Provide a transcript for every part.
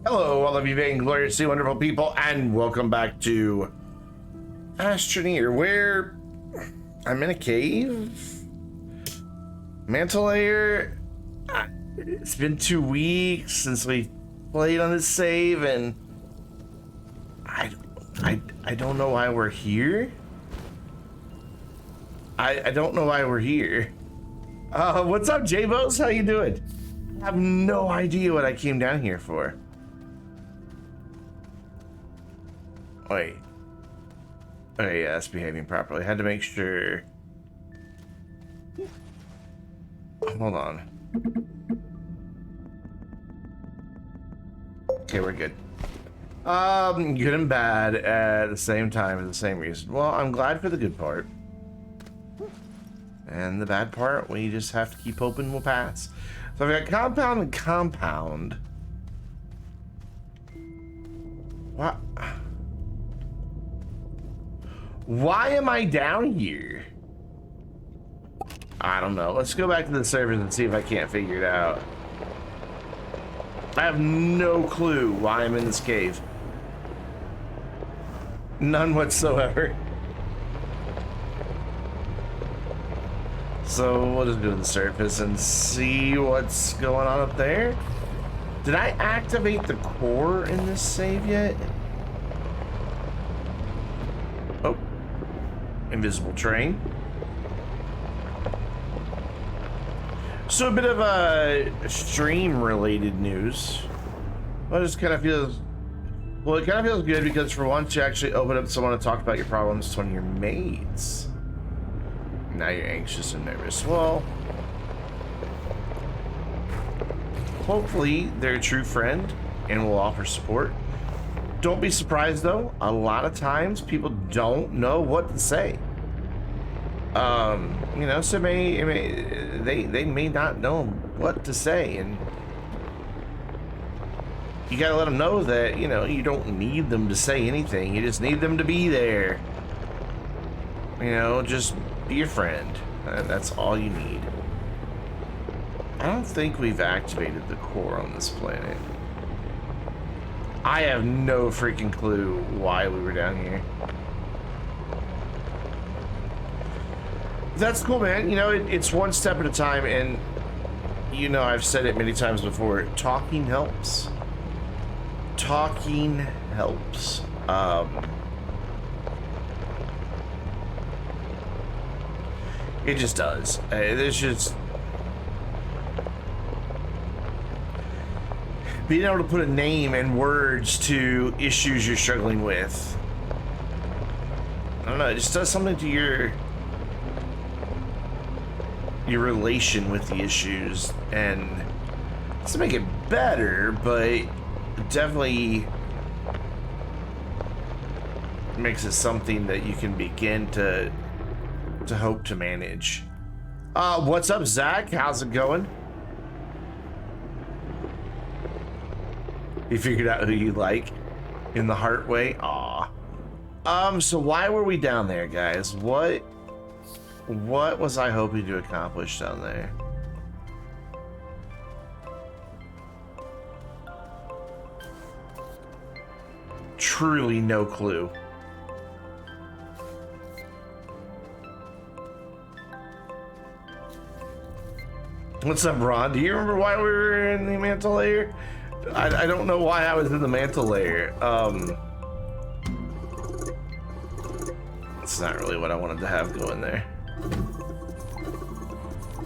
Hello, all of you vaingloriously wonderful people, and welcome back to Astroneer, where I'm in a cave. Mantle layer. It's been 2 weeks since we played on this save, and I don't know why we're here. I don't know why we're here. What's up, J-Bos? How you doing? I have no idea what I came down here for. Wait. Okay, yeah, it's behaving properly. Had to make sure. Hold on. Okay, we're good. Good and bad at the same time for the same reason. Well, I'm glad for the good part. And the bad part, we just have to keep hoping we'll pass. So I've got compound and compound. What? Why am I down here? I don't know. Let's go back to the servers and see if I can't figure it out. I have no clue why I'm in this cave. None whatsoever. So we'll just go to the surface and see what's going on up there. Did I activate the core in this save yet? Oh. Invisible train. So a bit of a stream related news. Well, it just kind of feels, well, it kind of feels good because for once you actually open up to someone to talk about your problems to one of your mates. Now you're anxious and nervous. Well, hopefully they're a true friend and will offer support. Don't be surprised though, a lot of times people don't know what to say. You know, so they may not know what to say, and you gotta let them know that, you know, you don't need them to say anything, you just need them to be there. You know, just be a friend. That's all you need. I don't think we've activated the core on this planet. I have no freaking clue why we were down here. That's cool, man. You know, it's one step at a time, and you know, I've said it many times before, talking helps. Talking helps. It just does. There's just being able to put a name and words to issues you're struggling with. I don't know, it just does something to your relation with the issues, and it's to make it better, but definitely makes it something that you can begin to hope to manage. What's up, Zach? How's it going? You figured out who you like in the heart way? Aw. So why were we down there, guys? What was I hoping to accomplish down there? Truly no clue. What's up, Ron? Do you remember why we were in the mantle layer? I don't know why I was in the mantle layer. It's not really what I wanted to have going there.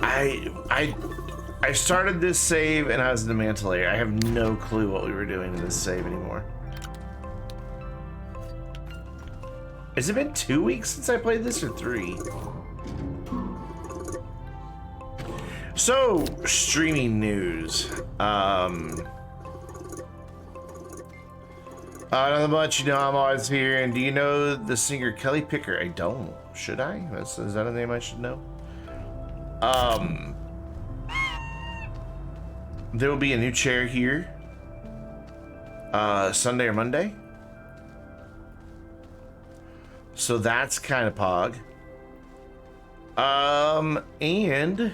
I started this save and I was in the mantle layer. I have no clue what we were doing in this save anymore. Has it been 2 weeks since I played this, or 3? So, streaming news. Not much, you know, I'm always here. And do you know the singer Kelly Picker? I don't. Should I? Is that a name I should know? There will be a new chair here. Sunday or Monday. So that's kind of pog. And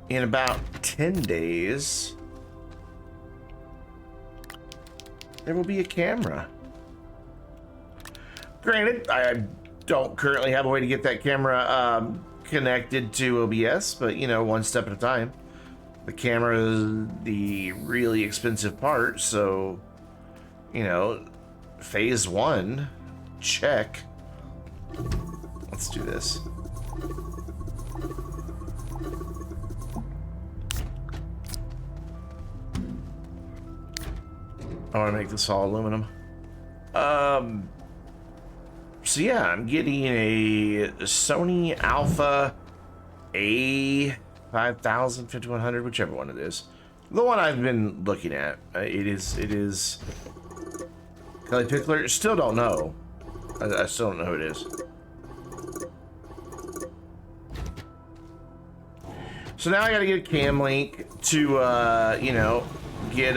in about 10 days, There will be a camera. Granted, I don't currently have a way to get that camera connected to OBS, but you know, one step at a time. The camera is the really expensive part, so you know, phase 1, check. Let's do this. I want to make this all aluminum. So yeah, I'm getting a Sony Alpha A5000, 5100, whichever one it is. The one I've been looking at. It is Kelly Pickler. Still don't know. I still don't know who it is. So now I gotta get a cam link to, you know, get,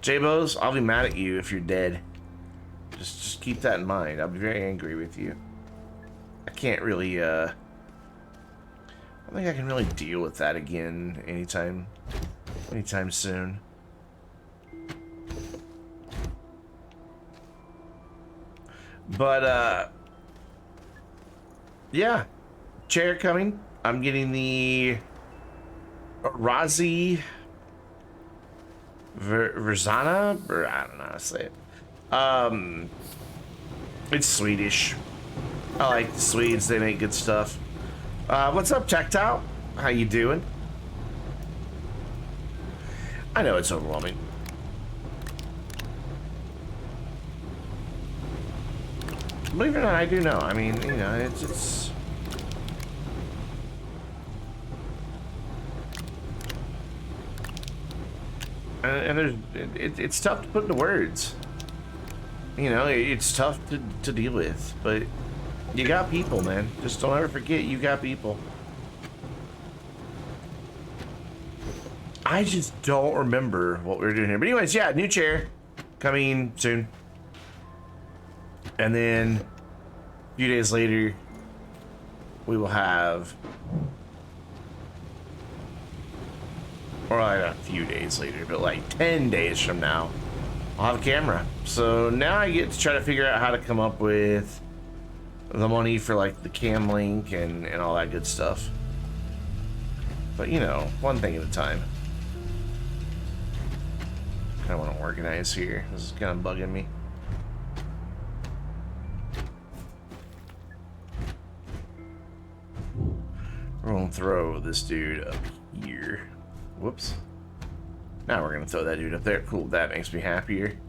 J-Bos, I'll be mad at you if you're dead. Just keep that in mind. I'll be very angry with you. I can't really, I don't think I can really deal with that again anytime soon. But, yeah. Chair coming. I'm getting the Razi Verzana, or I don't know how to say it. It's Swedish. I like the Swedes, they make good stuff. What's up, Tactile? How you doing? I know it's overwhelming. Believe it or not, I do know. I mean, you know, it's and there's it's tough to put into words. You know, it's tough to deal with, but you got people, man. Just don't ever forget you got people. I just don't remember what we were doing here. But anyways, yeah, new chair coming soon. And then a few days later, we will have, or like a few days later, but like 10 days from now, I'll have a camera. So now I get to try to figure out how to come up with the money for like the cam link and all that good stuff. But you know, one thing at a time. I want to organize here. This is kind of bugging me. We're gonna throw this dude up here. Whoops. Now we're gonna throw that dude up there. Cool, that makes me happier.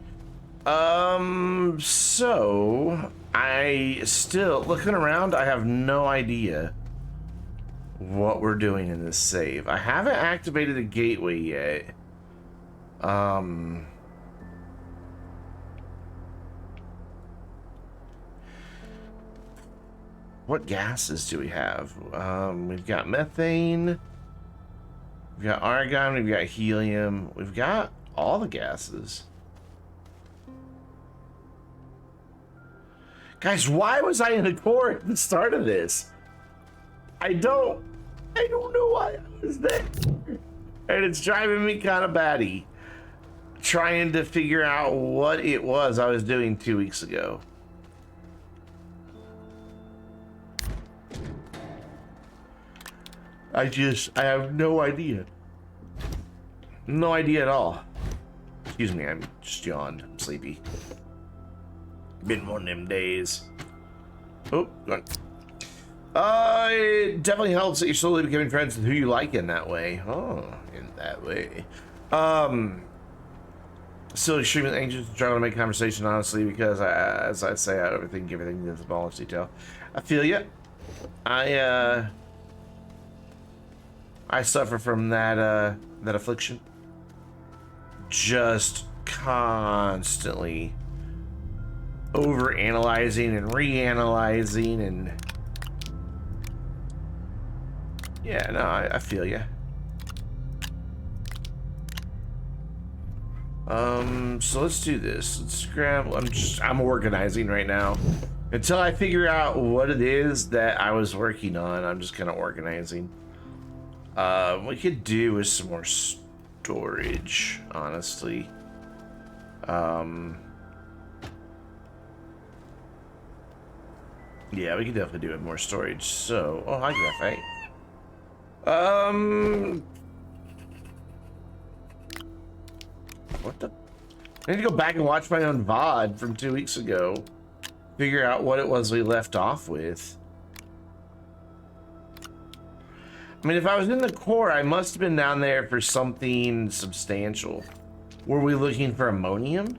So I still, looking around, I have no idea what we're doing in this save. I haven't activated a gateway yet. What gases do we have? We've got methane, we've got argon, we've got helium, we've got all the gases. Guys, why was I in a core at the start of this? I don't know why I was there. And it's driving me kind of batty, trying to figure out what it was I was doing 2 weeks ago. I have no idea. No idea at all. Excuse me, I'm just yawned. I'm sleepy. Been one of them days. Oh, gone. It definitely helps that you're slowly becoming friends with who you like in that way. Oh, in that way. Still extremely anxious to try to make conversation, honestly, because as I say, I overthink everything to the smallest detail. I feel you. I suffer from that affliction. Just constantly over-analyzing and reanalyzing and yeah, no, I feel you. So let's do this. Let's grab, I'm organizing right now. Until I figure out what it is that I was working on, I'm just kind of organizing. We could do with some more storage, honestly. Yeah, we could definitely do with more storage. So, oh, hi, Graphite. What the? I need to go back and watch my own VOD from 2 weeks ago. Figure out what it was we left off with. I mean, if I was in the core, I must have been down there for something substantial. Were we looking for ammonium?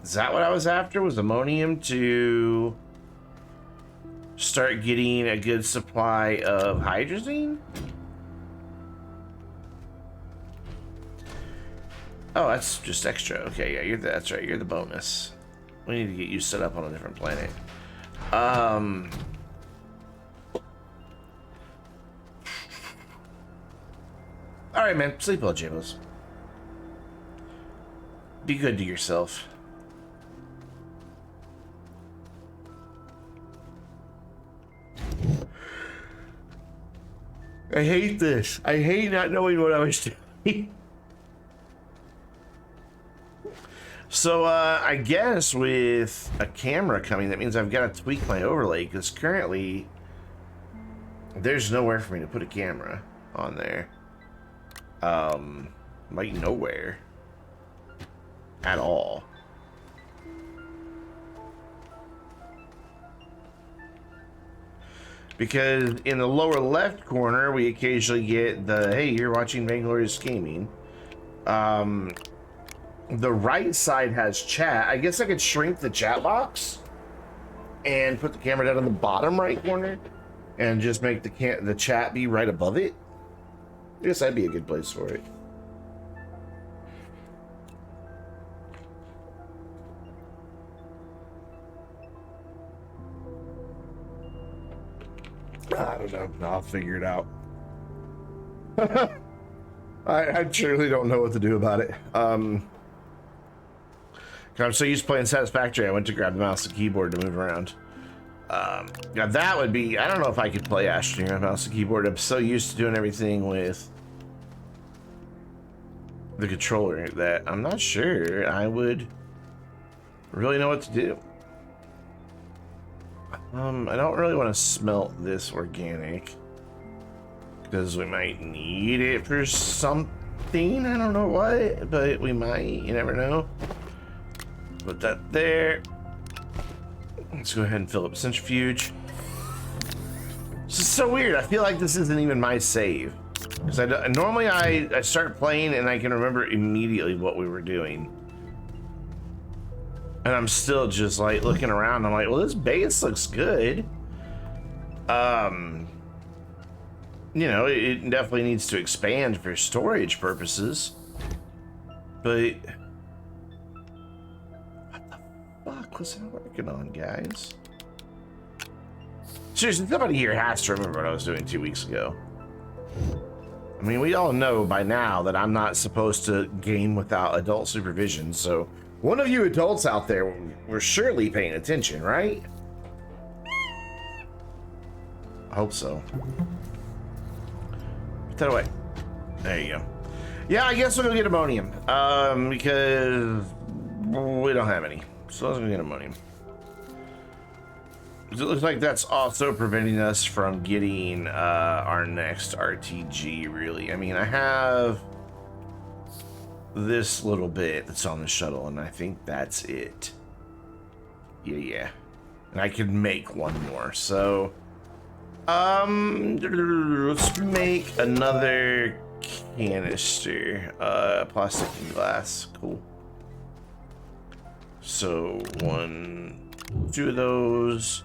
Is that what I was after? Was ammonium to start getting a good supply of hydrazine? Oh, that's just extra. Okay, yeah, that's right. You're the bonus. We need to get you set up on a different planet. All right, man. Sleep well, Jabos. Be good to yourself. I hate this. I hate not knowing what I was doing. So, I guess with a camera coming, that means I've got to tweak my overlay, because currently there's nowhere for me to put a camera on there. Like nowhere at all. Because in the lower left corner, we occasionally get the, hey, you're watching Vainglorious Gaming. The right side has chat. I guess I could shrink the chat box and put the camera down in the bottom right corner and just make the chat be right above it. I guess that'd be a good place for it. I don't know. I'll figure it out. I truly don't know what to do about it. I'm so used to playing Satisfactory, I went to grab the mouse and keyboard to move around. Now that would be, I don't know if I could play Astroneer on mouse and keyboard. I'm so used to doing everything with the controller that I'm not sure I would really know what to do. I don't really want to smelt this organic because we might need it for something. I don't know what, but we might. You never know. Put that there. Let's go ahead and fill up centrifuge. This is so weird. I feel like this isn't even my save. Because normally I start playing and I can remember immediately what we were doing. And I'm still just like looking around. I'm like, well, this base looks good. You know, it definitely needs to expand for storage purposes. But what was I working on, guys? Seriously, somebody here has to remember what I was doing 2 weeks ago. I mean, we all know by now that I'm not supposed to game without adult supervision, so one of you adults out there were surely paying attention, right? I hope so. Put that away. There you go. Yeah, I guess we'll go get ammonium, because we don't have any. So let's go get ammonium. It looks like that's also preventing us from getting our next RTG, really. I mean, I have this little bit that's on the shuttle, and I think that's it. Yeah. And I can make one more. So, let's make another canister. Plastic and glass. Cool. So 1, 2 of those,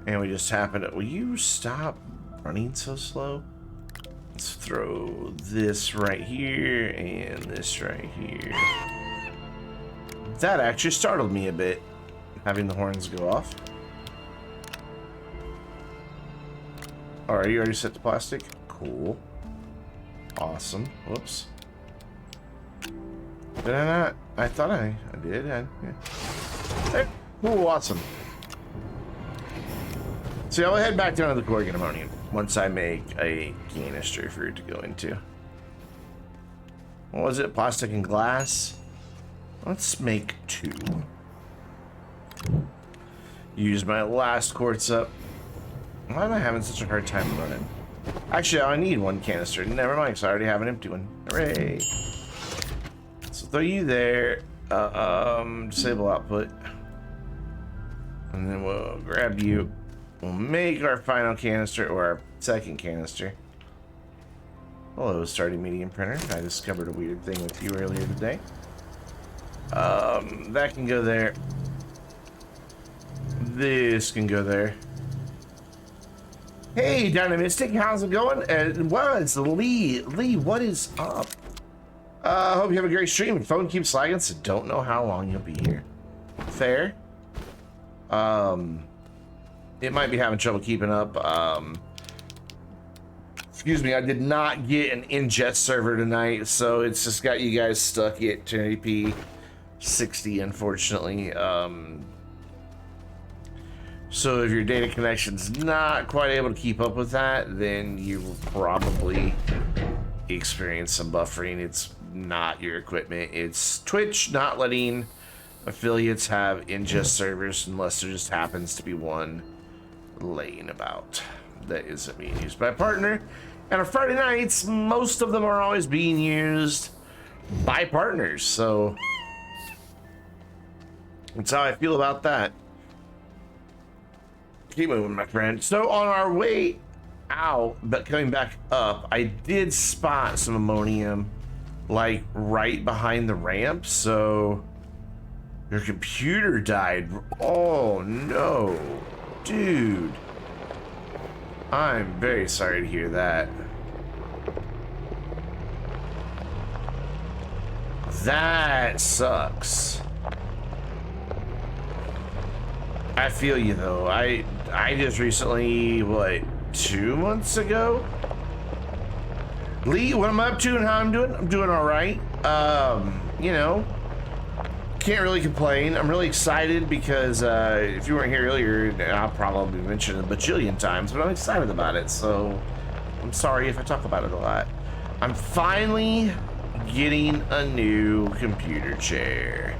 and we just happen to. Will you stop running so slow? Let's throw this right here and this right here. That actually startled me a bit, having the horns go off. Oh, are you already set to plastic? Cool. Awesome. Whoops. Did I not? I thought I did. Yeah. There. Ooh, awesome. So I'll head back down to the Gorgon ammonium once I make a canister for it to go into. What was it? Plastic and glass? Let's make 2. Use my last quartz up. Why am I having such a hard time running? Actually, I need 1 canister. Never mind, because I already have an empty one. Hooray! So throw you there. Disable output. And then we'll grab you. We'll make our final canister, or our second canister. Hello, starting medium printer. I discovered a weird thing with you earlier today. That can go there. This can go there. Hey, Dynamistic, how's it going? Well, it's Lee. Lee, what is up? Hope you have a great stream. Your phone keeps lagging, so don't know how long you'll be here. Fair. It might be having trouble keeping up. Excuse me, I did not get an ingest server tonight, so it's just got you guys stuck at 1080p 60, unfortunately. So if your data connection's not quite able to keep up with that, then you will probably experience some buffering. It's not your equipment. It's Twitch not letting affiliates have ingest servers unless there just happens to be one laying about that isn't being used by a partner. And on Friday nights, most of them are always being used by partners. So that's how I feel about that. Keep moving, my friend. So on our way out, but coming back up, I did spot some ammonium like right behind the ramp. So your computer died. Oh no, dude. I'm very sorry to hear that. That sucks. I feel you though. I just recently, what, 2 months ago? Lee, what am I up to and how I'm doing? I'm doing all right. You know, can't really complain. I'm really excited because if you weren't here earlier, I'll probably mention it a bajillion times, but I'm excited about it. So I'm sorry if I talk about it a lot. I'm finally getting a new computer chair.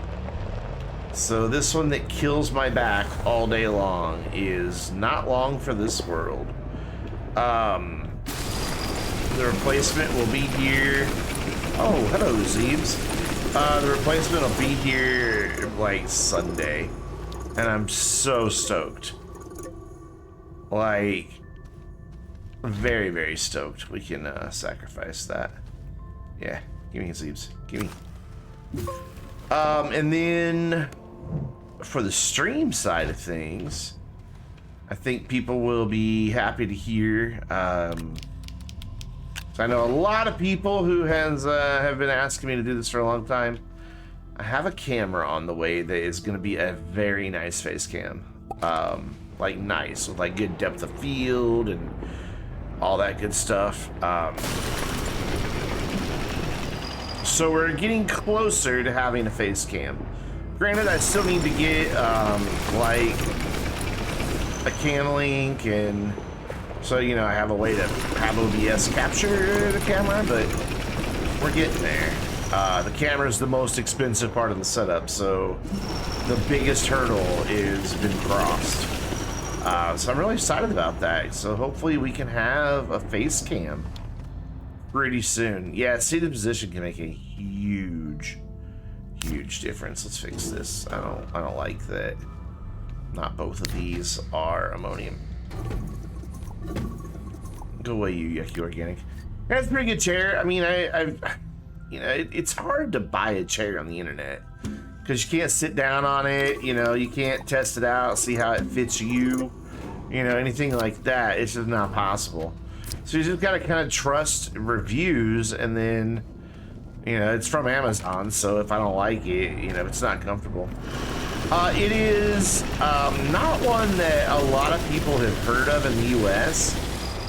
So this one that kills my back all day long is not long for this world. The replacement will be here. Oh, hello, Zeebs. The replacement will be here like Sunday, and I'm so stoked. Like, very, very stoked. We can sacrifice that. Yeah, give me Zeebs. Give me. And then for the stream side of things, I think people will be happy to hear. So I know a lot of people who have been asking me to do this for a long time. I have a camera on the way that is going to be a very nice face cam. Like nice, with like good depth of field and all that good stuff. So we're getting closer to having a face cam. Granted, I still need to get like a cam link, and so you know I have a way to have OBS capture the camera, but we're getting there. The camera is the most expensive part of the setup, so the biggest hurdle is been crossed. So I'm really excited about that. So hopefully we can have a face cam pretty soon. Yeah, seated position can make a huge difference. Let's fix this. I don't like that not both of these are ammonium. Go away, you yucky organic. That's a pretty good chair. I mean, I've you know, it's hard to buy a chair on the internet because you can't sit down on it. You know, you can't test it out, see how it fits you. You know, anything like that. It's just not possible. So you just gotta kind of trust reviews, and then, you know, it's from Amazon, so if I don't like it, you know, it's not comfortable. It is not one that a lot of people have heard of in the US.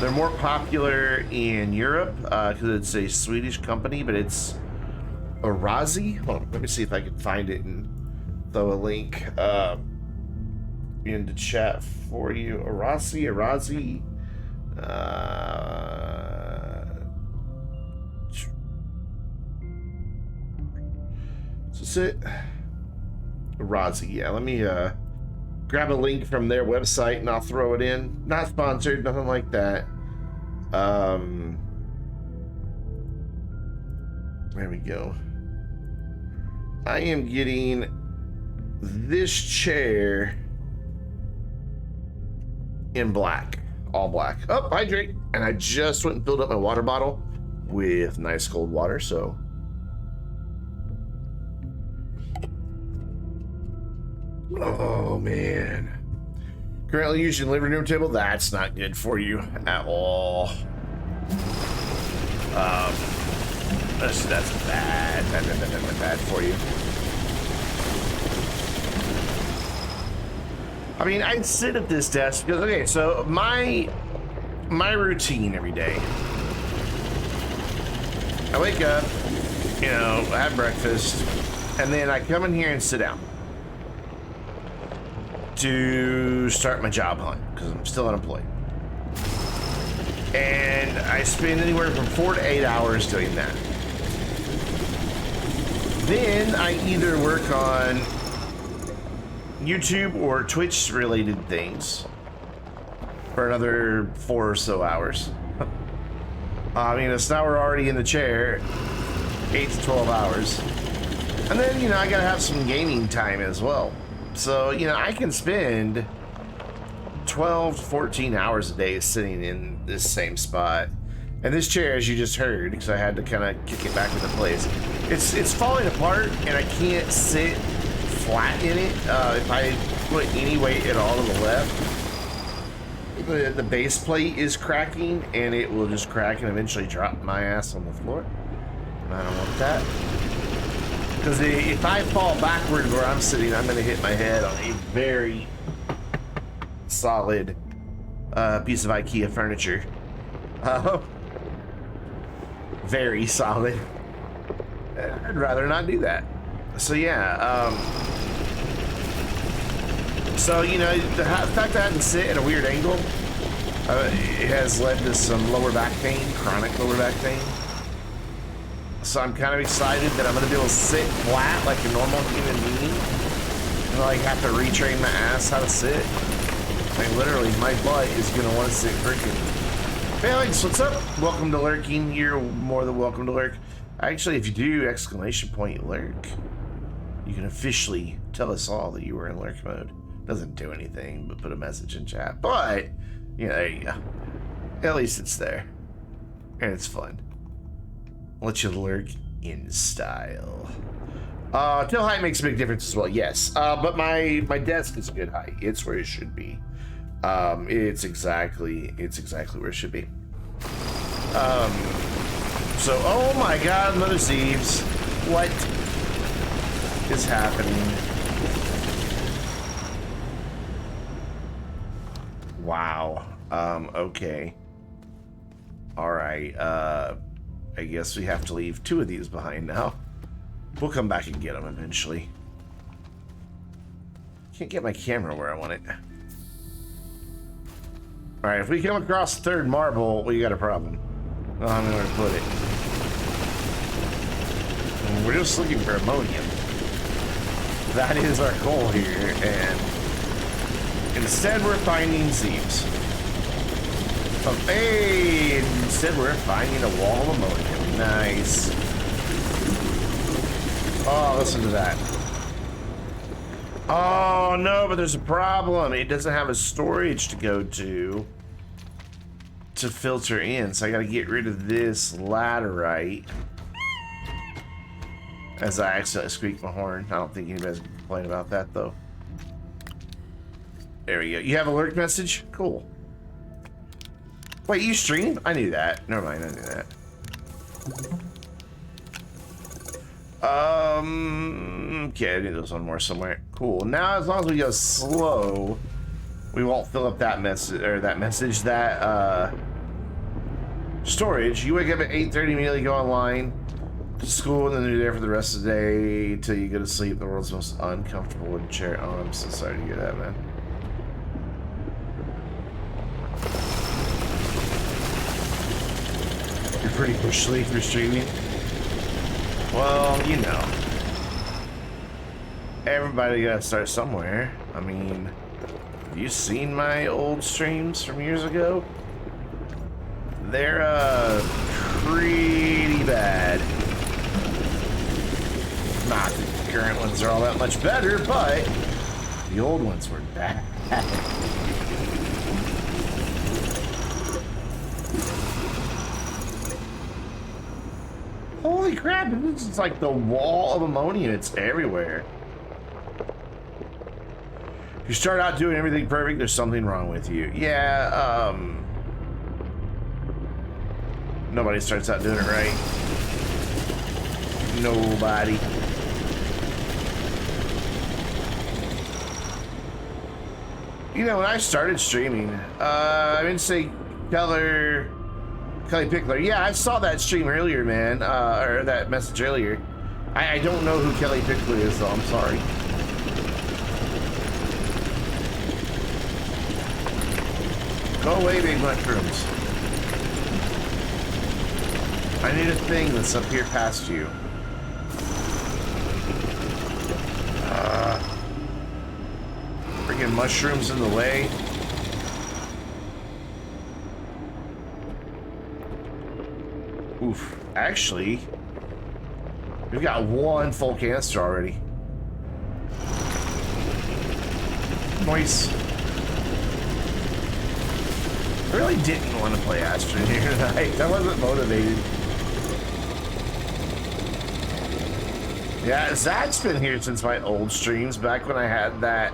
They're more popular in Europe because it's a Swedish company, but it's Arazi. Hold on, let me see if I can find it and throw a link. into chat for you. Arazi. So sit. Arazi, yeah. Let me grab a link from their website and I'll throw it in. Not sponsored, nothing like that. There we go. I am getting this chair in black, all black. Oh, hydrate. And I just went and filled up my water bottle with nice cold water, so. Oh, man. Currently using living room table. That's not good for you at all. That's bad for you. I mean, I'd sit at this desk because, okay, so my routine every day. I wake up, you know, have breakfast, and then I come in here and sit down to start my job hunt because I'm still unemployed. And I spend anywhere from 4 to 8 hours doing that. Then I either work on YouTube or Twitch related things for another 4 or so hours. I mean, it's now we're already in the chair, 8 to 12 hours. And then, you know, I gotta have some gaming time as well. So, you know, I can spend 12 to 14 hours a day sitting in this same spot. And this chair, as you just heard, because I had to kind of kick it back into place, it's falling apart and I can't sit flat in it. If I put any weight at all to the left, the base plate is cracking and it will just crack and eventually drop my ass on the floor. And I don't want that. Because if I fall backward where I'm sitting, I'm going to hit my head on a very solid piece of IKEA furniture. Very solid. I'd rather not do that. So yeah, so you know, the fact that I can sit at a weird angle, it has led to some lower back pain, chronic lower back pain. So I'm kind of excited that I'm gonna be able to sit flat like a normal human being, and like have to retrain my ass how to sit. Like literally, my butt is gonna want to sit freaking. Hey Alex, what's up? Welcome to lurking. You're more than welcome to lurk. Actually, if you do exclamation point lurk, you can officially tell us all that you were in lurk mode. Doesn't do anything but put a message in chat. But, yeah, there you go. At least it's there. And it's fun. Let you lurk in style. Tail height makes a big difference as well, yes. But my desk is a good height. It's where it should be. It's exactly where it should be. So, oh my god, Mother Thieves. What is happening? Wow. Okay. Alright, I guess we have to leave 2 of these behind now. We'll come back and get them eventually. Can't get my camera where I want it. Alright, if we come across the 3rd marble, we got a problem. I don't know where to put it. We're just looking for ammonium. That is our goal here, and instead we're finding Zeebs. Hey, instead we're finding a wall of ammonium. Nice. Oh, listen to that. Oh no, but there's a problem. It doesn't have a storage to go to filter in, so I gotta get rid of this laterite. As I accidentally squeaked my horn. I don't think anybody's gonna complain about that though. There we go. You have a lurk message? Cool. Wait, you stream? I knew that. Never mind, I knew that. Okay, I knew there was one more somewhere. Cool. Now, as long as we go slow, we won't fill up that message, that storage. You wake up at 8:30, immediately go online to school, and then you're there for the rest of the day till you go to sleep. The world's most uncomfortable wooden chair. Oh, I'm so sorry to hear that, man. pretty pushly through streaming. Well, you know. Everybody gotta start somewhere. I mean, have you seen my old streams from years ago? They're, pretty bad. Not that the current ones are all that much better, but the old ones were bad. Holy crap, it's just like the wall of ammonia, it's everywhere. If you start out doing everything perfect, there's something wrong with you. Yeah, nobody starts out doing it right. Nobody. You know, when I started streaming, I didn't say Kelly Pickler. Yeah, I saw that stream earlier, man, or that message earlier. I don't know who Kelly Pickler is, though. I'm sorry. Go away, big mushrooms. I need a thing that's up here past you. Freaking mushrooms in the way. Oof. Actually, we've got one full canister already. Nice. I really didn't want to play Astroneer tonight. I wasn't motivated. Yeah, Zach's been here since my old streams, back when I had that,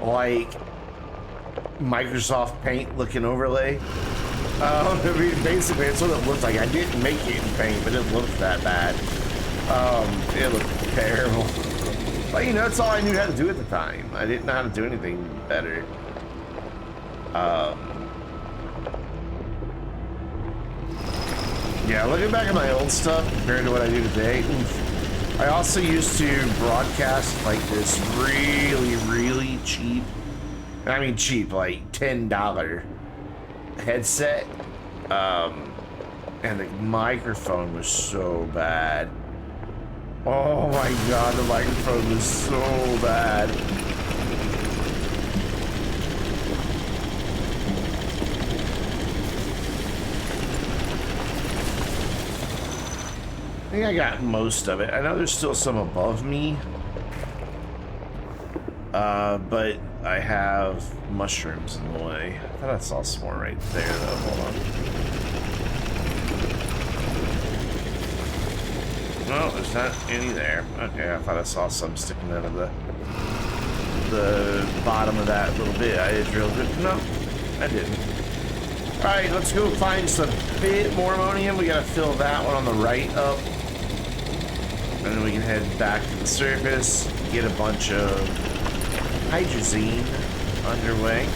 like, Microsoft Paint looking overlay. I mean, basically, it's what it looked like. I didn't make it in Paint, but it looked that bad. It looked terrible. But, you know, it's all I knew how to do at the time. I didn't know how to do anything better. Yeah, looking back at my old stuff compared to what I do today, oof. I also used to broadcast like this really, really cheap, I mean cheap, like $10 headset, and the microphone was so bad. Oh my god, the microphone was so bad. I think I got most of it. I know there's still some above me, but I have mushrooms in the way. I thought I saw some more right there, though. Hold on. No, there's not any there. Okay, I thought I saw some sticking out of the bottom of that little bit. I did real good. No, I didn't. All right, let's go find some bit more ammonium. We gotta fill that one on the right up. And then we can head back to the surface, get a bunch of hydrazine underway.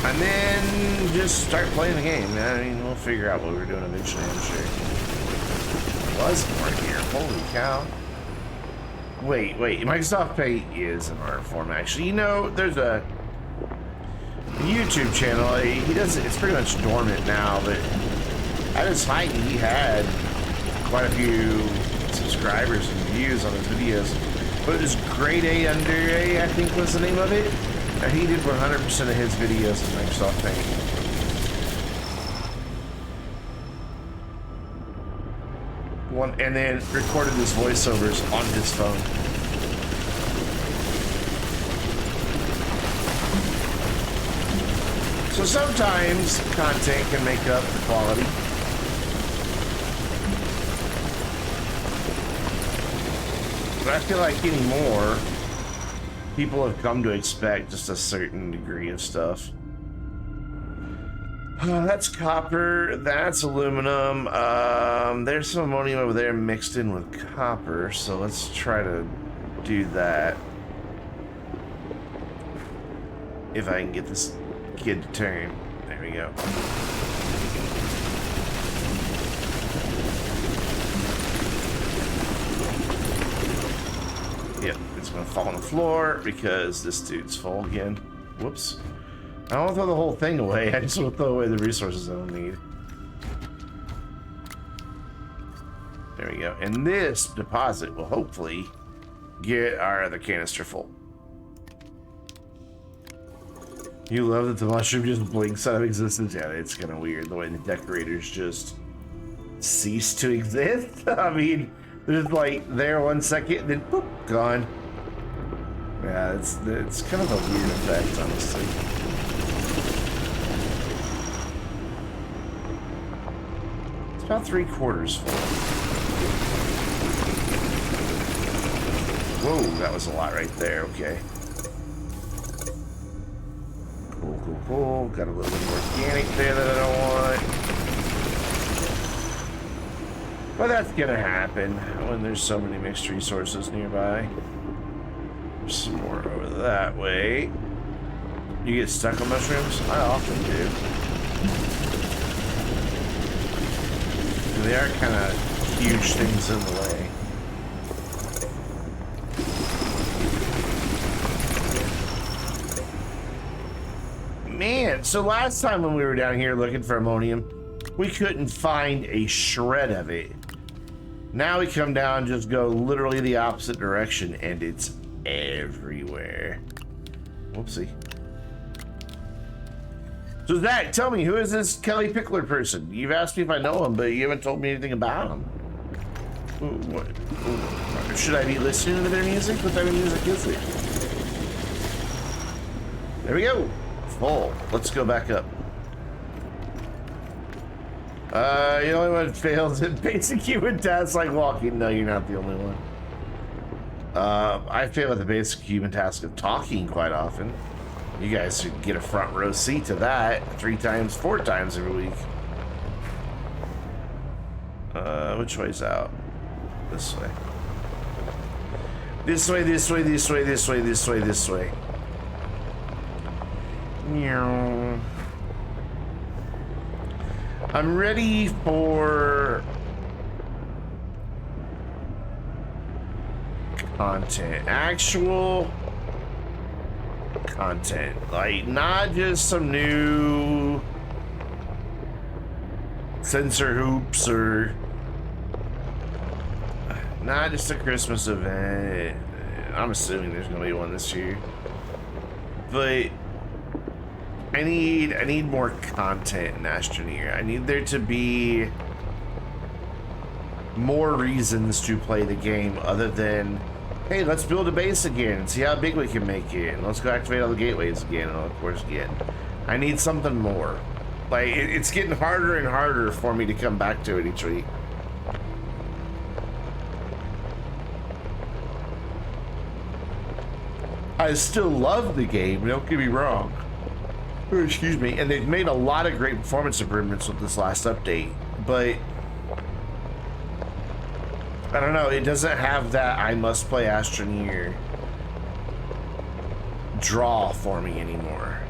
And then just start playing the game. I mean, we'll figure out what we're doing eventually, I'm sure. There was more here. Holy cow. Wait. Microsoft Paint is an art form, actually. You know, there's a YouTube channel. He does, it's pretty much dormant now, but at his height, he had quite a few subscribers and views on his videos. But it was Grade A Under A, I think was the name of it. And he did 100% of his videos in Microsoft Paint. And then recorded his voiceovers on his phone. So sometimes content can make up the quality. But I feel like anymore, people have come to expect just a certain degree of stuff. That's copper, that's aluminum. There's some ammonium over there mixed in with copper, so let's try to do that. If I can get this kid to turn. There we go. Yep, it's gonna fall on the floor because this dude's full again. Whoops. I don't want to throw the whole thing away. I just want to throw away the resources I don't need. There we go. And this deposit will hopefully get our other canister full. You love that the mushroom just blinks out of existence? Yeah, it's kind of weird the way the decorators just cease to exist. I mean, there's like there 1 second, then boop, gone. Yeah, it's kind of a weird effect, honestly. It's about 3/4 full. Whoa, that was a lot right there. Okay. Cool, cool, cool. Got a little bit of organic there that I don't want. But that's gonna happen when there's so many mixed resources nearby. There's some more over that way. You get stuck on mushrooms? I often do. They are kind of huge things in the way. Man, so last time when we were down here looking for ammonium, we couldn't find a shred of it. Now we come down, just go literally the opposite direction, and it's everywhere. Whoopsie. So Zach, tell me, who is this Kelly Pickler person? You've asked me if I know him, but you haven't told me anything about him. What? Should I be listening to their music? What type of music is it? There we go. Full. Let's go back up. The only one fails at basic human tasks like walking. No, you're not the only one. I fail at the basic human task of talking quite often. You guys should get a front row seat to that 3 times, 4 times every week. Which way's out? This way. This way, this way, this way, this way, this way, this way. I'm ready for content. Actual content. Like, not just some new sensor hoops or not just a Christmas event. I'm assuming there's gonna be one this year. But I need more content in Astroneer. I need there to be more reasons to play the game other than, hey, let's build a base again and see how big we can make it, and let's go activate all the gateways again and all the cores again. I need something more. Like, it's getting harder and harder for me to come back to it each week. I still love the game, don't get me wrong. Excuse me. And they've made a lot of great performance improvements with this last update, but I don't know, it doesn't have that I must play Astroneer draw for me anymore.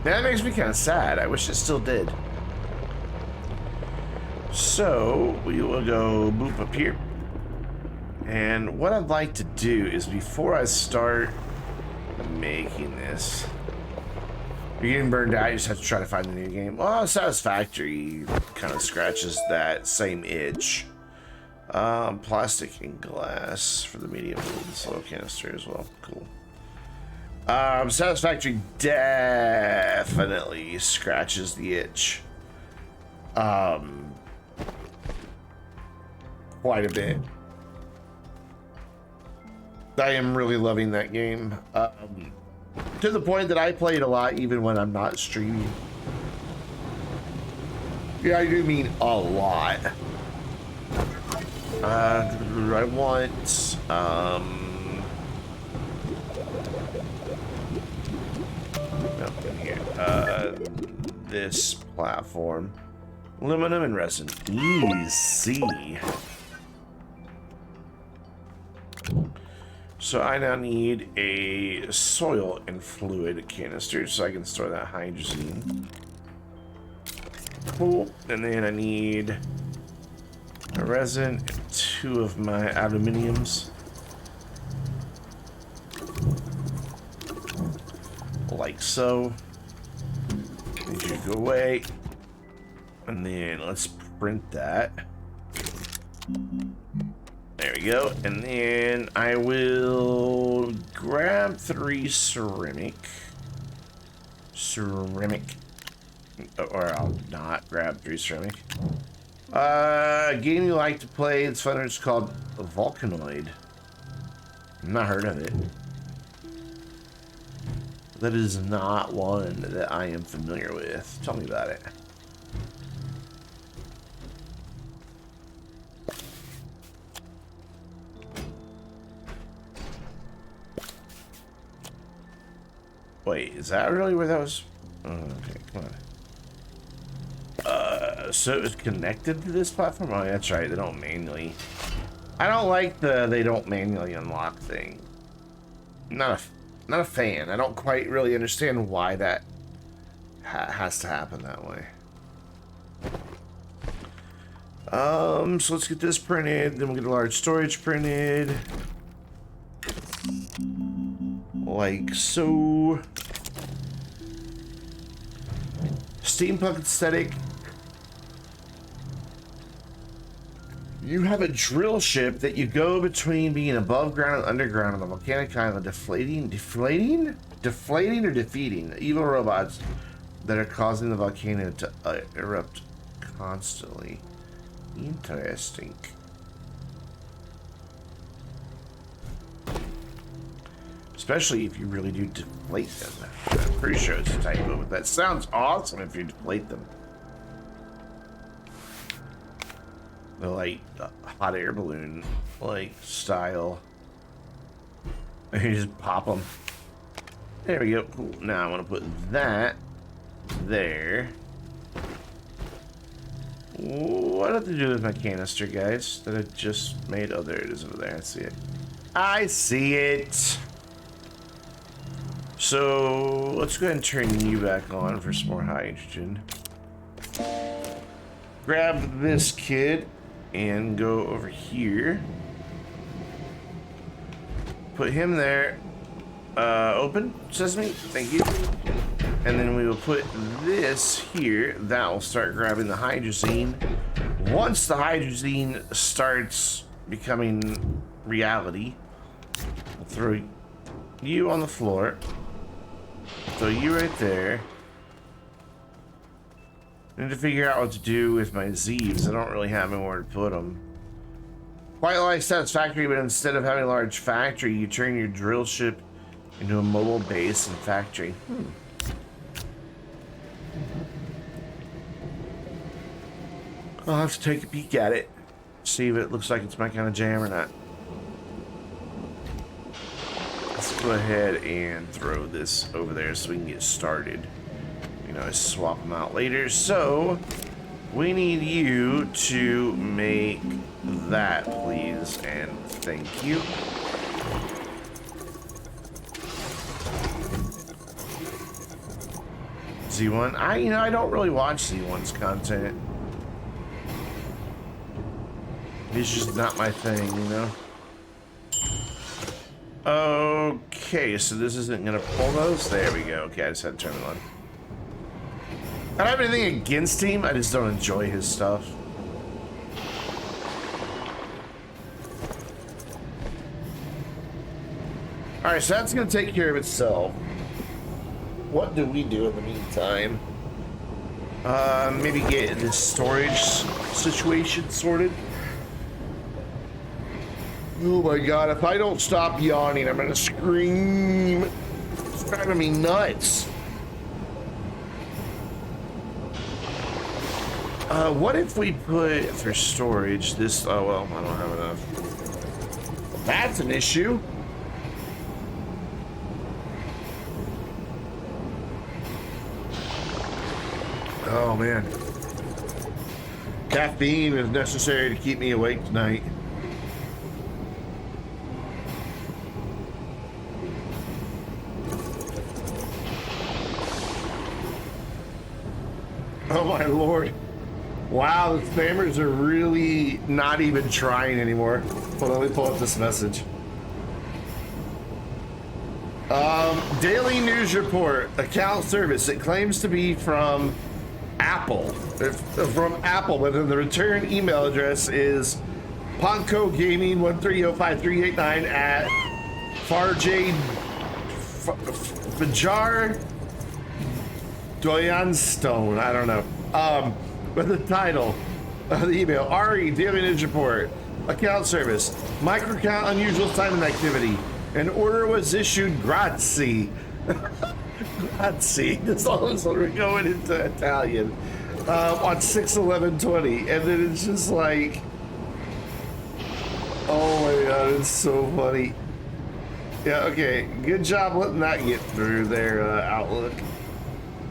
That makes me kind of sad. I wish it still did. So we will go boop up here. And what I'd like to do is, before I start making this, you're getting burned out, you just have to try to find a new game. Well, Satisfactory kind of scratches that same itch. Plastic and glass for the medium slow canister as well. Cool. Satisfactory definitely scratches the itch. Quite a bit. I am really loving that game. To the point that I play it a lot even when I'm not streaming. Yeah, I do mean a lot. I want nothing here. This platform. Aluminum and resin. Easy. So I now need a soil and fluid canister so I can store that hydrogen. Cool. And then I need a resin and 2 of my aluminiums. like so. Need you to go away. And then let's print that. There we go. And then I will grab 3 ceramic. Or I'll not grab 3 ceramic. A game you like to play, it's fun, it's called Volcanoid. I've not heard of it. That is not one that I am familiar with. Tell me about it. Wait, is that really where that was? Oh, okay, come on. So it was connected to this platform? Oh, that's right, they don't manually. I don't like the they don't manually unlock thing. Not a fan. I don't quite really understand why that has to happen that way. So let's get this printed, then we'll get a large storage printed. Like so. Steampunk aesthetic. You have a drill ship that you go between being above ground and underground on the volcanic island, deflating or defeating evil robots that are causing the volcano to erupt constantly. Interesting. Especially if you really do deflate them. I'm pretty sure it's a typo, but that sounds awesome if you deflate them. The like hot air balloon like style. And you just pop them. There we go. Cool. Now I want to put that there. What do I have to do with my canister, guys? That I just made. Oh, there it is over there. I see it. I see it. So let's go ahead and turn you back on for some more hydrogen. Grab this kid and go over here. Put him there. Open sesame. Thank you. And then we will put this here. That will start grabbing the hydrazine. Once the hydrazine starts becoming reality, we'll throw you on the floor. Throw you right there. I need to figure out what to do with my Z's. I don't really have anywhere to put them. Quite like Satisfactory, but instead of having a large factory, you turn your drill ship into a mobile base and factory. I'll have to take a peek at it. See if it looks like it's my kind of jam or not. Let's go ahead and throw this over there so we can get started. You know, swap them out later. So we need you to make that, please, and thank you. Z1. I don't really watch Z1's content. It's just not my thing, you know. Okay, so this isn't gonna pull those. There we go. Okay, I just had to turn it on. I don't have anything against him. I just don't enjoy his stuff. All right, so that's gonna take care of itself. What do we do in the meantime? Maybe get this storage situation sorted. Oh my god, if I don't stop yawning, I'm gonna scream. It's driving me nuts. What if we put for storage this? Oh well, I don't have enough. That's an issue. Oh man. Caffeine is necessary to keep me awake tonight. Oh my lord. Wow, the spammers are really not even trying anymore. Hold on, let me pull up this message. Daily news report, account service. It claims to be from Apple. From Apple, but then the return email address is Ponko Gaming 1305389 at Farjade Fajar Doyanstone. I don't know. But the title of the email, RE Daily News Report, account service, microcount unusual assignment activity. An order was issued, grazie. Grazie, as long as we're going into Italian, on 6/11/20. And then it's just like, oh my god, it's so funny. Yeah, okay, good job letting that get through their Outlook.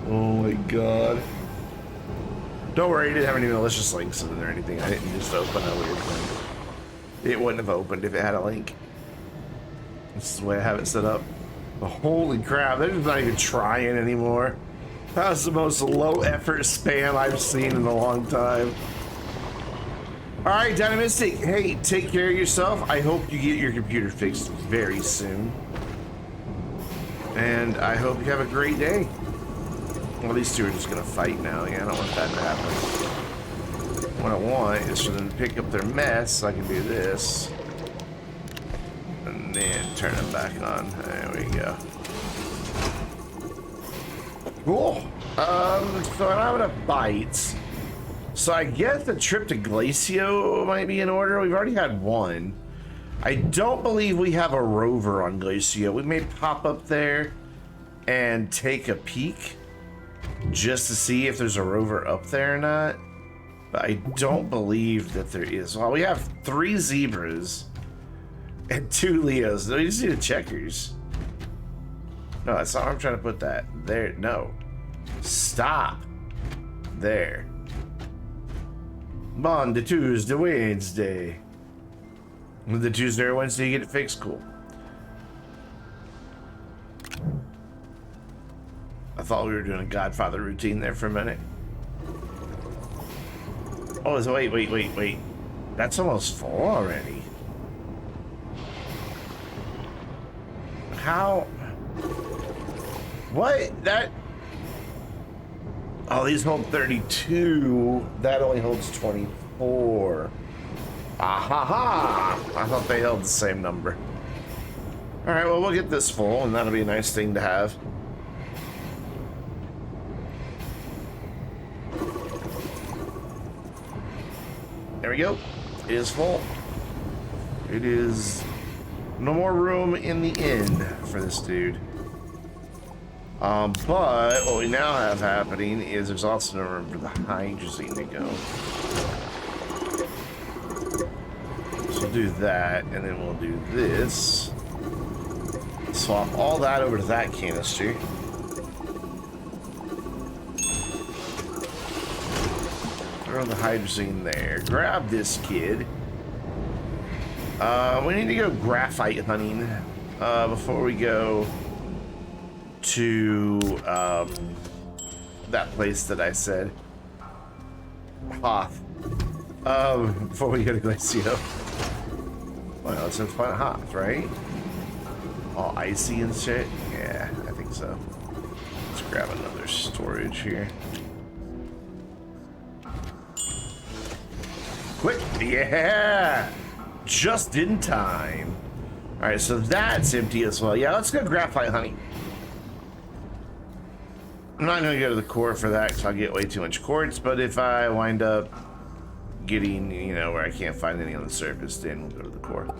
Oh my god. Don't worry, it didn't have any malicious links in there or anything. I didn't just open a weird thing. It wouldn't have opened if it had a link. This is the way I have it set up. But holy crap, they're just not even trying anymore. That was the most low effort spam I've seen in a long time. Alright, Dynamistic, hey, take care of yourself. I hope you get your computer fixed very soon. And I hope you have a great day. Well, these two are just gonna fight now. Yeah, I don't want that to happen. What I want is for them to pick up their mess so I can do this. And then turn it back on. There we go. Cool. So I'm out of bites. So I guess the trip to Glacio might be in order. We've already had one. I don't believe we have a rover on Glacio. We may pop up there and take a peek just to see if there's a rover up there or not. But I don't believe that there is. Well, we have 3 zebras and 2 Leos. No, you just need a checkers. No, that's not where I'm trying to put that. There, no. Stop. There. Monday, Tuesday, Wednesday. The Tuesday or Wednesday you get it fixed, cool. I thought we were doing a Godfather routine there for a minute. Oh, wait. That's almost full already. How? What? That? Oh, these hold 32. That only holds 24. Ah-ha-ha! I thought they held the same number. Alright, well, we'll get this full, and that'll be a nice thing to have. There we go. It is full. It is no more room in the inn for this dude. But what we now have happening is there's also no room for the hydrazine to go. So we'll do that, and then we'll do this. Swap all that over to that canister. Throw the hydrazine there. Grab this kid. We need to go graphite hunting before we go to that place that I said. Hoth. Before we go to Glacio. Well, it's Planet Hoth, right? All icy and shit? Yeah, I think so. Let's grab another storage here. Quick! Yeah! Just in time. Alright, so that's empty as well. Yeah, let's go graphite hunting. I'm not going to go to the core for that because I'll get way too much quartz, but if I wind up getting, you know, where I can't find any on the surface, then we'll go to the core.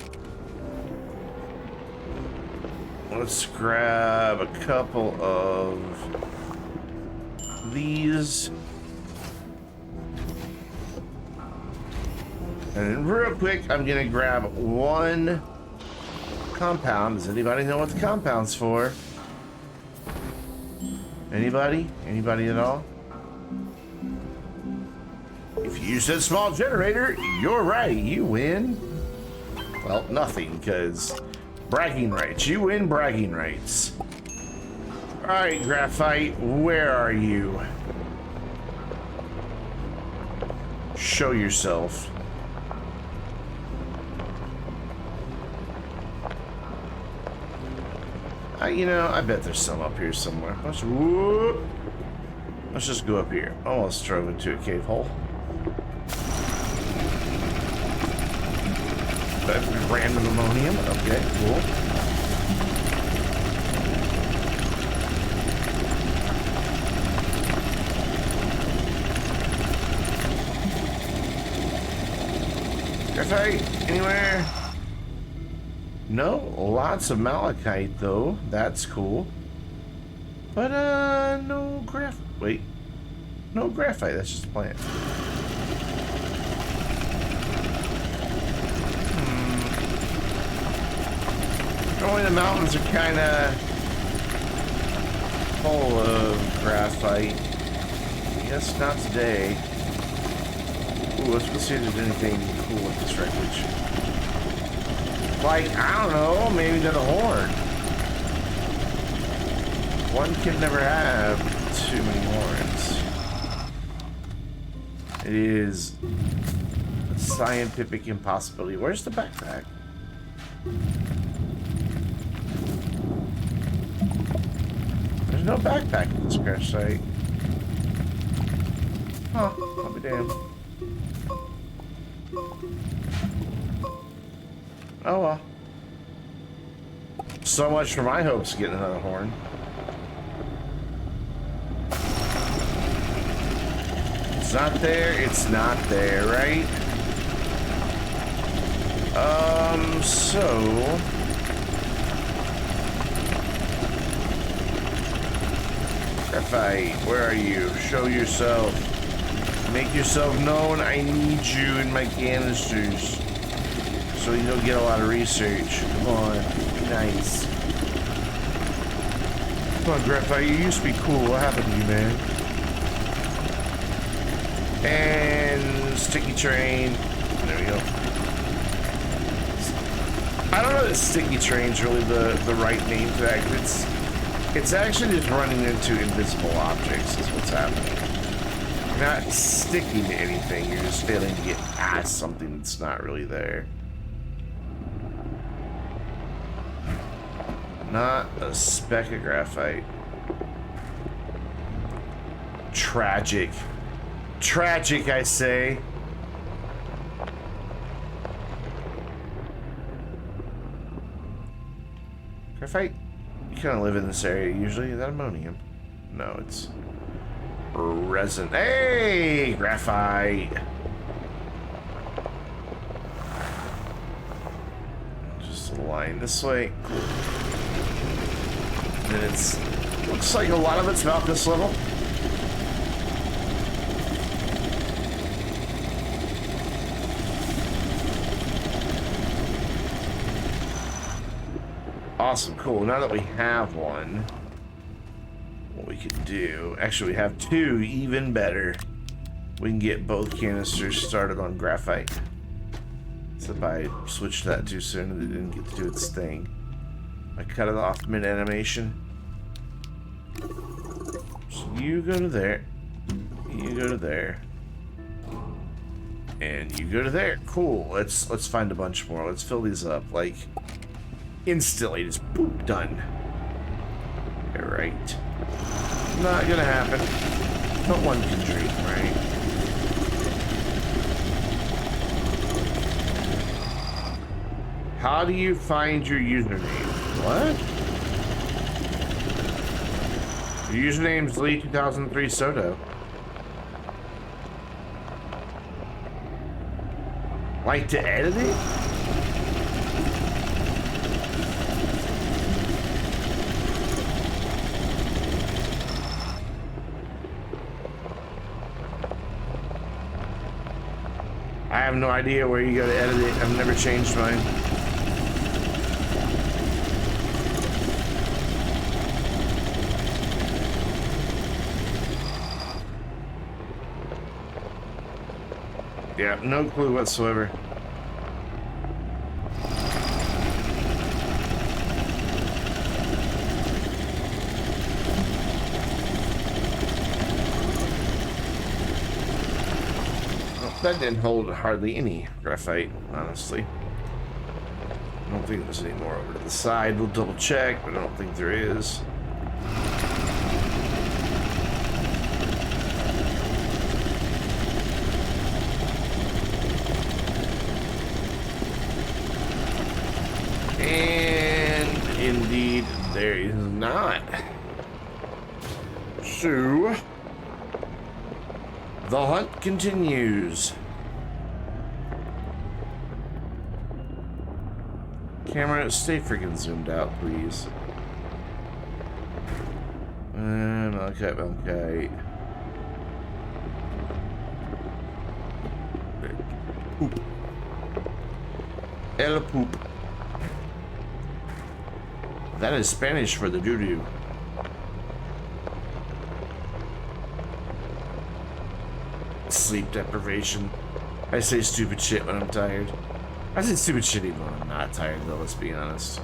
Let's grab a couple of these. And then real quick, I'm going to grab one compound. Does anybody know what the compound's for? Anybody? Anybody at all? If you said small generator, you're right. You win. Well, nothing, because bragging rights. You win bragging rights. All right, Graphite, where are you? Show yourself. You know, I bet there's some up here somewhere. Let's just go up here. Almost drove into a cave hole. That's random ammonium. Okay, cool. Graphite, anywhere? No, lots of malachite though. That's cool. But no wait. No graphite, that's just a plant. Only the mountains are kinda full of graphite. Yes, not today. Ooh, let's go see if there's anything cool with this wreckage. Like, I don't know, maybe another horn. One can never have too many horns. It is a scientific impossibility. Where's the backpack? There's no backpack in this crash site. Huh, I'll be damned. Oh well. So much for my hopes of getting another horn. It's not there, it's not there, right? So... Graphite, where are you? Show yourself. Make yourself known. I need you in my canisters. So you don't get a lot of research. Come on. Be nice. Come on, Graphite. You used to be cool. What happened to you, man? And sticky train. There we go. I don't know if sticky train's really the right name for that. It's actually just running into invisible objects is what's happening. You're not sticking to anything. You're just failing to get past something that's not really there. Not a speck of graphite. Tragic. Tragic, I say. Graphite? You kind of live in this area usually. Is that ammonium? No, it's resin. Hey, graphite! Just a line this way. And it's looks like a lot of it's about this level. Awesome, cool. Now that we have one, what we could do, actually we have two, even better. We can get both canisters started on graphite. So if I switched that too soon, it didn't get to do its thing. I cut it off mid-animation. So you go to there, you go to there, and you go to there. Cool, let's find a bunch more. Let's fill these up, like, instantly, just boop, done. Alright. Not gonna happen. But one can dream, right? How do you find your username? What? Your username's Lee2003 Soto. Like to edit it? I have no idea where you go to edit it. I've never changed mine. Yeah, no clue whatsoever. That didn't hold hardly any graphite, honestly. I don't think there's any more over to the side. We'll double check, but I don't think there is. And indeed, there is not. So, the hunt continues. Camera, stay freaking zoomed out, please. Malachite, Malachite. Poop. El poop. That is Spanish for the doo-doo. Sleep deprivation. I say stupid shit when I'm tired. I say stupid shit even when I'm not tired, though, let's be honest.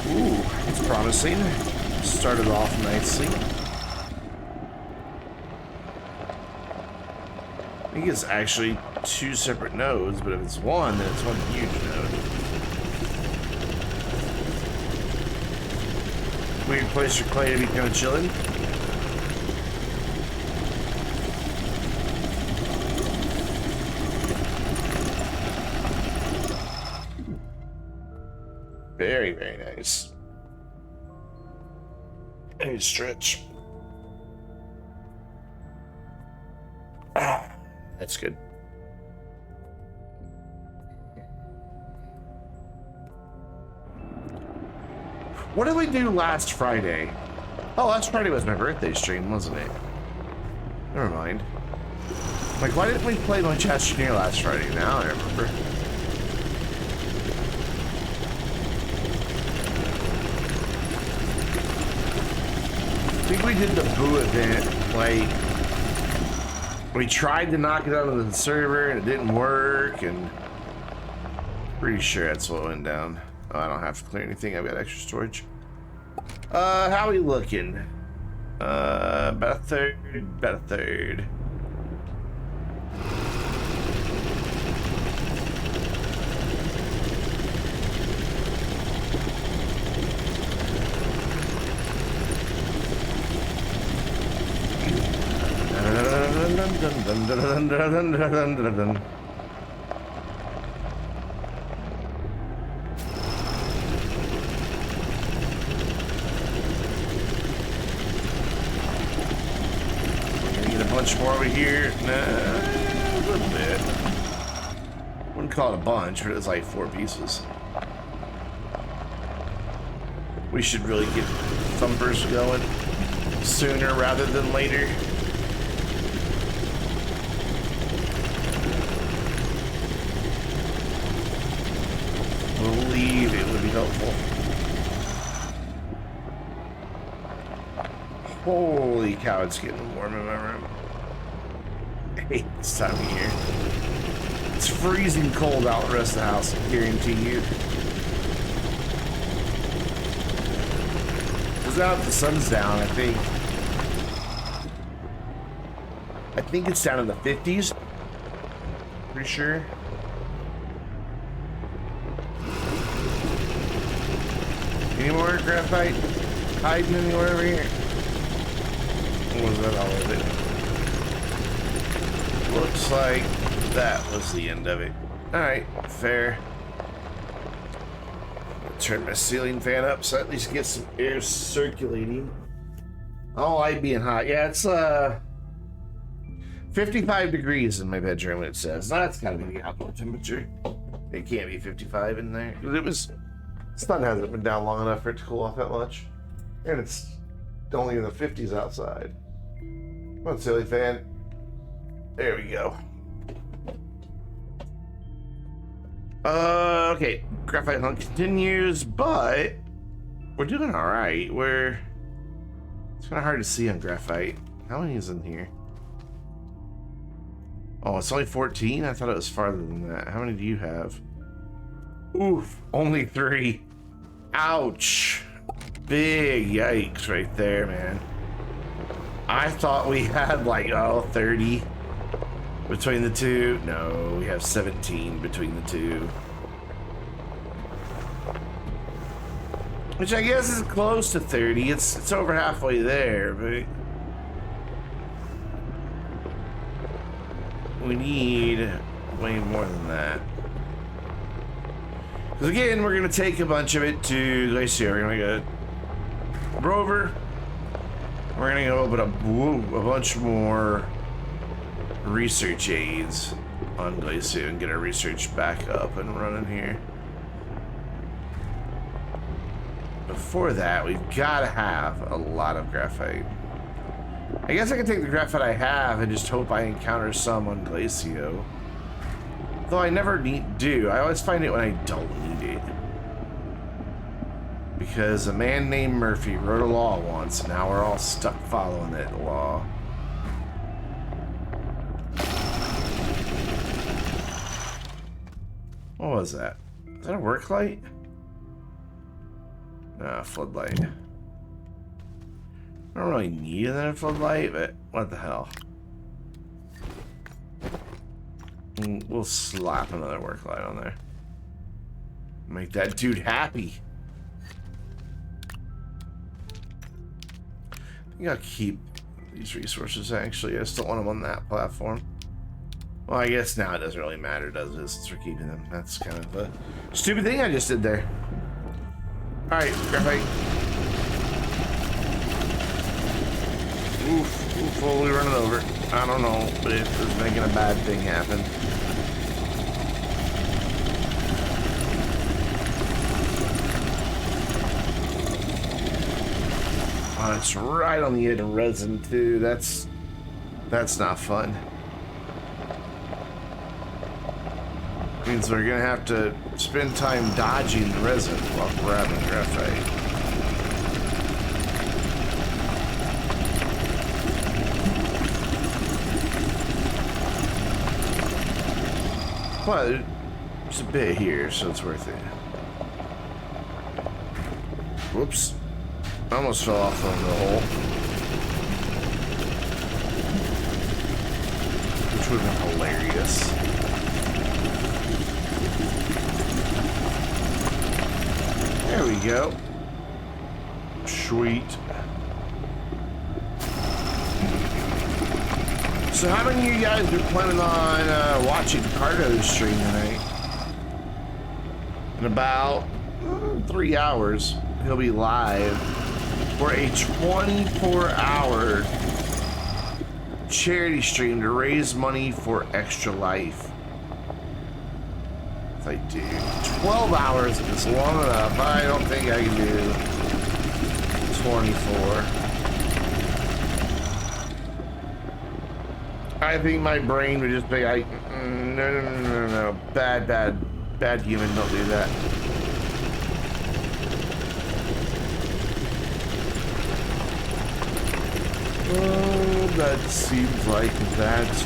Ooh, it's promising. Started off nicely. I think it's actually 2 separate nodes, but if it's one, then it's one huge node. Weird place for Clay to be kind of chilling. Very, very nice. Hey, stretch. Ah, that's good. What did we do last Friday? Oh, last Friday was my birthday stream, wasn't it? Never mind. Like, why didn't we play much Astroneer last Friday? Now I remember. I think we did the Boo event, like, we tried to knock it out of the server and it didn't work, and pretty sure that's what went down. Oh, I don't have to clear anything. I've got extra storage. How are we looking? About a third. About a third. More over here. Nah, a little bit. Wouldn't call it a bunch, but it's like 4 pieces. We should really get thumpers going sooner rather than later. I believe it would be helpful. Holy cow, it's getting warm in my room. I hate this time of year. It's freezing cold out the rest of the house, I guarantee you. Because now that the sun's down, I think it's down in the 50s. Pretty sure. Any more graphite hiding anywhere over here? Or was that all of it? Looks like that was the end of it. Alright, fair. Turn my ceiling fan up so I at least get some air circulating. I don't like being hot. Yeah, it's 55 degrees in my bedroom, it says. That's gotta be the outdoor temperature. It can't be 55 in there. The sun hasn't been down long enough for it to cool off that much. And it's only in the 50s outside. Come on, ceiling fan. There we go. Okay. Graphite hunt continues, but we're doing all right. It's kind of hard to see on graphite. How many is in here? Oh, it's only 14? I thought it was farther than that. How many do you have? Oof, only 3. Ouch. Big yikes right there, man. I thought we had like, oh, 30 between the two. No, we have 17 between the two. Which I guess is close to 30. It's over halfway there, but we need way more than that. Because again, we're gonna take a bunch of it to Glacier. We're gonna get a rover. We're gonna go open a bunch more research aids on Glacier and get our research back up and running here. Before that, we've got to have a lot of graphite. I guess I can take the graphite I have and just hope I encounter some on Glacio. Though I never do. I always find it when I don't need it. Because a man named Murphy wrote a law once, and now we're all stuck following that law. What was that? Is that a work light? Nah, floodlight. I don't really need another floodlight, but what the hell. We'll slap another work light on there. Make that dude happy. I think I'll keep these resources, actually. I just don't want them on that platform. Well, I guess now it doesn't really matter, does it, since we're keeping them. That's kind of a stupid thing I just did there. Alright, graphite. Oof, fully running over. I don't know, but it was making a bad thing happen. Oh, it's right on the edge of resin too. That's not fun. Means we're gonna have to spend time dodging the resin while grabbing graphite. Well, there's a bit here, so it's worth it. Whoops. I almost fell off on the hole. Which would have been hilarious. There we go. Sweet. So how many of you guys are planning on watching Cardo's stream tonight? In about 3 hours, he'll be live for a 24-hour charity stream to raise money for Extra Life. If I do 12 hours is long enough. I don't think I can do 24. I think my brain would just be like, no. Bad human, don't do that. Oh, that seems like that's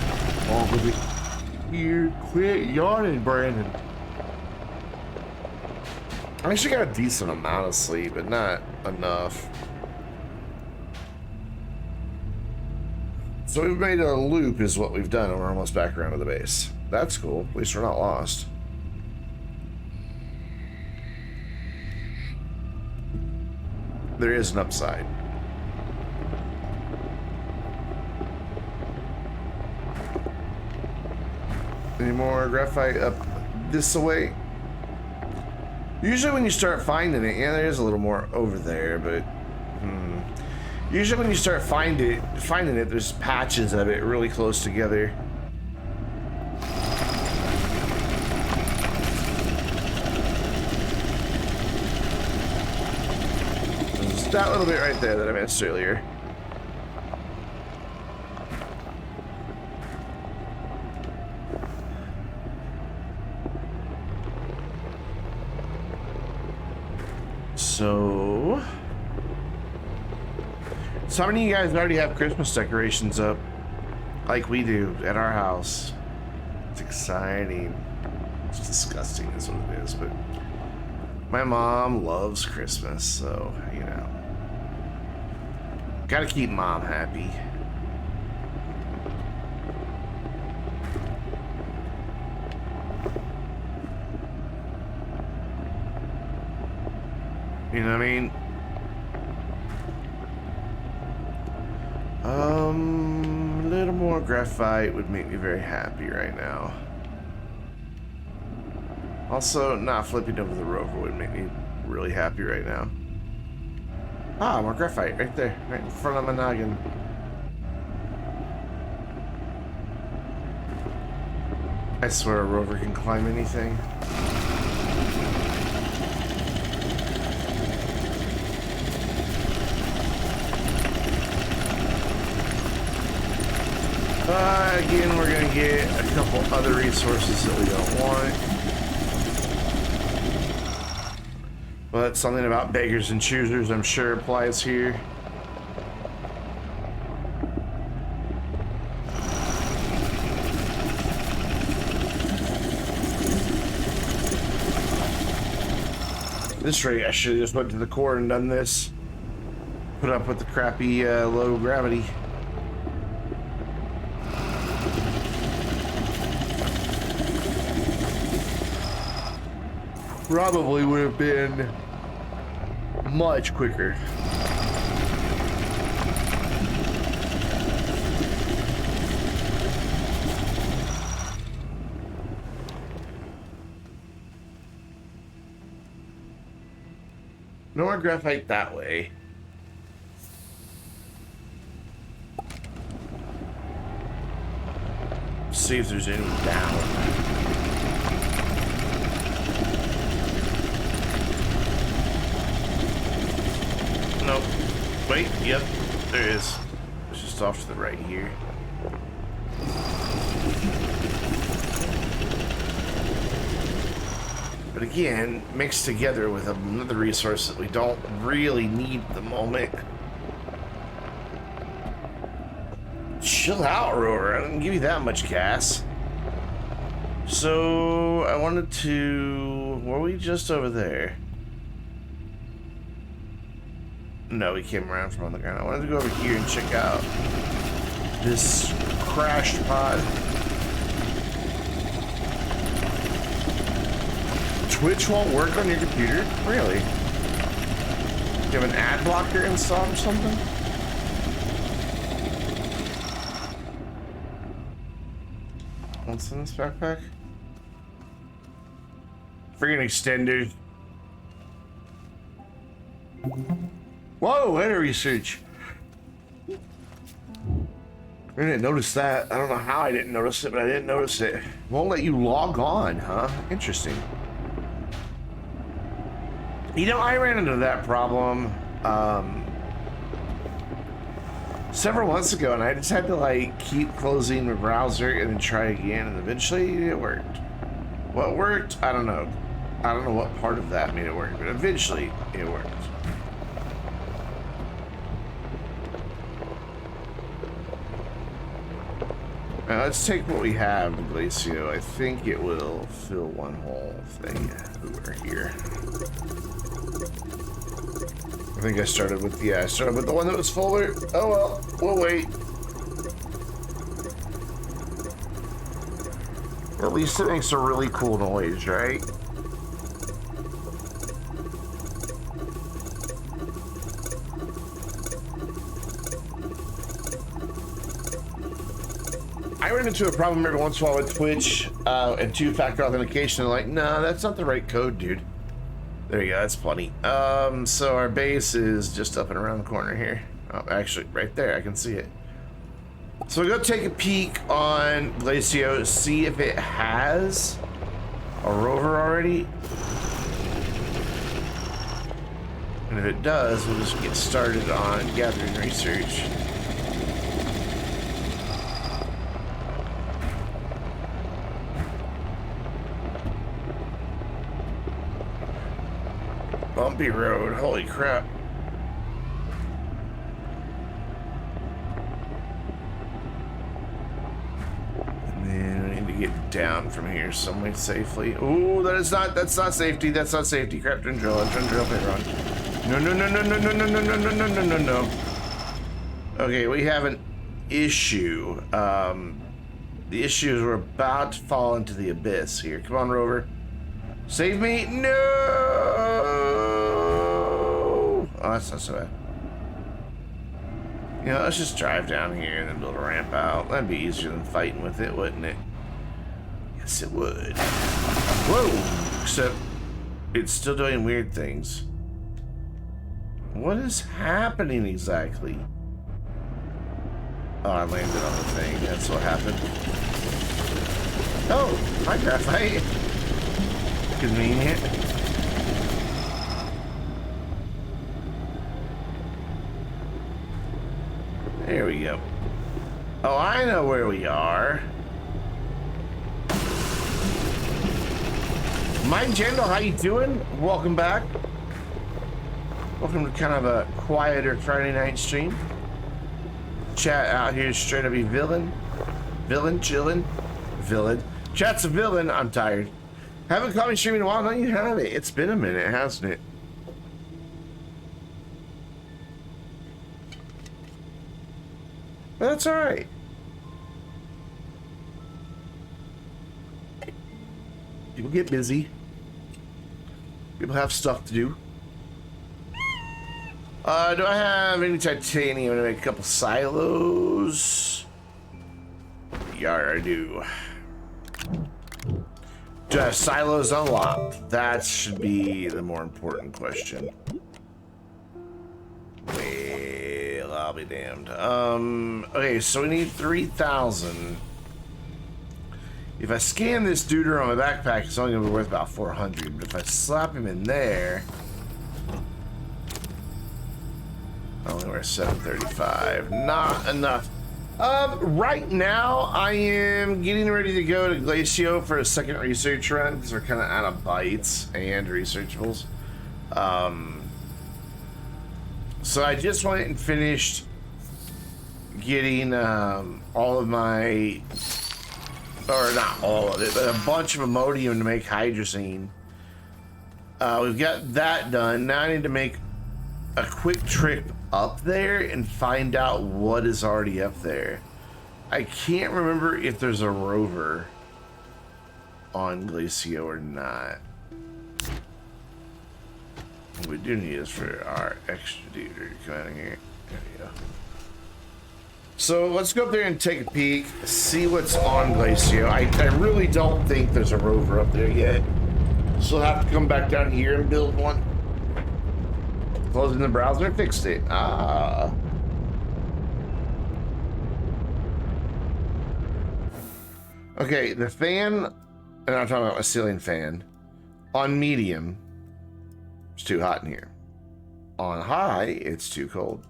all of it. Here, quit yawning, Brandon. I actually got a decent amount of sleep, but not enough. So we've made a loop is what we've done, and we're almost back around to the base. That's cool. At least we're not lost. There is an upside. Any more graphite up this way? Usually when you start finding it, yeah, there is a little more over there, but usually when you start finding it, there's patches of it really close together. There's that little bit right there that I missed earlier. So how many of you guys already have Christmas decorations up like we do at our house? It's exciting. It's disgusting is what it is, but My mom loves Christmas, so, you know. Gotta keep mom happy. You know what I mean? A little more graphite would make me very happy right now. Also, not flipping over the rover would make me really happy right now. Ah, more graphite right there, right in front of my noggin. I swear a rover can climb anything. Again, we're gonna get a couple other resources that we don't want. But something about beggars and choosers, I'm sure, applies here. At this rate, I should have just went to the core and done this. Put up with the crappy low gravity. Probably would have been much quicker. No more graphite that way. See if there's any down. Nope. Wait, yep, there is. It's just off to the right here. But again, mixed together with another resource that we don't really need at the moment. Chill out, rover. I didn't give you that much gas. So I wanted to... Were we just over there? No, we came around from on the ground. I wanted to go over here and check out this crashed pod. Twitch won't work on your computer? Really? You have an ad blocker installed or something? What's in this backpack? Freaking extenders. Whoa, header research. I didn't notice that. I don't know how I didn't notice it, but I didn't notice it. Won't let you log on, huh? Interesting. You know, I ran into that problem several months ago, and I just had to like keep closing the browser and then try again, and eventually it worked. What worked? I don't know. I don't know what part of that made it work, but eventually it worked. Now let's take what we have, Glacio. I think it will fill one whole thing over here. I think I started with the one that was fuller. Oh well, we'll wait. At least it makes a really cool noise, right? I run into a problem every once in a while with Twitch and two-factor authentication. They're like, no, that's not the right code, dude. There you go, that's plenty. So our base is just up and around the corner here. Oh, actually, right there, I can see it. So we'll go take a peek on Glacio, see if it has a rover already. And if it does, we'll just get started on gathering research. Bumpy road, holy crap. And then I need to get down from here somewhere safely. Ooh, that's not safety. That's not safety. Crap, didn't drill. I'm trying to drill pit run. No, no, no, no, no, no, no, no, no, no, no, no, no, no. Okay, we have an issue. The issue is we're about to fall into the abyss here. Come on, Rover. Save me. No! Oh, that's not so bad. You know, let's just drive down here and then build a ramp out. That'd be easier than fighting with it, wouldn't it? Yes, it would. Whoa! Except it's still doing weird things. What is happening exactly? Oh, I landed on the thing. That's what happened. Oh, hi, graphite. Convenient. There we go. Oh, I know where we are. Mike Jandal, how you doing? Welcome back. Welcome to kind of a quieter Friday night stream. Chat out here straight up be villain. Villain, chillin'. Villain. Chat's a villain. I'm tired. Haven't caught me streaming in a while. No, you have it. It's been a minute, hasn't it? But that's alright. People get busy. People have stuff to do. Do I have any titanium to make a couple silos? Yeah, I do. Do I have silos unlocked? That should be the more important question. Well, I'll be damned. Okay, so we need 3,000. If I scan this dude on my backpack, it's only gonna be worth about 400. But if I slap him in there, I only wear 735. Not enough. Right now, I am getting ready to go to Glacio for a second research run because we're kind of out of bytes and researchables. So I just went and finished getting all of my, or not all of it, but a bunch of ammonium to make hydrazine. We've got that done. Now I need to make a quick trip up there and find out what is already up there. I can't remember if there's a rover on Glacio or not. We do need this for our extra dude to come out of here. There we go. So let's go up there and take a peek, see what's on Glacio. I really don't think there's a rover up there yet. So I'll have to come back down here and build one. Closing the browser, fixed it. Ah. Okay, the fan, and I'm talking about a ceiling fan, on medium, it's too hot in here. On high, it's too cold.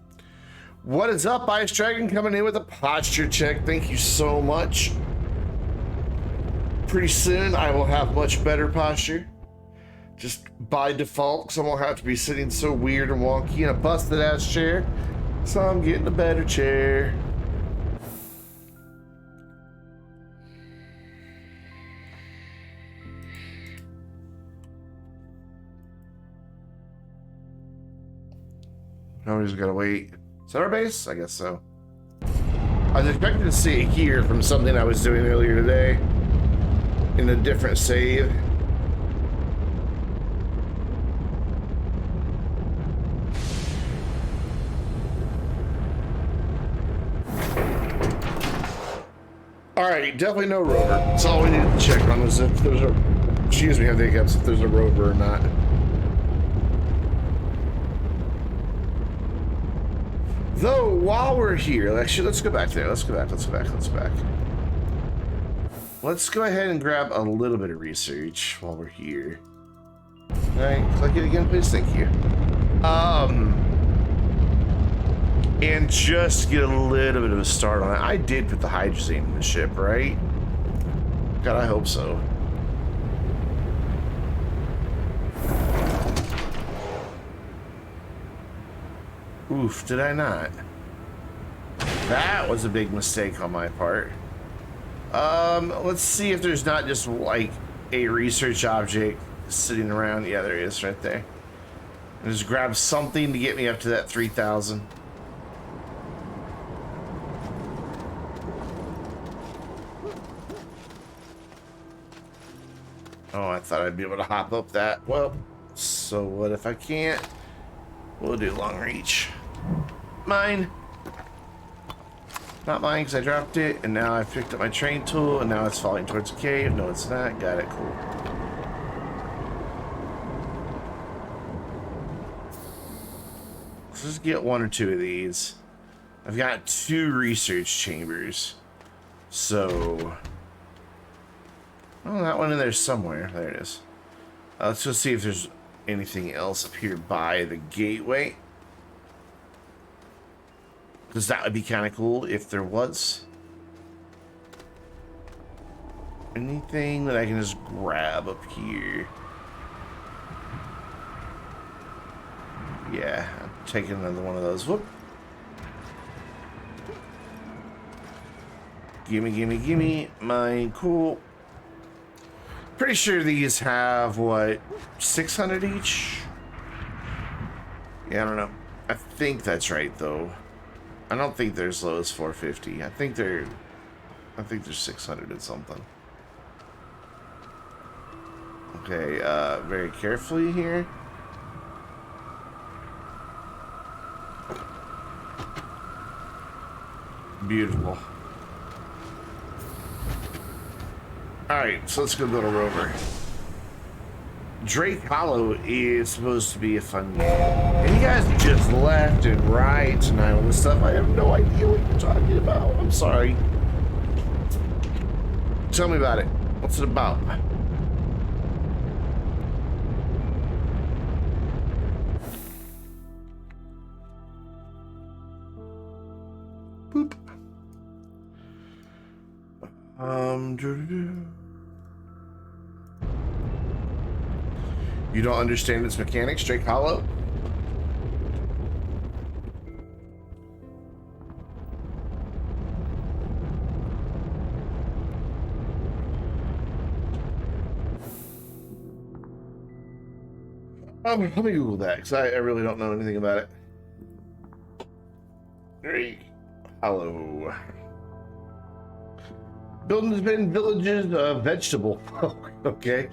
What is up, Ice Dragon, coming in with a posture check. Thank you so much. Pretty soon, I will have much better posture. Just by default, because I won't have to be sitting so weird and wonky in a busted ass chair. So I'm getting a better chair. Now we just gotta wait. Is that our base? I guess so. I was expecting to see it here from something I was doing earlier today in a different save. Alrighty, definitely no rover. That's all we needed to check on is if there's a, excuse me, I think that's if there's a rover or not. Though, while we're here, actually, let's go back there. Let's go back. Let's go ahead and grab a little bit of research while we're here. Alright, click it again, please. Thank you. And just get a little bit of a start on it. I did put the hydrazine in the ship, right? God, I hope so. Oof, did I not? That was a big mistake on my part. Let's see if there's not just like a research object sitting around. Yeah, there is right there. Just grab something to get me up to that 3,000. Oh, I thought I'd be able to hop up that. Well, so what if I can't? We'll do long reach. Mine. Not mine because I dropped it, and now I've picked up my train tool, and now it's falling towards a cave. No, it's not. Got it. Cool. Let's just get one or two of these. I've got 2 research chambers. So... oh, that one in there somewhere. There it is. Let's just see if there's anything else up here by the gateway. Because that would be kind of cool if there was. Anything that I can just grab up here. Yeah, I'm taking another one of those. Whoop. Gimme, gimme, gimme. Mine, cool. Pretty sure these have, what, 600 each? Yeah, I don't know. I think that's right, though. I don't think they're as low as 450. I think they're 600 and something. Okay, very carefully here. Beautiful. Alright, so let's go build a rover. Drake Hollow is supposed to be a fun game. And you guys just left and right tonight on this stuff. I have no idea what you're talking about. I'm sorry. Tell me about it. What's it about? Boop. You don't understand its mechanics, Drake Hollow? Let me Google that, because I really don't know anything about it. Drake Hollow. Buildings been villages, vegetable. Okay.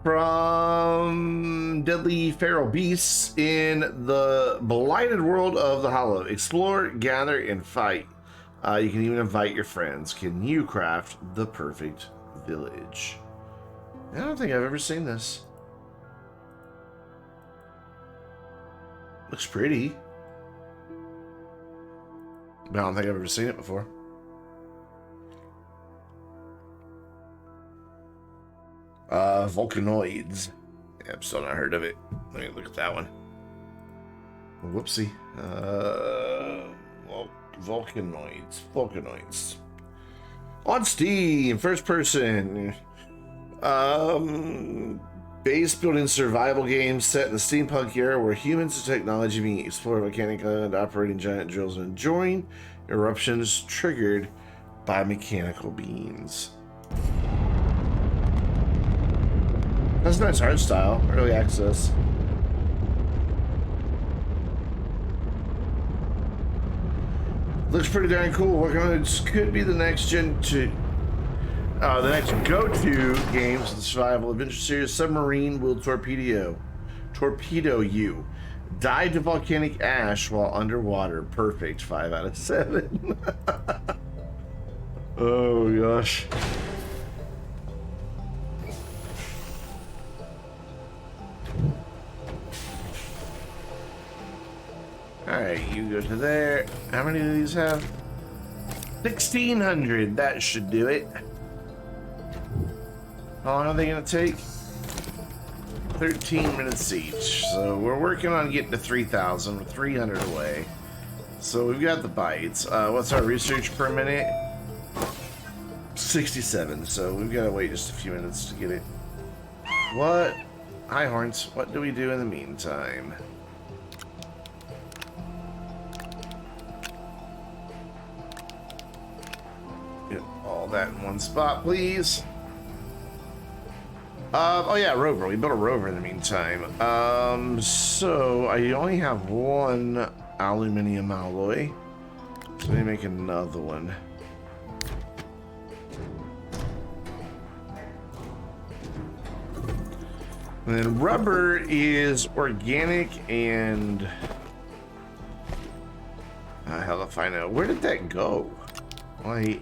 From deadly feral beasts in the blighted world of the Hollow. Explore, gather, and fight. You can even invite your friends. Can you craft the perfect village? I don't think I've ever seen this. Looks pretty. But I don't think I've ever seen it before. Volcanoids. Yeah, I've still not heard of it. Let me look at that one. Whoopsie. Volcanoids. On Steam, first person. Base building survival game set in the steampunk era where humans and technology meet, explore volcanic island, operating giant drills, and enjoying eruptions triggered by mechanical beings. That's a nice art style, early access. Looks pretty darn cool. This could be the next the next go-to games in the survival adventure series. Submarine will torpedo you. Die to volcanic ash while underwater. Perfect. 5 out of 7. Oh gosh. Alright, you go to there. How many do these have? 1,600. That should do it. How long are they going to take? 13 minutes each. So we're working on getting to 3,000. We're 300 away. So we've got the bites. What's our research per minute? 67. So we've got to wait just a few minutes to get it. What? Hi, Horns. What do we do in the meantime? that in one spot, please. Oh yeah, rover. We built a rover in the meantime. So I only have one aluminum alloy. So let me make another one. And then rubber is organic and... hell if I know. Where did that go? Wait.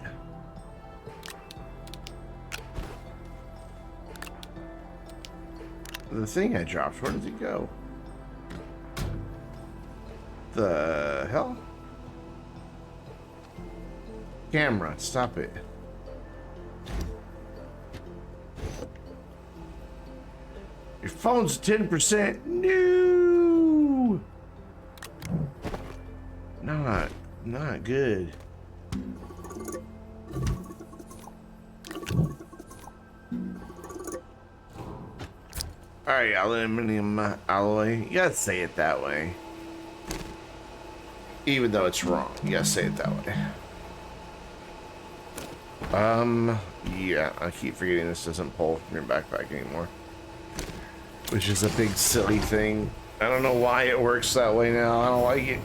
The thing I dropped, where did it go? The hell? Camera, stop it. Your phone's 10%. No! Not good. Alright, aluminum alloy. You gotta say it that way. Even though it's wrong, you gotta say it that way. Yeah, I keep forgetting this doesn't pull from your backpack anymore. Which is a big silly thing. I don't know why it works that way now. I don't like it.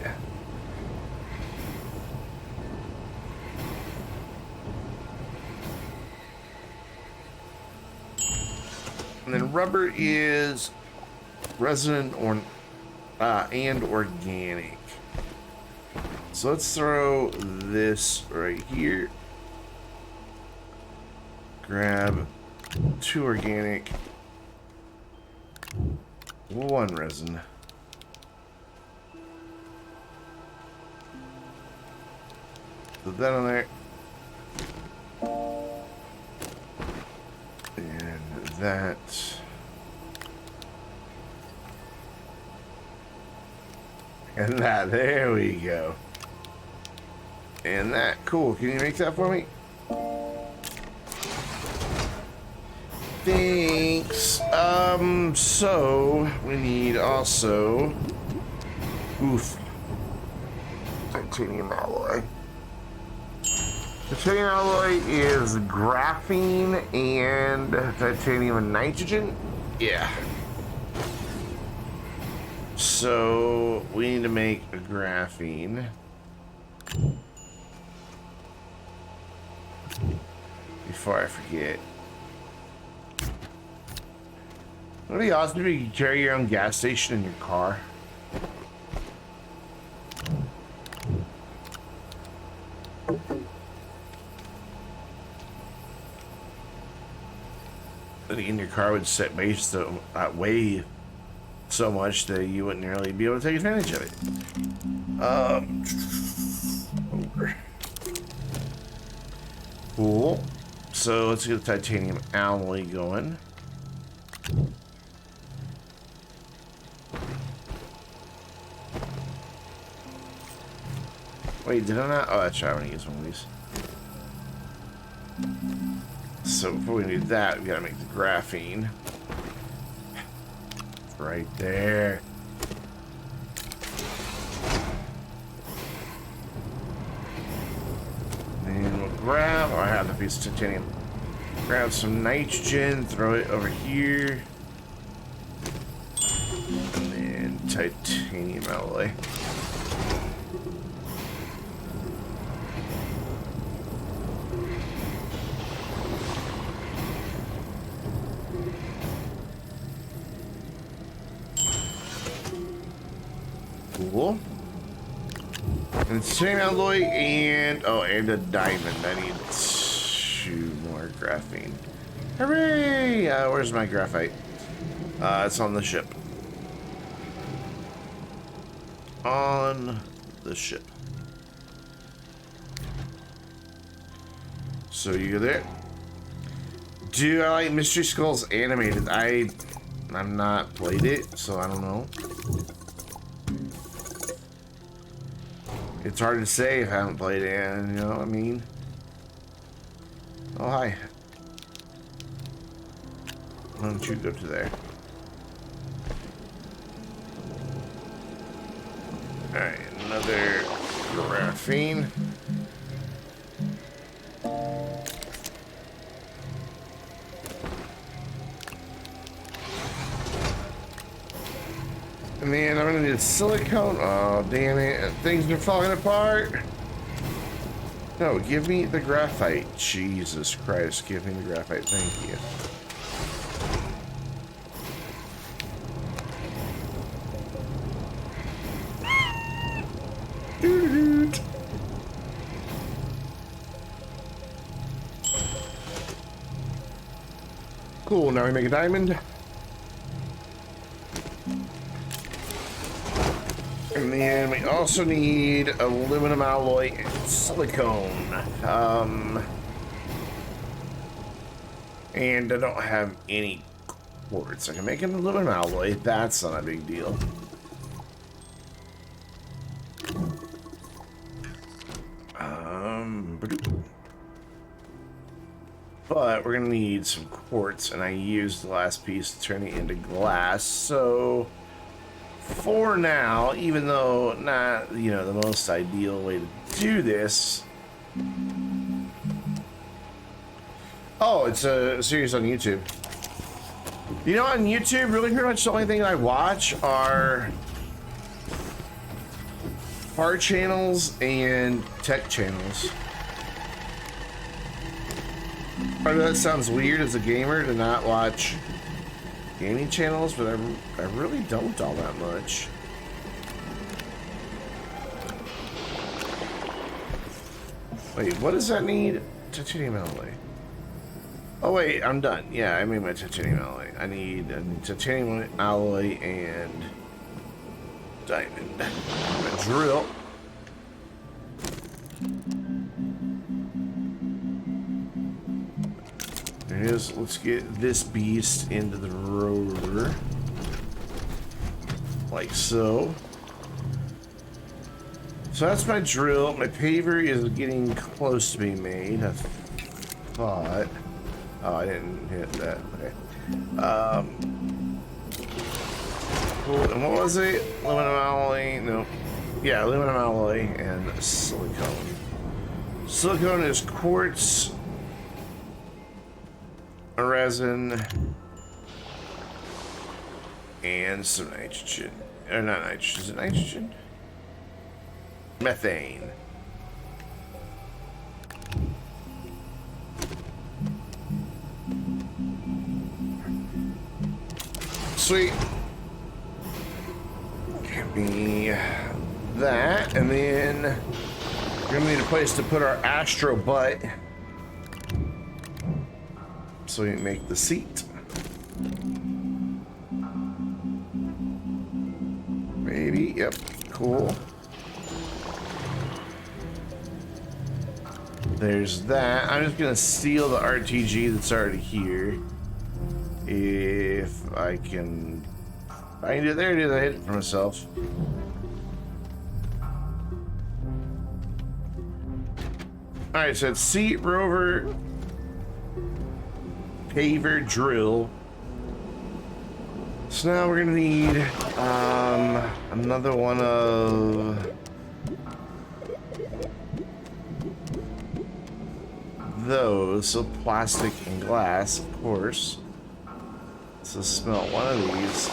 And then rubber is resin or and organic. So let's throw this right here. Grab 2 organic, 1 resin. Put that on there. And that. And that. There we go. And that. Cool. Can you make that for me? Thanks. So we need also titanium alloy. Titanium alloy is graphene and titanium and nitrogen. Yeah. So we need to make a graphene. Before I forget. Would it be awesome if you could carry your own gas station in your car? But in your car would set base so weigh so much that you wouldn't really be able to take advantage of it. Over. Cool. So let's get the titanium alloy going. Wait, did I not? Oh, that's right. I'm gonna use one of these. So before we do that, we gotta make the graphene. It's right there. And we'll grab. Oh, I have the piece of titanium. Grab some nitrogen, throw it over here. And then titanium alloy. Cool. And titanium alloy and and a diamond. I need 2 more graphene. Hooray! Where's my graphite? It's on the ship. On the ship. So you go there. Do I like Mystery Skulls animated? I've not played it, so I don't know. It's hard to say if I haven't played it, you know what I mean? Oh, hi. Why don't you go to there? Alright, another graphene. needed silicone. Oh, damn it. Things are falling apart. No, give me the graphite. Jesus Christ, give me the graphite. Thank you. Cool, now we make a diamond. And then we also need aluminum alloy and silicone. And I don't have any quartz. I can make an aluminum alloy. That's not a big deal. But we're gonna need some quartz, and I used the last piece to turn it into glass. So for now, even though not, you know, the most ideal way to do this. Oh, it's a series on YouTube. You know, on YouTube, really pretty much the only thing I watch are car channels and tech channels. I know that sounds weird as a gamer to not watch gaming channels, but I really don't all that much. Wait, what does that need? Titanium alloy. Oh wait, I'm done. Yeah, I made my titanium alloy. I need titanium alloy and diamond. A drill. There it is. Let's get this beast into the rotor. Like so. So that's my drill. My paver is getting close to being made. I thought. Oh, I didn't hit that. Okay. Cool. And what was it? Aluminum alloy? No. Yeah, aluminum alloy and silicone. Silicone is quartz, a resin, and some nitrogen. Or not nitrogen. Is it nitrogen? Methane. Sweet. Give me that, and then we're gonna need a place to put our astro butt so we can make the seat. Maybe, yep, cool. There's that. I'm just gonna steal the RTG that's already here. If I can find it. There it is. I hit it for myself. Alright, so it's seat, rover, paver, drill. So now we're gonna need another one of those. So plastic and glass, of course. So smelt one of these.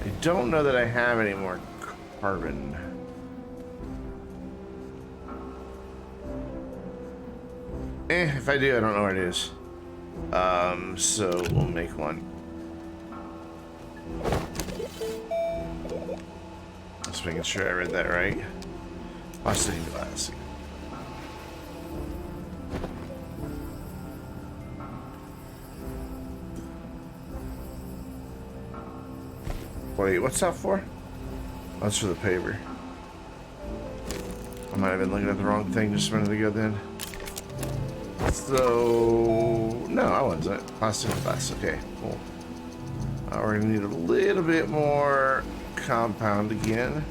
I don't know that I have any more carbon. If I do, I don't know where it is. So we'll make one. Just making sure I read that right. Plastic and glass. Wait, what's that for? Oh, that's for the paver. I might have been looking at the wrong thing just a minute ago then. So, no, I wasn't. Plastic and glass. Okay, cool. We're gonna need a little bit more compound again.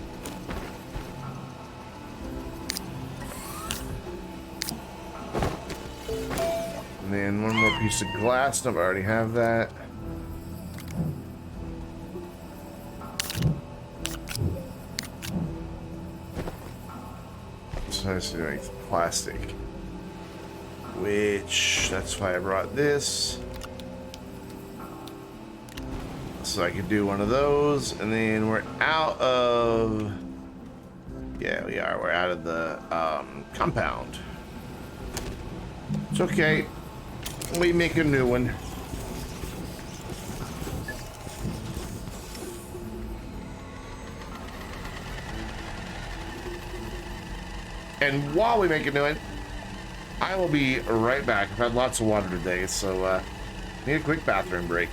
And then one more piece of glass. No, I already have that. So I see like plastic. Which, that's why I brought this. So I could do one of those, and then we're out of... Yeah, we are. We're out of the compound. It's okay. We make a new one. And while we make a new one, I will be right back. I've had lots of water today, so need a quick bathroom break.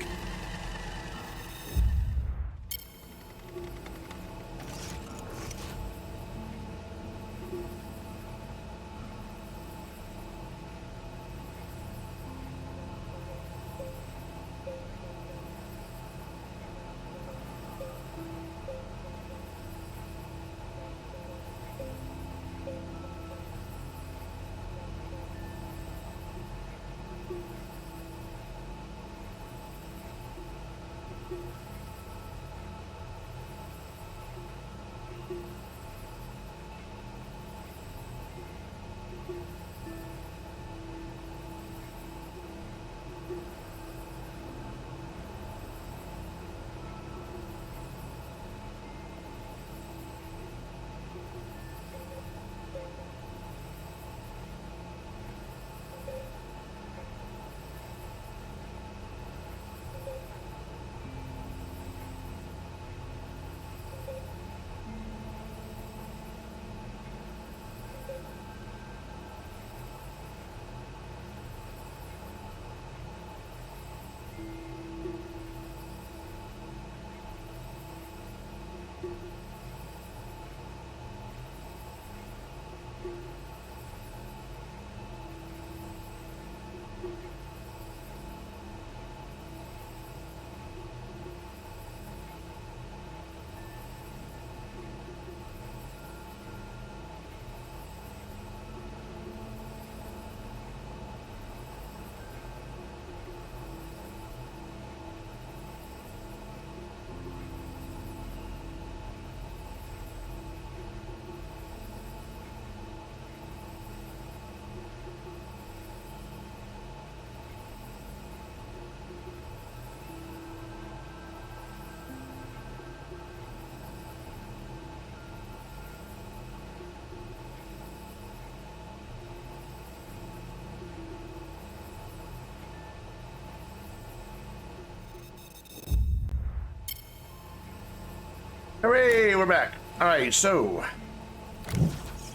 Hooray, we're back. All right, so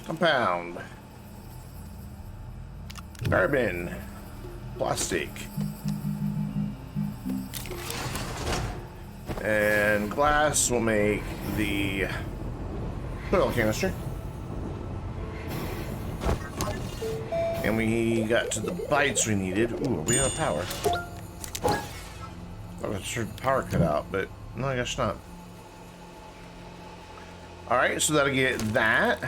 compound, carbon, plastic, and glass will make the oil canister. And we got to the bytes we needed. Ooh, we out of power. I was sure the power cut out, but no, I guess not. Alright, so that'll get that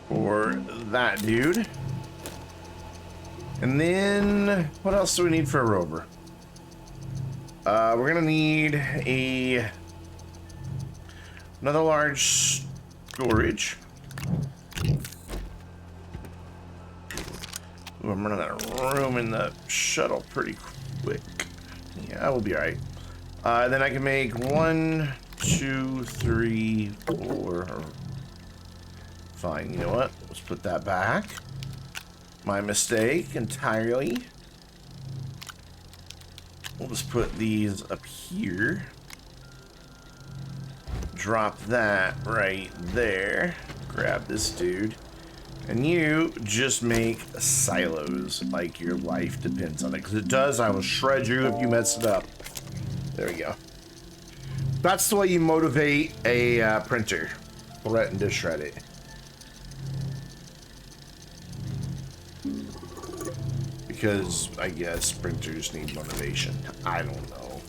for that dude. And then what else do we need for a rover? We're gonna need another large storage. Ooh, I'm running out of room in the shuttle pretty quick. Yeah, we'll be alright. Then I can make 1, 2, 3, 4. Fine, you know what? Let's put that back. My mistake entirely. We'll just put these up here. Drop that right there. Grab this dude. And you just make silos like your life depends on it. Because it does, I will shred you if you mess it up. There we go. That's the way you motivate a printer. Threaten to shred it. Because I guess printers need motivation. I don't know.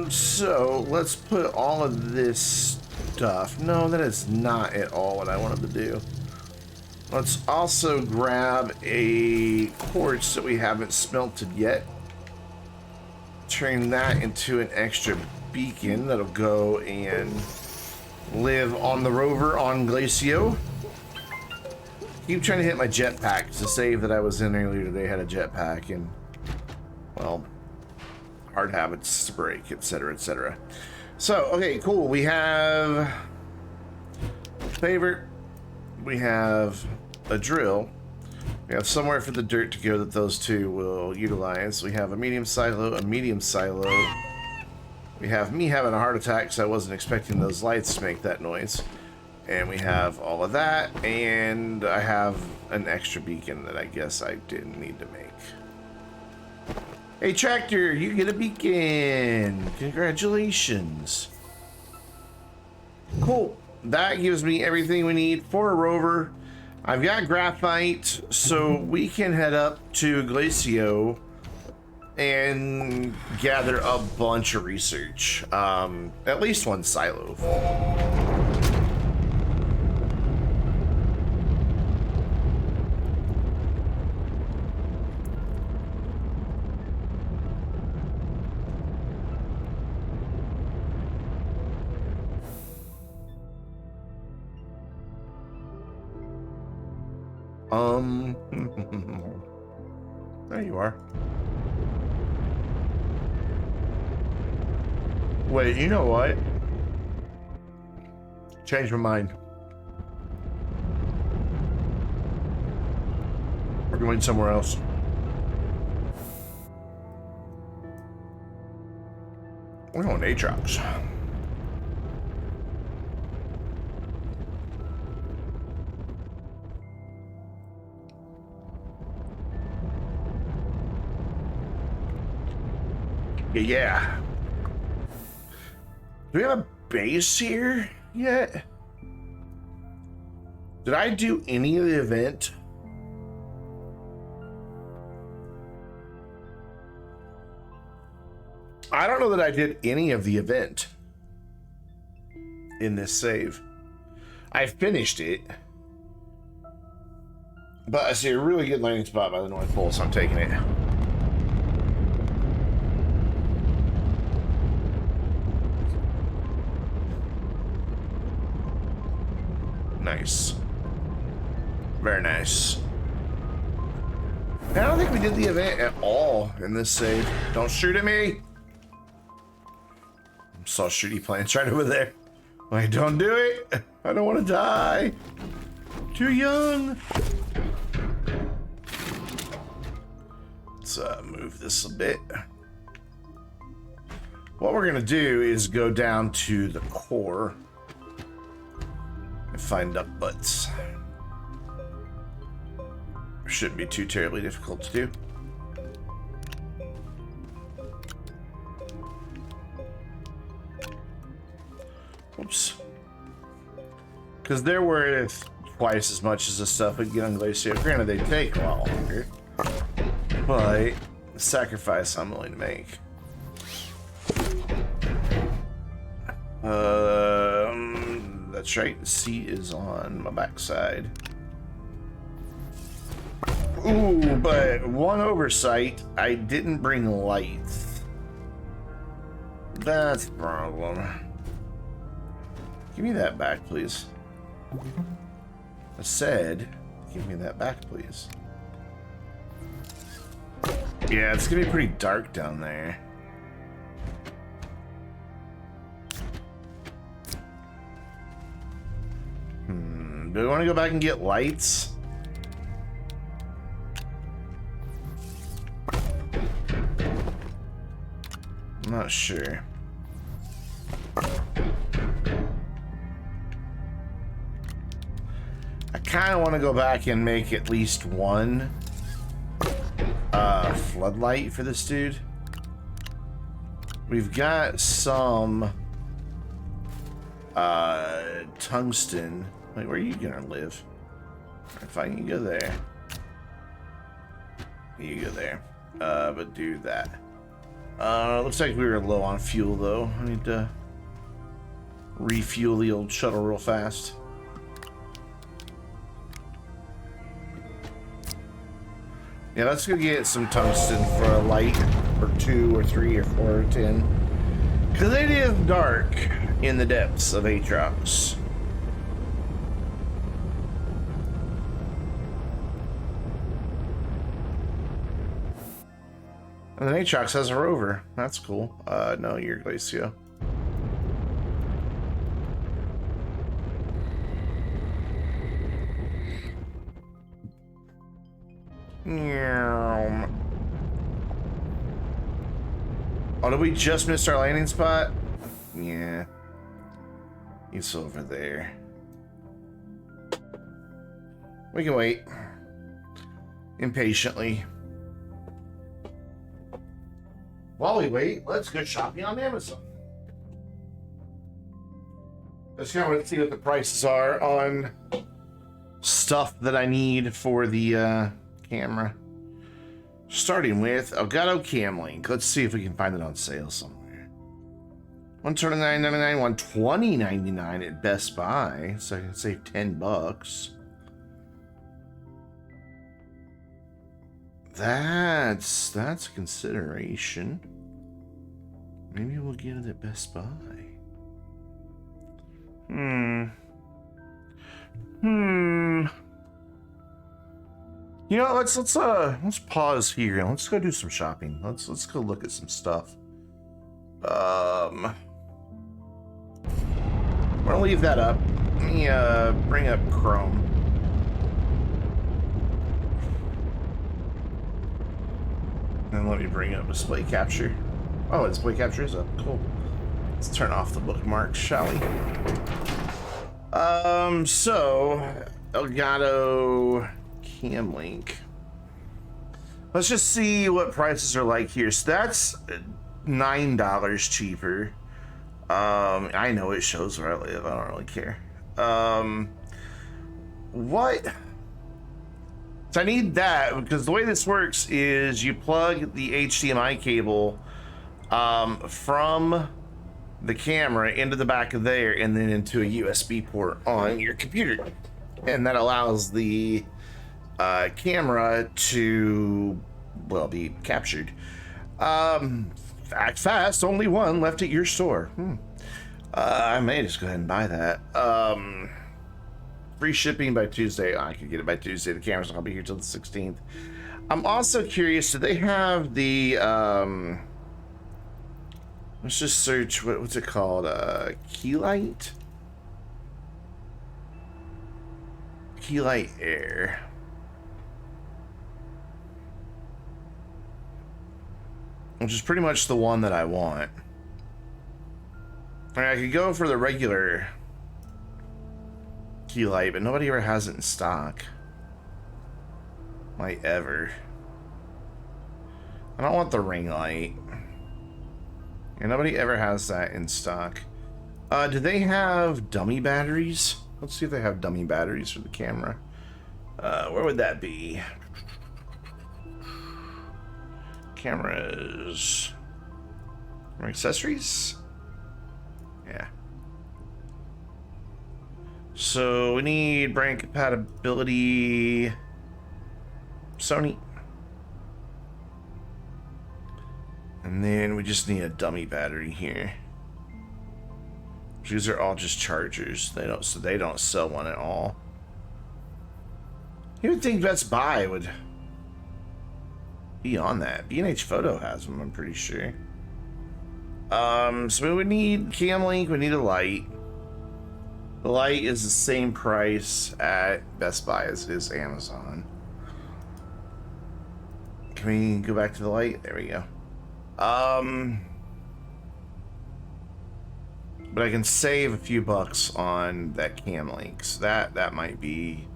So let's put all of this stuff. No, that is not at all what I wanted to do. Let's also grab a quartz that we haven't smelted yet. Turn that into an extra beacon that'll go and live on the rover on Glacio. Keep trying to hit my jetpack to save that I was in earlier today. Had a jetpack and, well, hard habits to break, etc., etc. So, okay, cool. We have favorite. We have a drill. We have somewhere for the dirt to go that those two will utilize. We have a medium silo, a medium silo. We have me having a heart attack because I wasn't expecting those lights to make that noise. And we have all of that, and I have an extra beacon that I guess I didn't need to make. Hey, Tractor, you get a beacon. Congratulations. Cool. That gives me everything we need for a rover. I've got graphite, so we can head up to Glacio and gather a bunch of research. At least one silo. There you are. Wait, you know what? Changed my mind. We're going somewhere else. We're going Aatrox. Yeah. Do we have a base here yet? Did I do any of the event? I don't know that I did any of the event in this save. I finished it. But I see a really good landing spot by the North Pole, so I'm taking it. Nice. Very nice. I don't think we did the event at all in this save. Don't shoot at me. I saw shooty planes right over there. Wait, don't do it. I don't want to die. Too young. Let's move this a bit. What we're gonna do is go down to the core and find duck butts. Shouldn't be too terribly difficult to do. Oops. Because they're worth twice as much as the stuff we get on Glacio. Granted, they take a lot longer, but the sacrifice I'm willing to make. That's right. The seat is on my backside. Ooh, but one oversight. I didn't bring lights. That's the problem. Give me that back, please. I said, give me that back, please. Yeah, it's gonna be pretty dark down there. Do we want to go back and get lights? I'm not sure. I kind of want to go back and make at least one floodlight for this dude. We've got some tungsten. Wait, where are you gonna live? If I can go there. You go there. But do that. Looks like we were low on fuel though. I need to refuel the old shuttle real fast. Yeah, let's go get some tungsten for a light, or 2 or 3 or 4 or 10. Because it is dark in the depths of Aatrox. And then Atrox has a rover. That's cool. No, you're Glacio. Oh, did we just miss our landing spot? Yeah. He's over there. We can wait. Impatiently. While we wait, let's go shopping on Amazon. Let's kind of see what the prices are on stuff that I need for the camera. Starting with Elgato Cam Link. Let's see if we can find it on sale somewhere. $129.99, $120.99 at Best Buy, so I can save $10. That's a consideration. Maybe we'll get it at Best Buy. You know, let's pause here. Let's go do some shopping. Let's go look at some stuff. We're gonna leave that up. Let me bring up Chrome. And let me bring up display capture. Oh, display capture is up. Cool. Let's turn off the bookmarks, shall we? So Elgato Cam Link. Let's just see what prices are like here. So that's $9 cheaper. I know it shows where I live. I don't really care. What? So I need that because the way this works is you plug the HDMI cable from the camera into the back of there and then into a USB port on your computer. And that allows the camera to, well, be captured. Act fast, only one left at your store. I may just go ahead and buy that. Free shipping by Tuesday. I can get it by Tuesday. The camera's not gonna be here till the 16th. I'm also curious, do they have the let's just search what's it called? Keylight? Keylight Air. Which is pretty much the one that I want. I mean, I could go for the regular key light, but nobody ever has it in stock. Like, ever. I don't want the ring light. And nobody ever has that in stock. Do they have dummy batteries? Let's see if they have dummy batteries for the camera. Where would that be? Cameras. Or accessories? Yeah. So we need brand compatibility. Sony. And then we just need a dummy battery here. These are all just chargers. They don't sell one at all. You would think Best Buy would be on that. B&H Photo has them, I'm pretty sure. So we would need Cam Link, we need a light. The light is the same price at Best Buy as it is Amazon. Can we go back to the light? There we go. But I can save a few bucks on that Cam Link. So that might be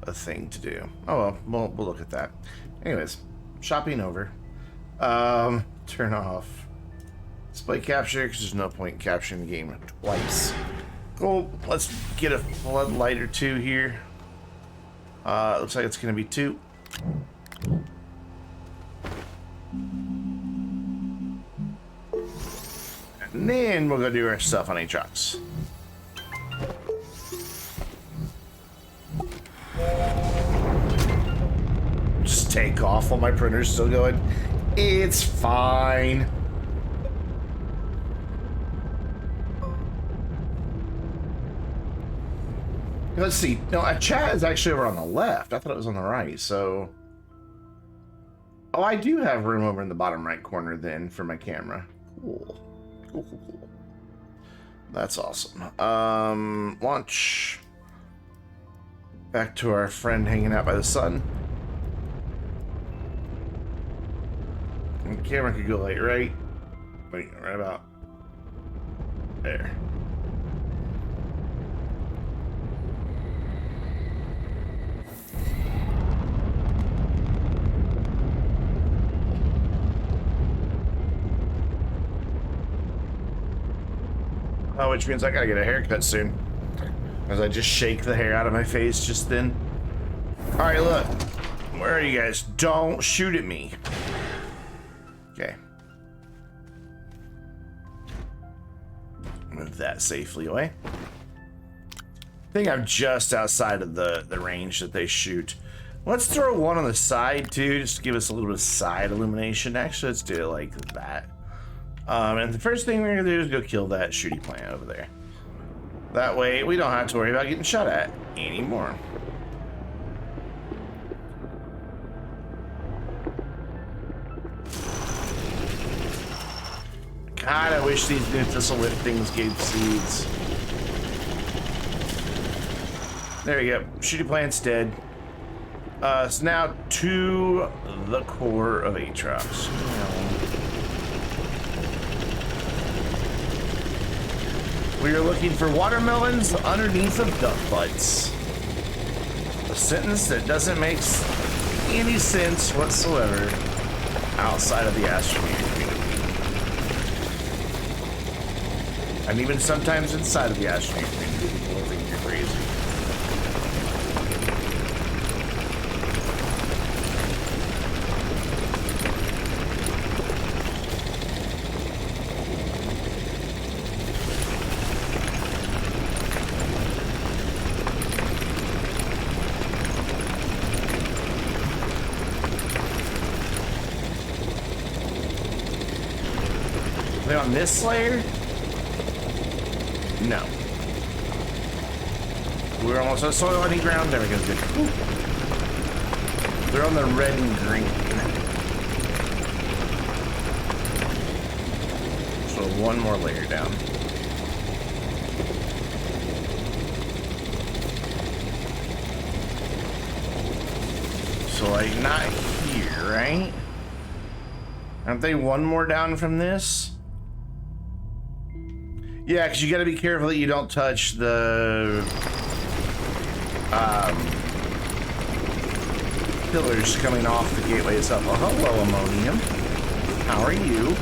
a thing to do. Oh well, we'll look at that. Anyways, shopping over. Turn off display capture because there's no point in capturing the game twice. Cool. Let's get a floodlight or two here. Looks like it's gonna be 2. And then we'll go do our stuff on Atrox. Just take off while my printer's still going. It's fine. Let's see. No, a chat is actually over on the left. I thought it was on the right, so Oh, I do have room over in the bottom right corner then for my camera. Cool. Cool, cool, cool. That's awesome. Launch. Back to our friend hanging out by the sun. And the camera could go like right about there. Oh, which means I gotta get a haircut soon. As I just shake the hair out of my face just then. Alright, look. Where are you guys? Don't shoot at me. Okay. Move that safely away. I think I'm just outside of the range that they shoot. Let's throw one on the side too, just to give us a little bit of side illumination. Actually, let's do it like that. And the first thing we're gonna do is go kill that shooty plant over there. That way we don't have to worry about getting shot at anymore. God, I wish these new thistle whip things gave seeds. There you go. Shooty plant's dead. So now to the core of Aatrox. We are looking for watermelons underneath of duck butts. A sentence that doesn't make any sense whatsoever outside of the Astroneer community. And even sometimes inside of the Astroneer community, people will think you're crazy. On this layer? No. We're almost on soil any ground. There we go. Good. Ooh. They're on the red and green. So one more layer down. So like not here, right? Aren't they one more down from this? Yeah, because you got to be careful that you don't touch the pillars coming off the gateway itself. Oh, hello, ammonium. How are you?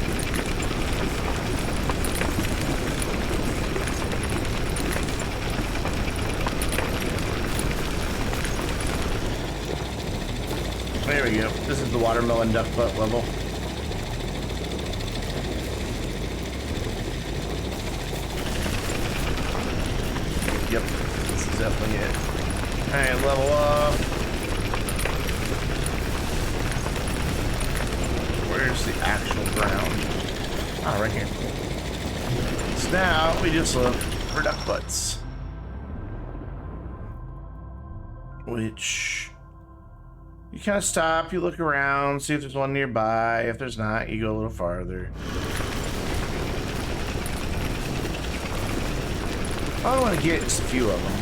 There we go. This is the watermelon duck butt level. Yep, this is definitely it. Alright, level up. Where's the actual ground? Ah, right here. So now we just look for duck butts. Which you kind of stop, you look around, see if there's one nearby. If there's not, you go a little farther. I want to get just a few of them.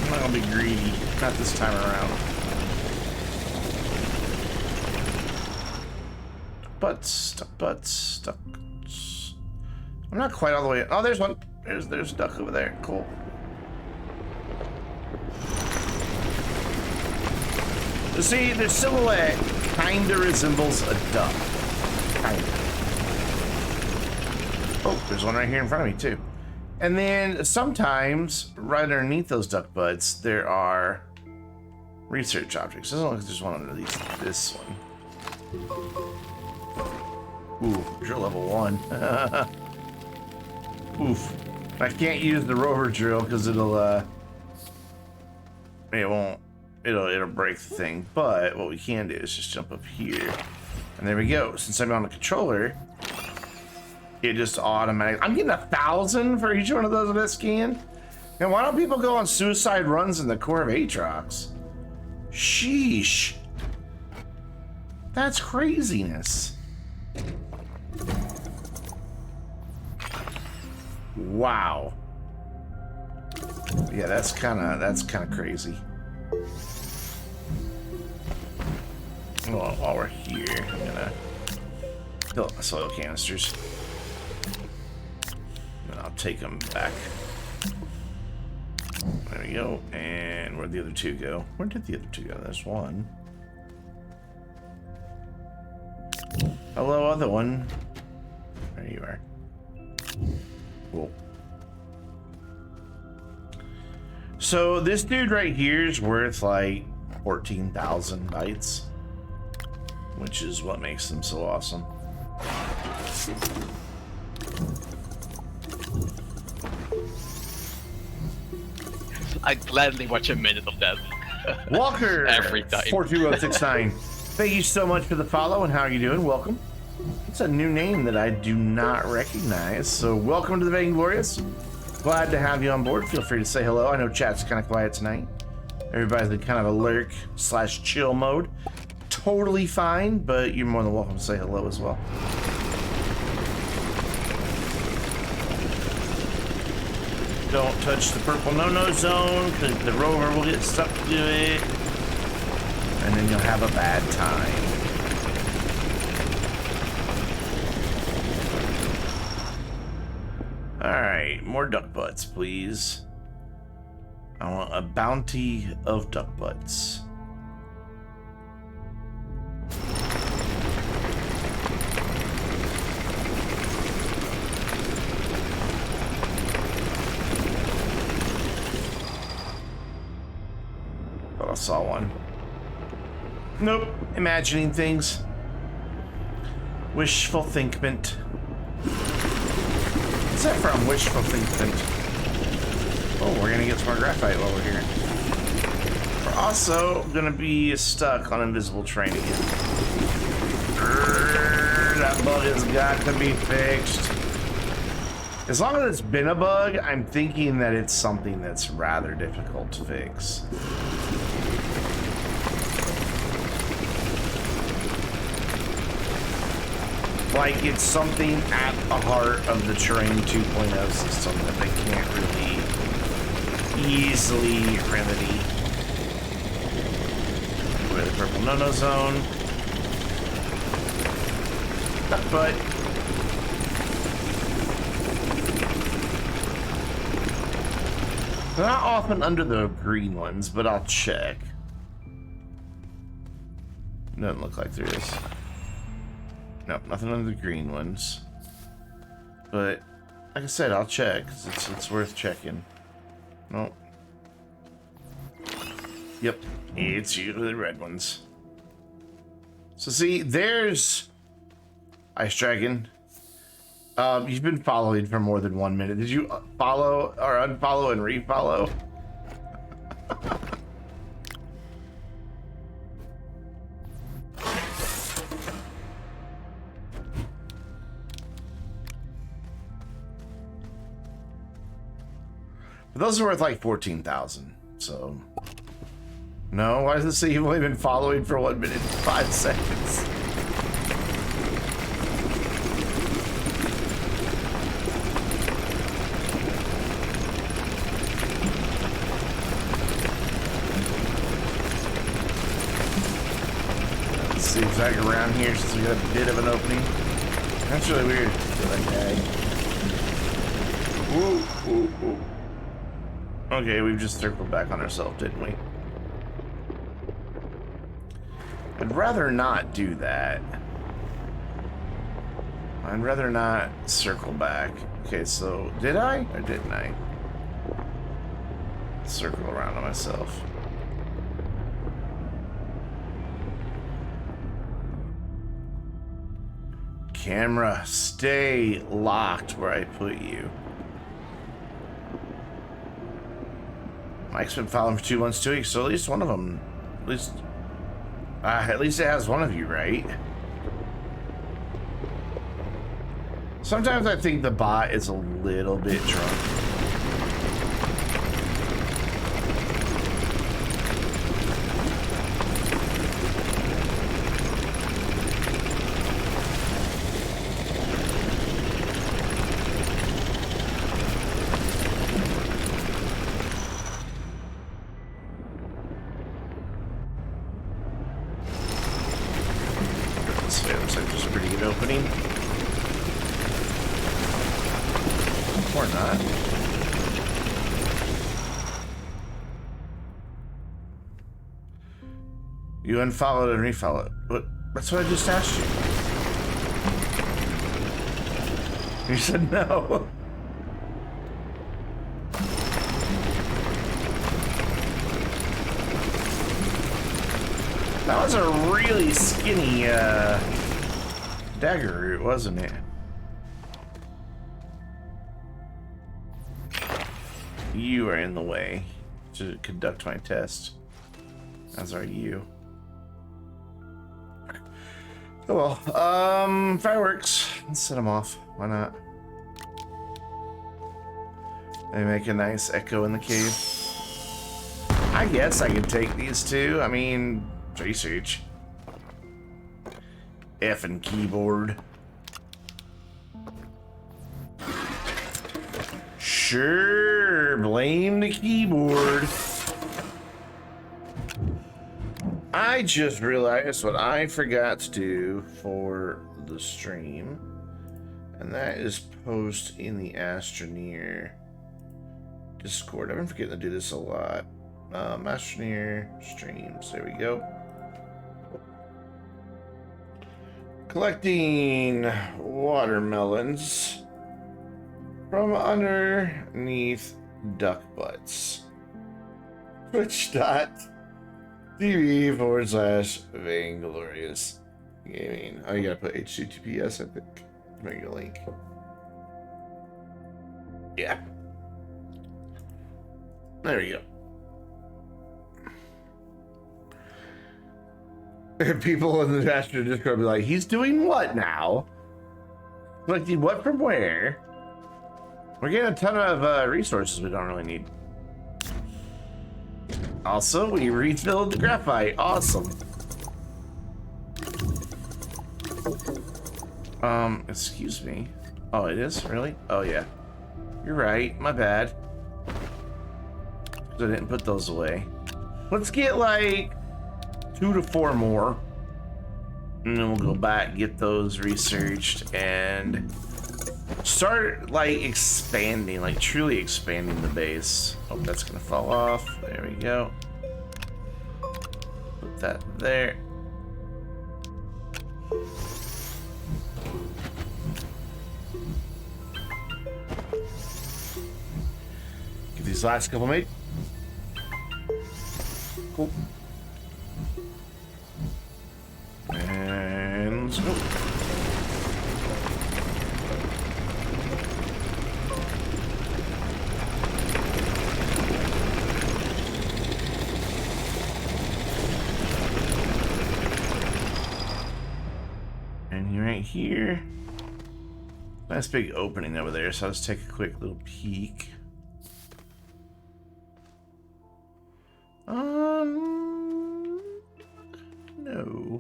I'm not gonna be greedy, not this time around. Duck butts. I'm not quite all the way. Oh, there's one. There's a duck over there. Cool. See, their silhouette kinda resembles a duck. Kinda. Oh, there's one right here in front of me too. And then sometimes right underneath those duck butts there are research objects. Doesn't look like there's one underneath this one. Ooh, drill level 1. Oof. I can't use the rover drill because it'll break the thing. But what we can do is just jump up here. And there we go. Since I'm on the controller, it just automatically... I'm getting 1,000 for each one of those of this scan. And why don't people go on suicide runs in the core of Aatrox? Sheesh. That's craziness. Wow. Yeah, that's kind of crazy. Well, while we're here, I'm gonna fill up my soil canisters. And I'll take them back. There we go. And where'd the other two go? Where did the other two go? There's one. Hello, other one. There you are. Cool. So this dude right here is worth like 14,000 bytes, which is what makes them so awesome. I'd gladly watch a minute of that. Walker Every time. 42069. Thank you so much for the follow, and how are you doing? Welcome. It's a new name that I do not recognize, so welcome to the Vainglorious. Glad to have you on board. Feel free to say hello. I know chat's kind of quiet tonight. Everybody's in kind of a lurk / chill mode. Totally fine, but you're more than welcome to say hello as well. Don't touch the purple no-no zone, because the rover will get stuck to it, and then you'll have a bad time. Alright, more duck butts, please. I want a bounty of duck butts. Thought I saw one. Nope, imagining things. Wishful thinkment. What's that from? Wishful thinkment. Oh, we're gonna get some more graphite while we're here. We're also gonna be stuck on invisible terrain again. That bug has got to be fixed. As long as it's been a bug, I'm thinking that it's something that's rather difficult to fix. Like it's something at the heart of the Terrain 2.0 system that they can't really easily remedy. With the purple no-no zone. Duck butt. They're not often under the green ones, but I'll check. Doesn't look like there is. Nope, nothing under the green ones. But, like I said, I'll check, because it's worth checking. Nope. Yep, it's usually the red ones. So see, there's Ice Dragon. You've been following for more than 1 minute. Did you follow or unfollow and refollow? But those are worth like 14,000. So no, why does it say you've only been following for 1 minute and 5 seconds? Let's see if I go around here since we got a bit of an opening. That's really weird. Whoa, whoa, whoa. Okay, we've just circled back on ourselves, didn't we? I'd rather not do that. I'd rather not circle back. Okay, so did I or didn't I? Circle around on myself. Camera, stay locked where I put you. Mike's been following for 2 months, 2 weeks, so at least one of them, at least it has one of you, right? Sometimes I think the bot is a little bit drunk. not. You unfollowed and refollowed. What? That's what I just asked you. You said no. That was a really skinny dagger root, wasn't it? You are in the way to conduct my test, as are you. Oh well, fireworks. Let's set them off. Why not? They make a nice echo in the cave. I guess I could take these two. I mean, research. Effing keyboard. Sure, blame the keyboard. I just realized what I forgot to do for the stream, and that is post in the Astroneer Discord. I've been forgetting to do this a lot. Astroneer streams. There we go. Collecting watermelons from underneath duck butts. Twitch.tv/Vainglorious Gaming. Oh, you gotta put HTTPS, I think. Make a link. Yeah. There we go. And people in the Astro Discord be like, he's doing what now? Like, what from where? We're getting a ton of resources we don't really need. Also, we refilled the graphite. Awesome. Excuse me. Oh, it is? Really? Oh, yeah. You're right. My bad. I didn't put those away. Let's get, like, 2 to 4 more. And then we'll go back, get those researched, and start, like, expanding, like, truly expanding the base. Oh, that's gonna fall off. There we go. Put that there. Get these last couple made. Cool. And let's go. And right here, nice big opening over there, so let's take a quick little peek. No.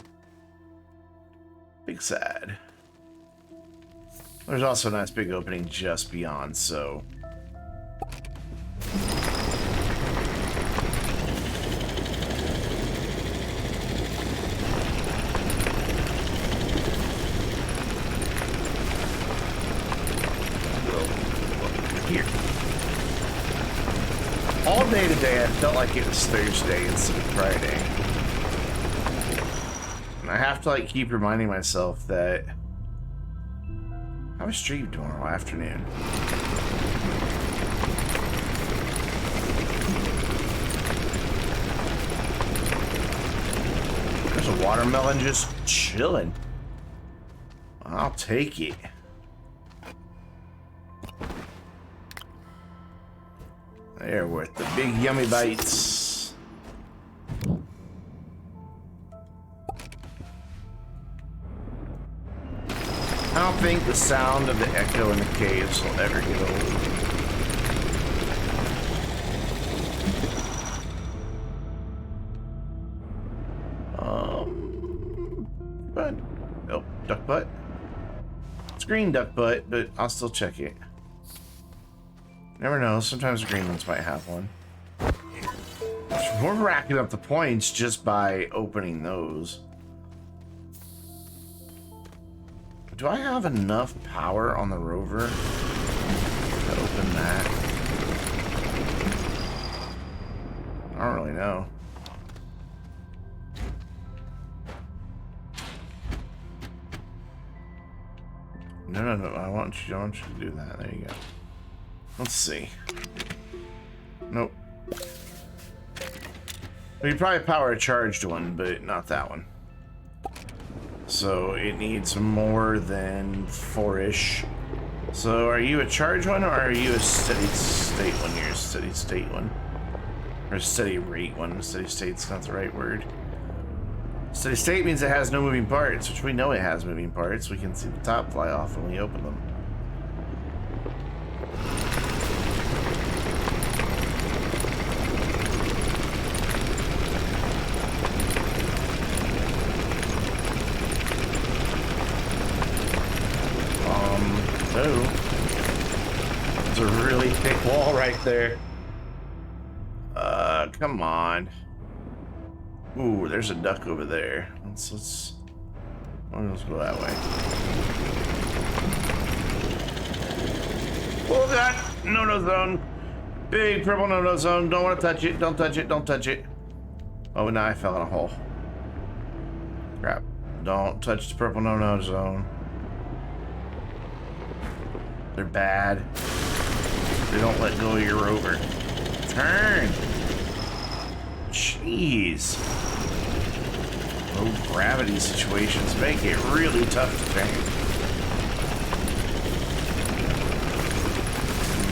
Big sad. There's also a nice big opening just beyond, so. Here. All day today, I felt like it was Thursday instead of Friday. And I have to, like, keep reminding myself that I have a stream tomorrow afternoon. There's a watermelon just chilling. I'll take it. They're worth the big yummy bites. I don't think the sound of the echo in the caves will ever get old. But oh, duck butt. It's green duck butt, but I'll still check it. Never know, sometimes the green ones might have one. We're racking up the points just by opening those. Do I have enough power on the rover to open that? I don't really know. No. I want you to do that. There you go. Let's see. Nope. We could probably power a charged one, but not that one. So it needs more than 4-ish. So are you a charged one, or are you a steady state one? You're a steady state one. Or a steady rate one. Steady state's not the right word. Steady state means it has no moving parts, which we know it has moving parts. We can see the top fly off when we open them. Oh. There's a really thick wall right there. Come on. Ooh, there's a duck over there. Let's go that way. Oh god! No zone. Big purple no zone. Don't want to touch it. Don't touch it. Don't touch it. Oh, now I fell in a hole. Crap. Don't touch the purple no zone. They're bad. They don't let go of your rover. Turn! Jeez. Low gravity situations make it really tough to turn.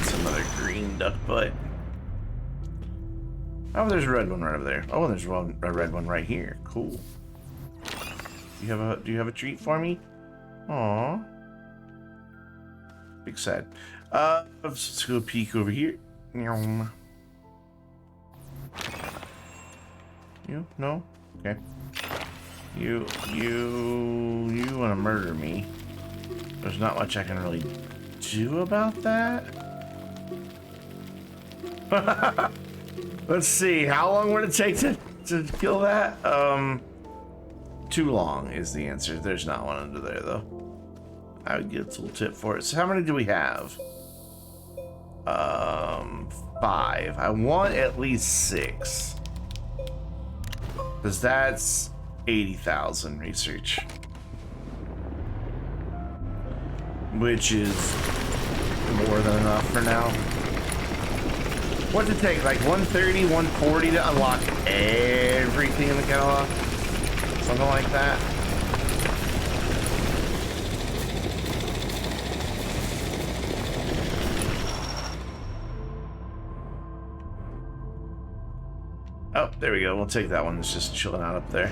Some other green duck butt. Oh, there's a red one right over there. Oh, and there's a red one right here. Cool. Do you have a treat for me? Aww. Big sad. Let's go peek over here. You? No? Okay. You want to murder me. There's not much I can really do about that. Let's see. How long would it take to kill that? Too long is the answer. There's not one under there, though. I would get a little tip for it. So how many do we have? 5. I want at least 6. Because that's 80,000 research. Which is more than enough for now. What's it take? Like 130, 140 to unlock everything in the catalog? Something like that. Oh, there we go. We'll take that one. It's just chilling out up there.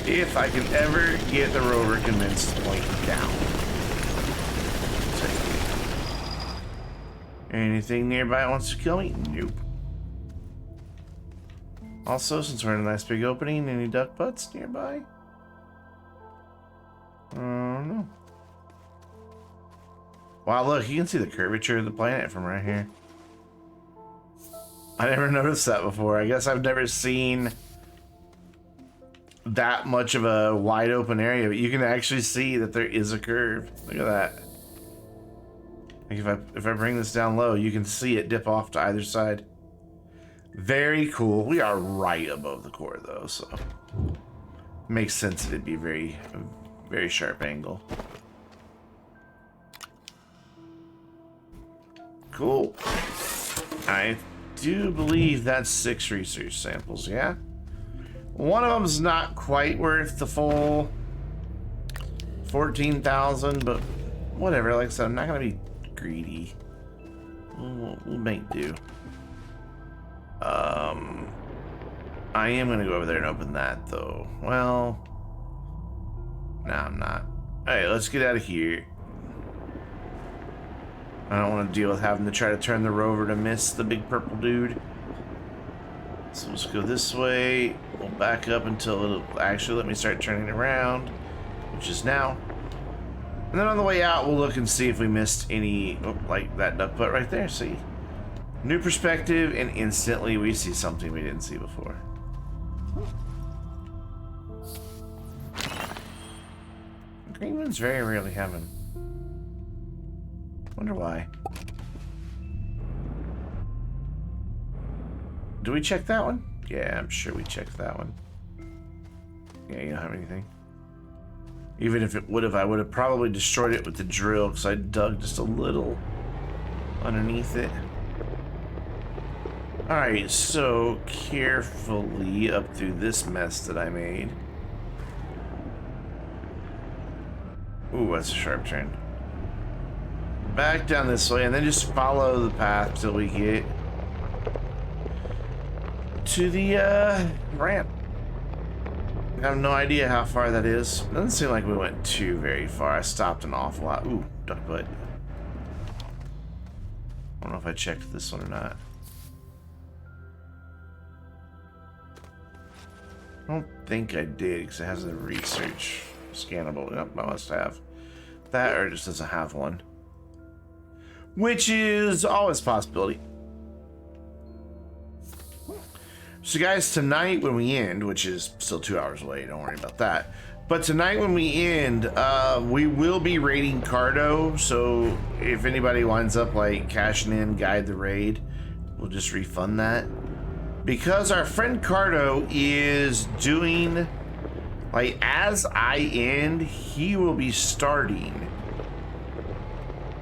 If I can ever get the rover convinced to point down. Anything nearby wants to kill me? Nope. Also, since we're in a nice big opening, any duck butts nearby? No. Wow, look, you can see the curvature of the planet from right here. I never noticed that before. I guess I've never seen that much of a wide open area, but you can actually see that there is a curve. Look at that. Like if I bring this down low, you can see it dip off to either side. Very cool. We are right above the core though, so makes sense it'd be a very sharp angle. Cool. I do believe that's 6 research samples, yeah? One of them's not quite worth the full 14,000, but whatever. Like I said, I'm not gonna be greedy. We'll make do. I am gonna go over there and open that though. Well, no, I'm not. Alright, let's get out of here. I don't want to deal with having to try to turn the rover to miss the big purple dude. So let's go this way. We'll back up until it'll actually let me start turning around, which is now. And then on the way out, we'll look and see if we missed any, like that duck butt right there, see? New perspective, and instantly we see something we didn't see before. Green ones very rarely have them. Wonder why. Do we check that one? Yeah, I'm sure we checked that one. Yeah, you don't have anything. Even if it would have, I would have probably destroyed it with the drill because I dug just a little underneath it. Alright, so carefully up through this mess that I made. Ooh, that's a sharp turn. Back down this way and then just follow the path till we get to the ramp. I have no idea how far that is. Doesn't seem like we went too very far. I stopped an awful lot. Ooh, duck butt. I don't know if I checked this one or not. I don't think I did because it has a research scannable. Yep, I must have. That or it just doesn't have one. Which is always a possibility. So guys, tonight when we end, which is still 2 hours away, don't worry about that. But tonight when we end, we will be raiding Cardo. So if anybody winds up like cashing in, guide the raid, we'll just refund that. Because our friend Cardo is doing, like as I end, he will be starting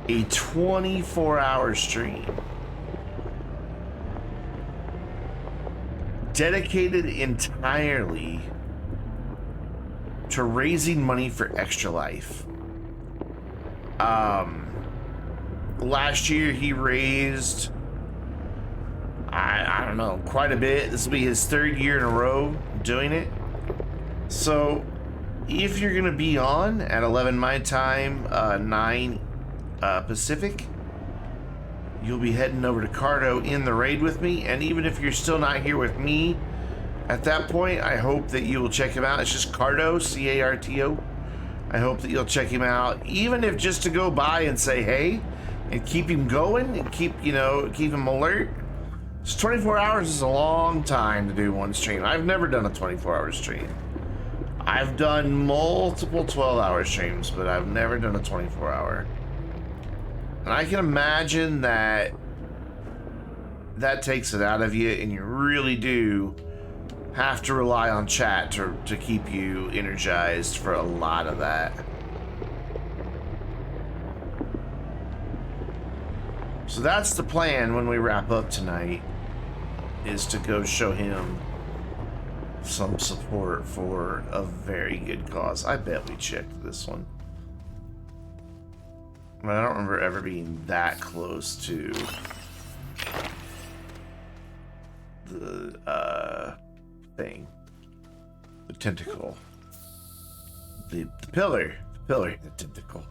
a 24-hour stream. Dedicated entirely to raising money for Extra Life. Last year he raised, I don't know, quite a bit. This will be his 3rd year in a row doing it. So if you're gonna be on at 11 my time, 9 Pacific, you'll be heading over to Cardo in the raid with me. And even if you're still not here with me at that point, I hope that you will check him out. It's just Cardo, C-A-R-T-O. I hope that you'll check him out, even if just to go by and say hey and keep him going and keep him alert. So 24 hours is a long time to do one stream. I've never done a 24-hour stream. I've done multiple 12-hour streams, but I've never done a 24-hour. And I can imagine that takes it out of you, and you really do have to rely on chat to keep you energized for a lot of that. So that's the plan when we wrap up tonight, is to go show him some support for a very good cause. I bet we checked this one. I don't remember ever being that close to the thing. The tentacle. The pillar. The pillar. The tentacle.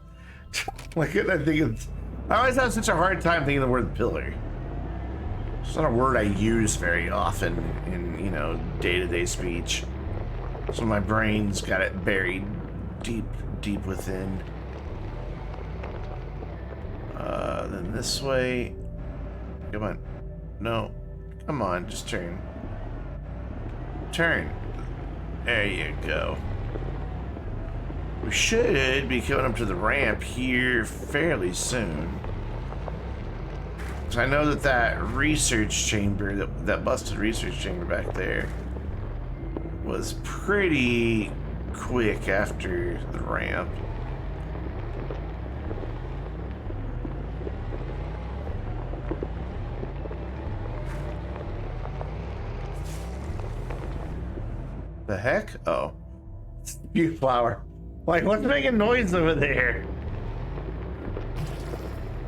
Why couldn't I think of... I always have such a hard time thinking of the word pillar. It's not a word I use very often in, day-to-day speech. So my brain's got it buried deep within. Then this way. Come on. No. Come on, just turn. Turn. There you go. We should be coming up to the ramp here fairly soon. So I know that research chamber, that busted research chamber back there, was pretty quick after the ramp. The heck? Oh. It's a spew flower. Like, what's making noise over there?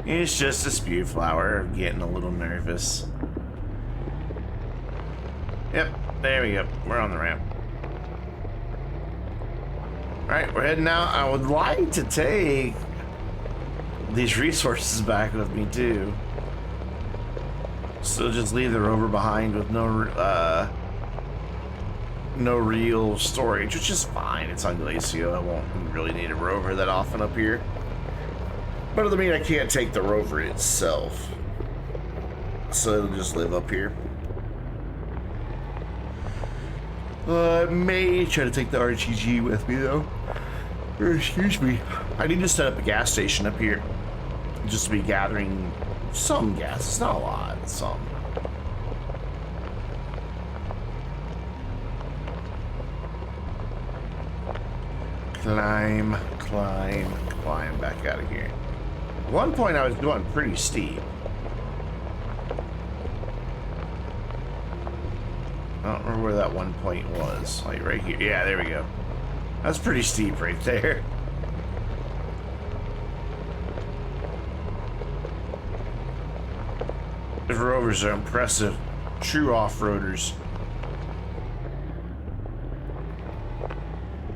It's just a spew flower. I'm getting a little nervous. Yep, there we go. We're on the ramp. Alright, we're heading out. I would like to take these resources back with me, too. So just leave the rover behind with no real storage, which is fine. It's on Glacio. I won't really need a rover that often up here. But it doesn't mean I can't take the rover itself. So it'll just live up here. May try to take the RGG with me though. Excuse me. I need to set up a gas station up here. Just to be gathering some gas. It's not a lot, it's some. Climb, climb, climb back out of here. At one point I was going pretty steep. I don't remember where that one point was. Like right here. Yeah, there we go. That's pretty steep right there. The rovers are impressive. True off-roaders.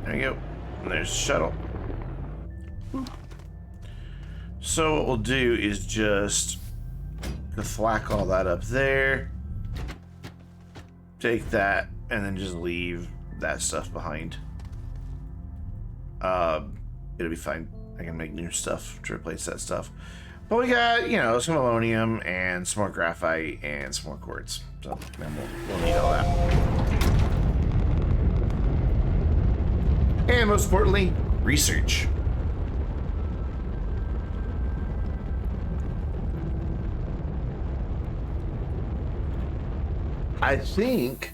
There you go. And there's the shuttle. So what we'll do is just thwack all that up there. Take that and then just leave that stuff behind. It'll be fine. I can make new stuff to replace that stuff. But we got, you know, some aluminum and some more graphite and some more quartz. So then we'll need all that. And most importantly, research. I think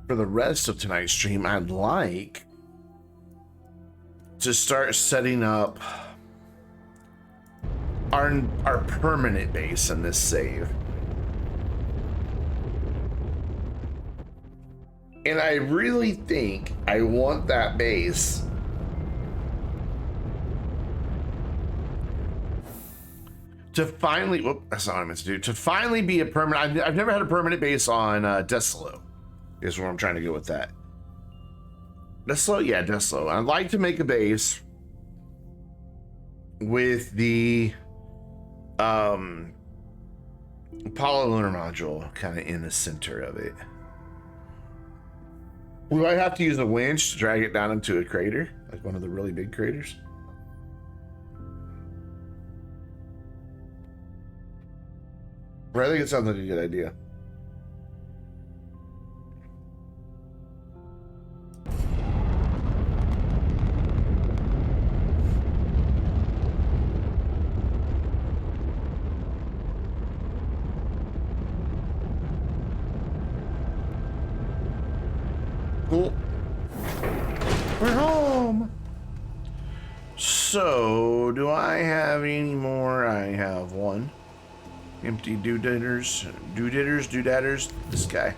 for the rest of tonight's stream, I'd like to start setting up our permanent base in this save. And I really think I want that base to finally, whoop, that's not what I meant to do, to finally be a permanent, I've never had a permanent base on Desalo, is where I'm trying to go with that. Desalo, yeah, Desalo. I'd like to make a base with the Apollo lunar module kind of in the center of it. We might have to use a winch to drag it down into a crater, like one of the really big craters. But I think it sounds like a good idea. Cool. We're home. So, do I have any more? I have one. Empty doodadders. This guy.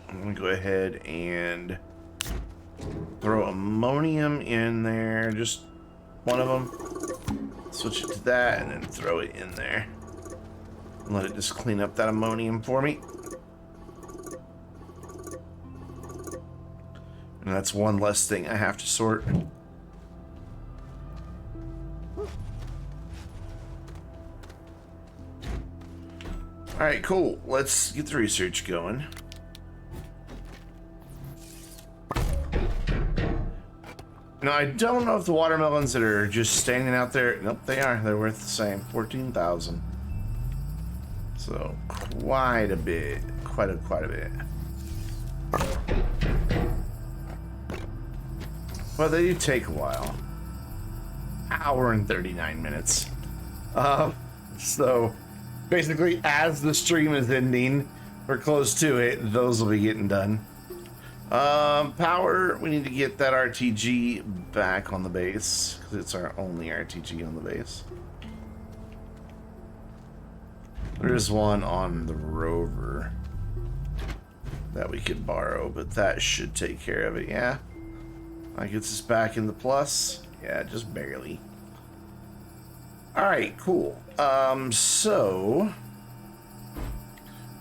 I'm gonna go ahead and throw ammonium in there. Just one of them. Switch it to that and then throw it in there. Let it just clean up that ammonium for me. And that's one less thing I have to sort. Alright, cool. Let's get the research going. Now, I don't know if the watermelons that are just standing out there... Nope, they are. They're worth the same. 14,000. So, quite a bit. Quite a bit. But they do take a while. Hour and 39 minutes. So, basically, as the stream is ending, or close to it, those will be getting done. Power, we need to get that RTG back on the base, because it's our only RTG on the base. There's one on the rover that we could borrow, but that should take care of it, yeah. That gets us back in the plus. Yeah, just barely. Alright, cool. So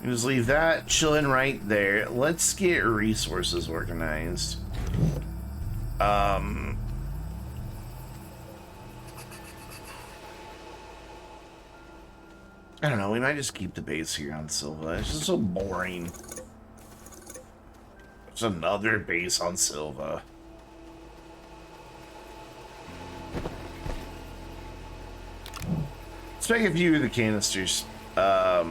just leave that chilling right there. Let's get resources organized. I don't know, we might just keep the base here on Silva. It's just so boring. There's another base on Silva. Let's make a few of the canisters. To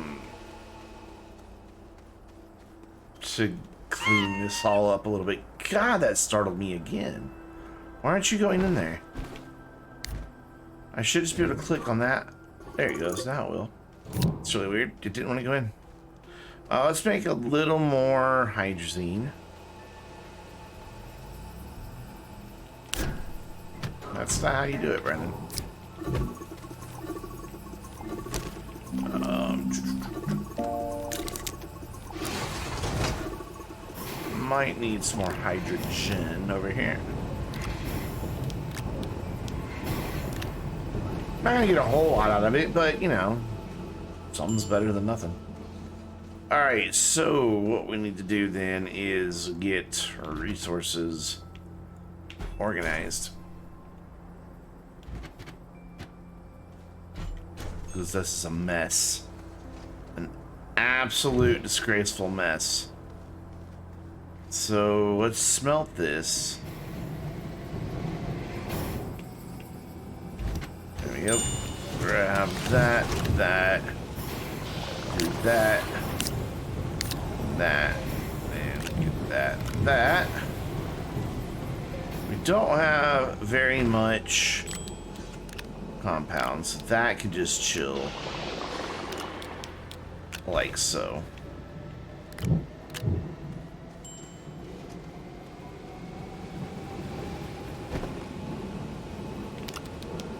clean this all up a little bit. God, that startled me again. Why aren't you going in there? I should just be able to click on that. There he goes. Now it will. It's really weird. It didn't want to go in. Let's make a little more hydrazine. That's not how you do it, Brendan. Might need some more hydrogen over here. Not gonna get a whole lot out of it, but you know, something's better than nothing. Alright, so what we need to do then is get our resources organized. Because this is a mess. An absolute disgraceful mess. So let's smelt this. There we go. Grab that, that, do that, that, and get that, that. We don't have very much compounds. That could just chill like so.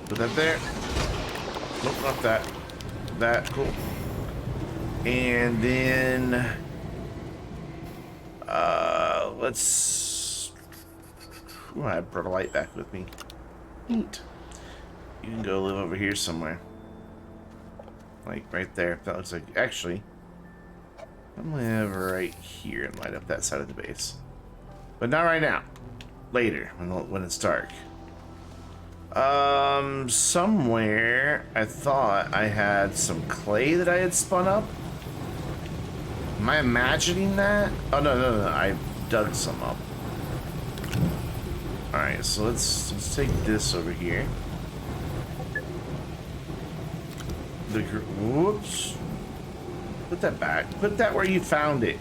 Put that there. Nope, not that. That, cool. And then let's I brought a light back with me. Neat. You can go live over here somewhere. Like right there. That looks like actually I'm gonna live right here and light up that side of the base. But not right now. Later, when it's dark. Somewhere I thought I had some clay that I had spun up. Am I imagining that? Oh no, I dug some up. Alright, so let's take this over here. Whoops. Put that back. Put that where you found it.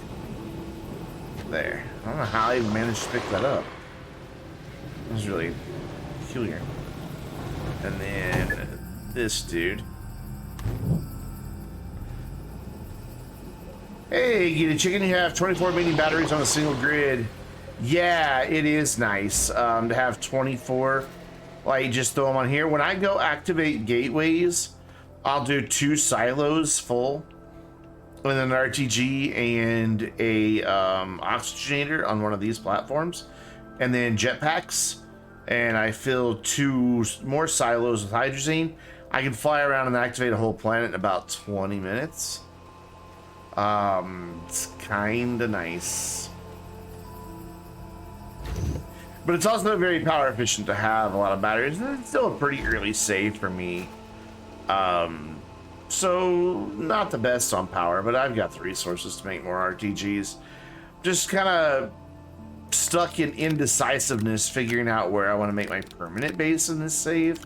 There. I don't know how I even managed to pick that up. That was really peculiar. And then this dude. Hey, get a chicken. You have 24 mini batteries on a single grid. Yeah, it is nice to have 24. Like, just throw them on here. When I go activate gateways, I'll do 2 silos full, and then an RTG and a oxygenator on one of these platforms, and then jetpacks. And I fill 2 more silos with hydrazine. I can fly around and activate a whole planet in about 20 minutes. It's kind of nice. But it's also very power efficient to have a lot of batteries. It's still a pretty early save for me. So not the best on power, but I've got the resources to make more RTGs. Just kind of stuck in indecisiveness, figuring out where I want to make my permanent base in this save.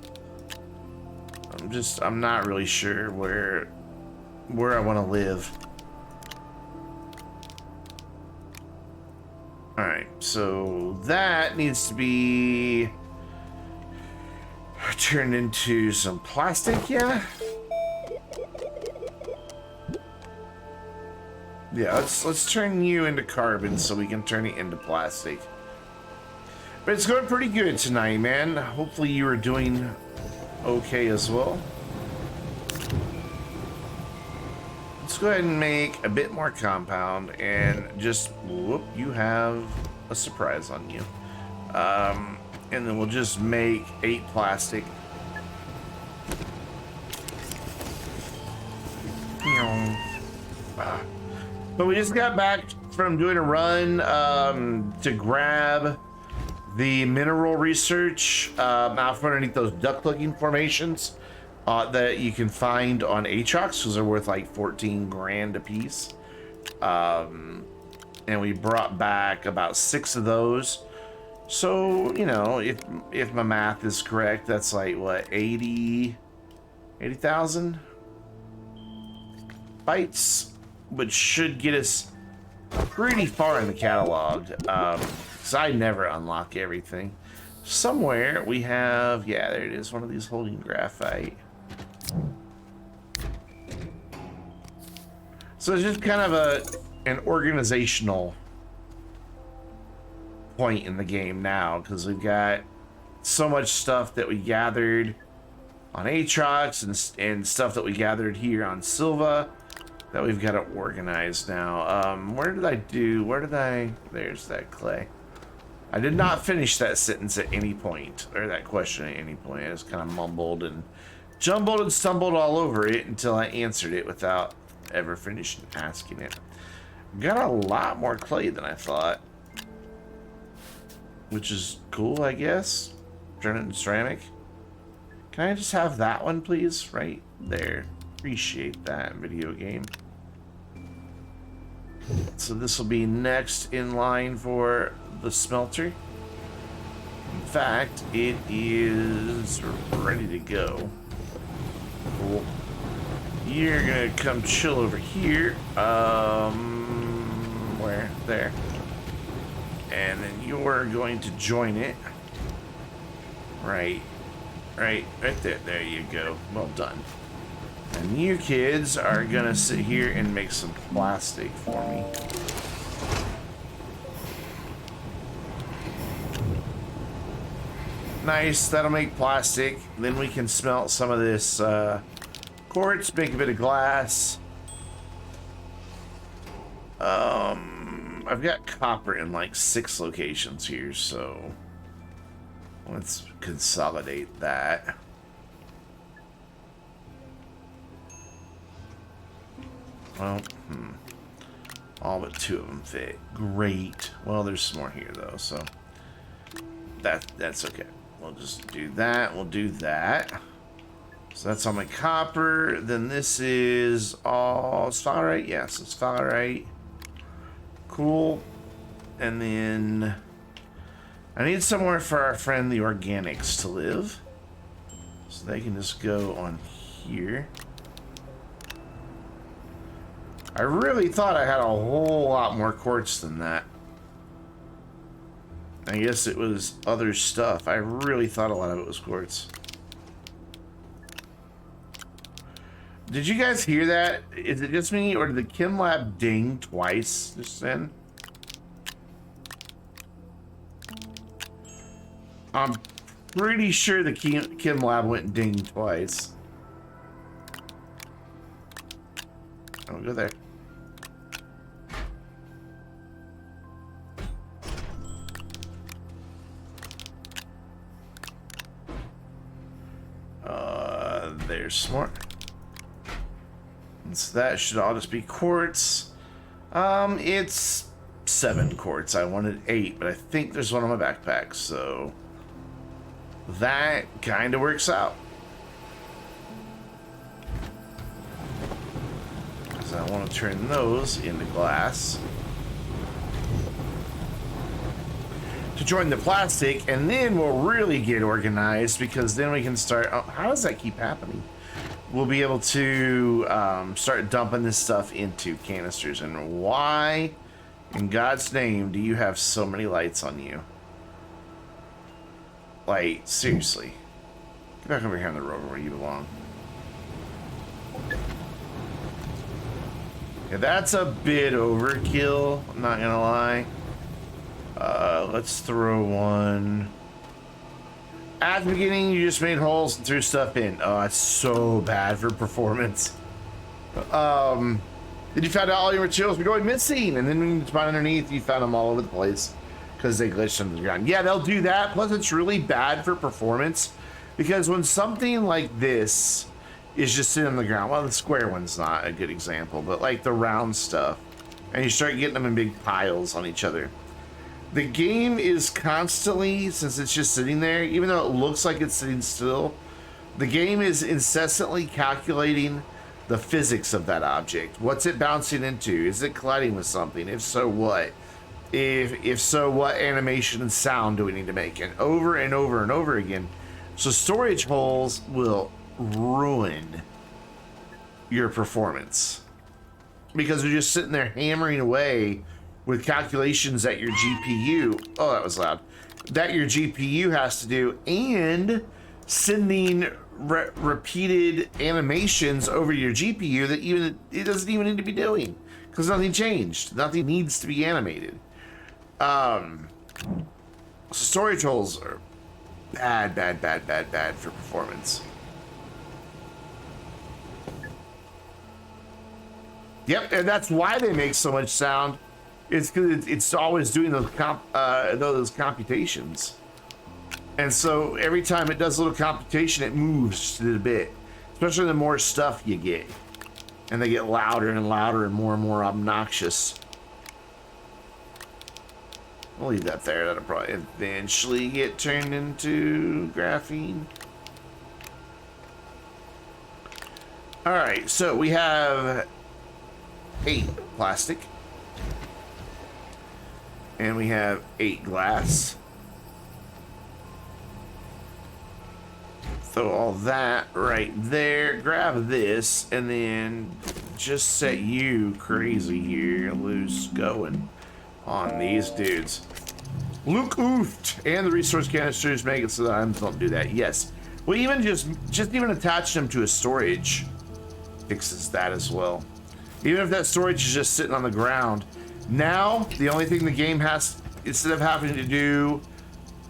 I'm not really sure where I want to live. All right, so that needs to be turned into some plastic, yeah. Yeah, let's turn you into carbon so we can turn it into plastic. But it's going pretty good tonight, man. Hopefully you are doing okay as well. Let's go ahead and make a bit more compound and just whoop, you have a surprise on you. And then we'll just make 8 plastic. But we just got back from doing a run to grab the mineral research out from underneath those duck-looking formations that you can find on Aatrox, because they're worth like 14 grand a piece. And we brought back about 6 of those. So, you know, if my math is correct, that's like what, 80,000 bytes, which should get us pretty far in the catalog, because I never unlock everything. Somewhere we have, yeah, there it is, one of these holding graphite. So it's just kind of an organizational point in the game now, because we've got so much stuff that we gathered on Aatrox and stuff that we gathered here on Silva that we've got to organize now. Where did I, there's that clay. I did not finish that sentence at any point, or that question at any point. I just kind of mumbled and jumbled and stumbled all over it until I answered it without ever finishing asking it. Got a lot more clay than I thought, which is cool, I guess. Turn it into ceramic. Can I just have that one, please? Right there. Appreciate that, video game. So this will be next in line for the smelter. In fact, it is ready to go. Cool. You're gonna come chill over here. Where? There. And then you're going to join it. Right there. There you go. Well done. And you kids are gonna sit here and make some plastic for me. Nice, that'll make plastic. Then we can smelt some of this quartz, make a bit of glass. I've got copper in like 6 locations here, so let's consolidate that. Well, all but 2 of them fit. Great. Well, there's some more here though, so that's okay. We'll just do that. We'll do that. So that's all my copper. Then this is all sphalerite. Yes, it's sphalerite. Cool. And then I need somewhere for our friend the organics to live. So they can just go on here. I really thought I had a whole lot more quartz than that. I guess it was other stuff. I really thought a lot of it was quartz. Did you guys hear that? Is it just me, or did the Chem Lab ding twice just then? I'm pretty sure the Chem Lab went ding twice. I'll go there. There's smart. So that should all just be quartz. It's 7 quartz. I wanted 8, but I think there's one on my backpack, so that kind of works out. Because I want to turn those into glass to join the plastic, and then we'll really get organized, because then we can start. Oh, how does that keep happening? We'll be able to start dumping this stuff into canisters. And why in God's name do you have so many lights on you? Like, seriously. Get back over here on the road where you belong. Yeah, that's a bit overkill, I'm not gonna lie. Let's throw one. At the beginning, you just made holes and threw stuff in. Oh, it's so bad for performance. Then you found out all your materials were going missing, and then when you spawn underneath, you found them all over the place because they glitched under the ground. Yeah, they'll do that. Plus, it's really bad for performance because when something like this is just sitting on the ground, well, the square one's not a good example, but like the round stuff, and you start getting them in big piles on each other. The game is constantly, since it's just sitting there, even though it looks like it's sitting still, the game is incessantly calculating the physics of that object. What's it bouncing into? Is it colliding with something? If so, what? If so, what animation and sound do we need to make? And over and over and over again. So storage holes will ruin your performance because you're just sitting there hammering away with calculations that your GPU, oh, that was loud, that your GPU has to do, and sending repeated animations over your GPU that even it doesn't even need to be doing because nothing changed. Nothing needs to be animated. So story trolls are bad for performance. Yep, and that's why they make so much sound. It's because it's always doing those computations. And so every time it does a little computation, it moves just a little bit. Especially the more stuff you get. And they get louder and louder and more obnoxious. We'll leave that there. That'll probably eventually get turned into graphene. Alright, so we have 8 plastic. And we have 8 glass. Throw all that right there. Grab this and then just set you crazy here, loose going on these dudes. Luke oofed, and the resource canisters make it so that items don't do that. Yes, well, even just even attach them to a storage fixes that as well. Even if that storage is just sitting on the ground. Now the only thing the game has, instead of having to do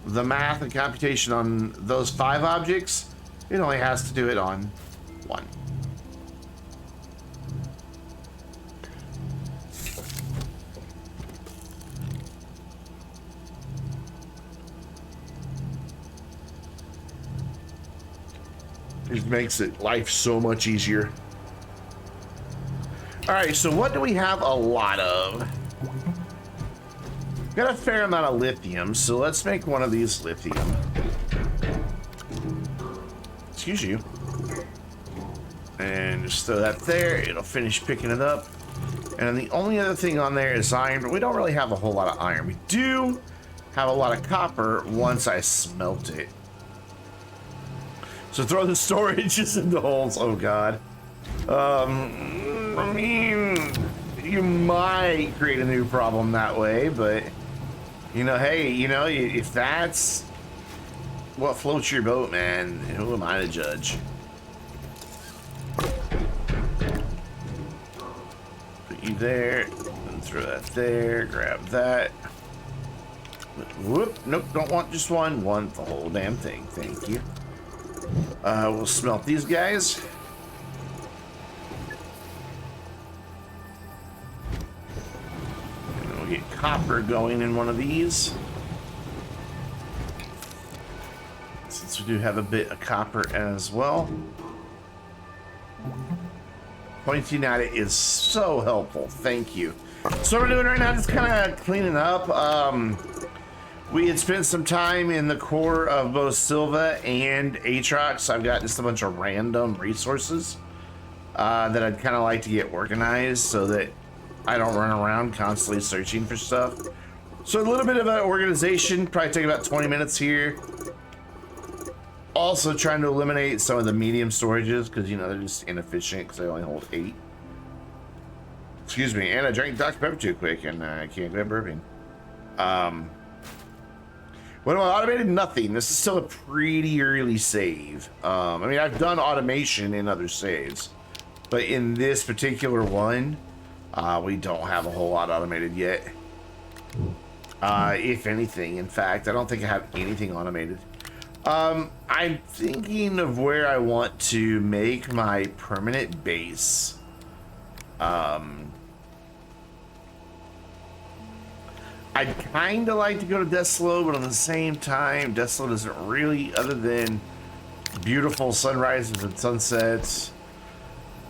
the math and computation on those 5 objects, it only has to do it on 1. It makes life so much easier. All right, so what do we have a lot of? Got a fair amount of lithium, so let's make one of these lithium. Excuse you. And just throw that there. It'll finish picking it up. And the only other thing on there is iron, but we don't really have a whole lot of iron. We do have a lot of copper once I smelt it. So throw the storages in the holes. Oh God. I mean, you might create a new problem that way, but you know, hey, you know, if that's what floats your boat, man, who am I to judge? Put you there, and throw that there, grab that. Whoop, nope, don't want just one, want the whole damn thing, thank you. We'll smelt these guys. And then we'll get copper going in one of these. Since we do have a bit of copper as well. Pointing at it is so helpful, thank you. So what we're doing right now is kind of cleaning up. We had spent some time in the core of both Silva and Aatrox. I've got just a bunch of random resources that I'd kind of like to get organized so that I don't run around constantly searching for stuff. So a little bit of an organization, probably take about 20 minutes here. Also trying to eliminate some of the medium storages because, you know, they're just inefficient because they only hold 8. Excuse me, and I drank Dr. Pepper too quick and I can't quit burping. When I automated, nothing. This is still a pretty early save. I mean, I've done automation in other saves, but in this particular one, we don't have a whole lot automated yet. If anything, in fact, I don't think I have anything automated. I'm thinking of where I want to make my permanent base. I'd kind of like to go to Deslo, but at the same time, Deslo doesn't really, other than beautiful sunrises and sunsets.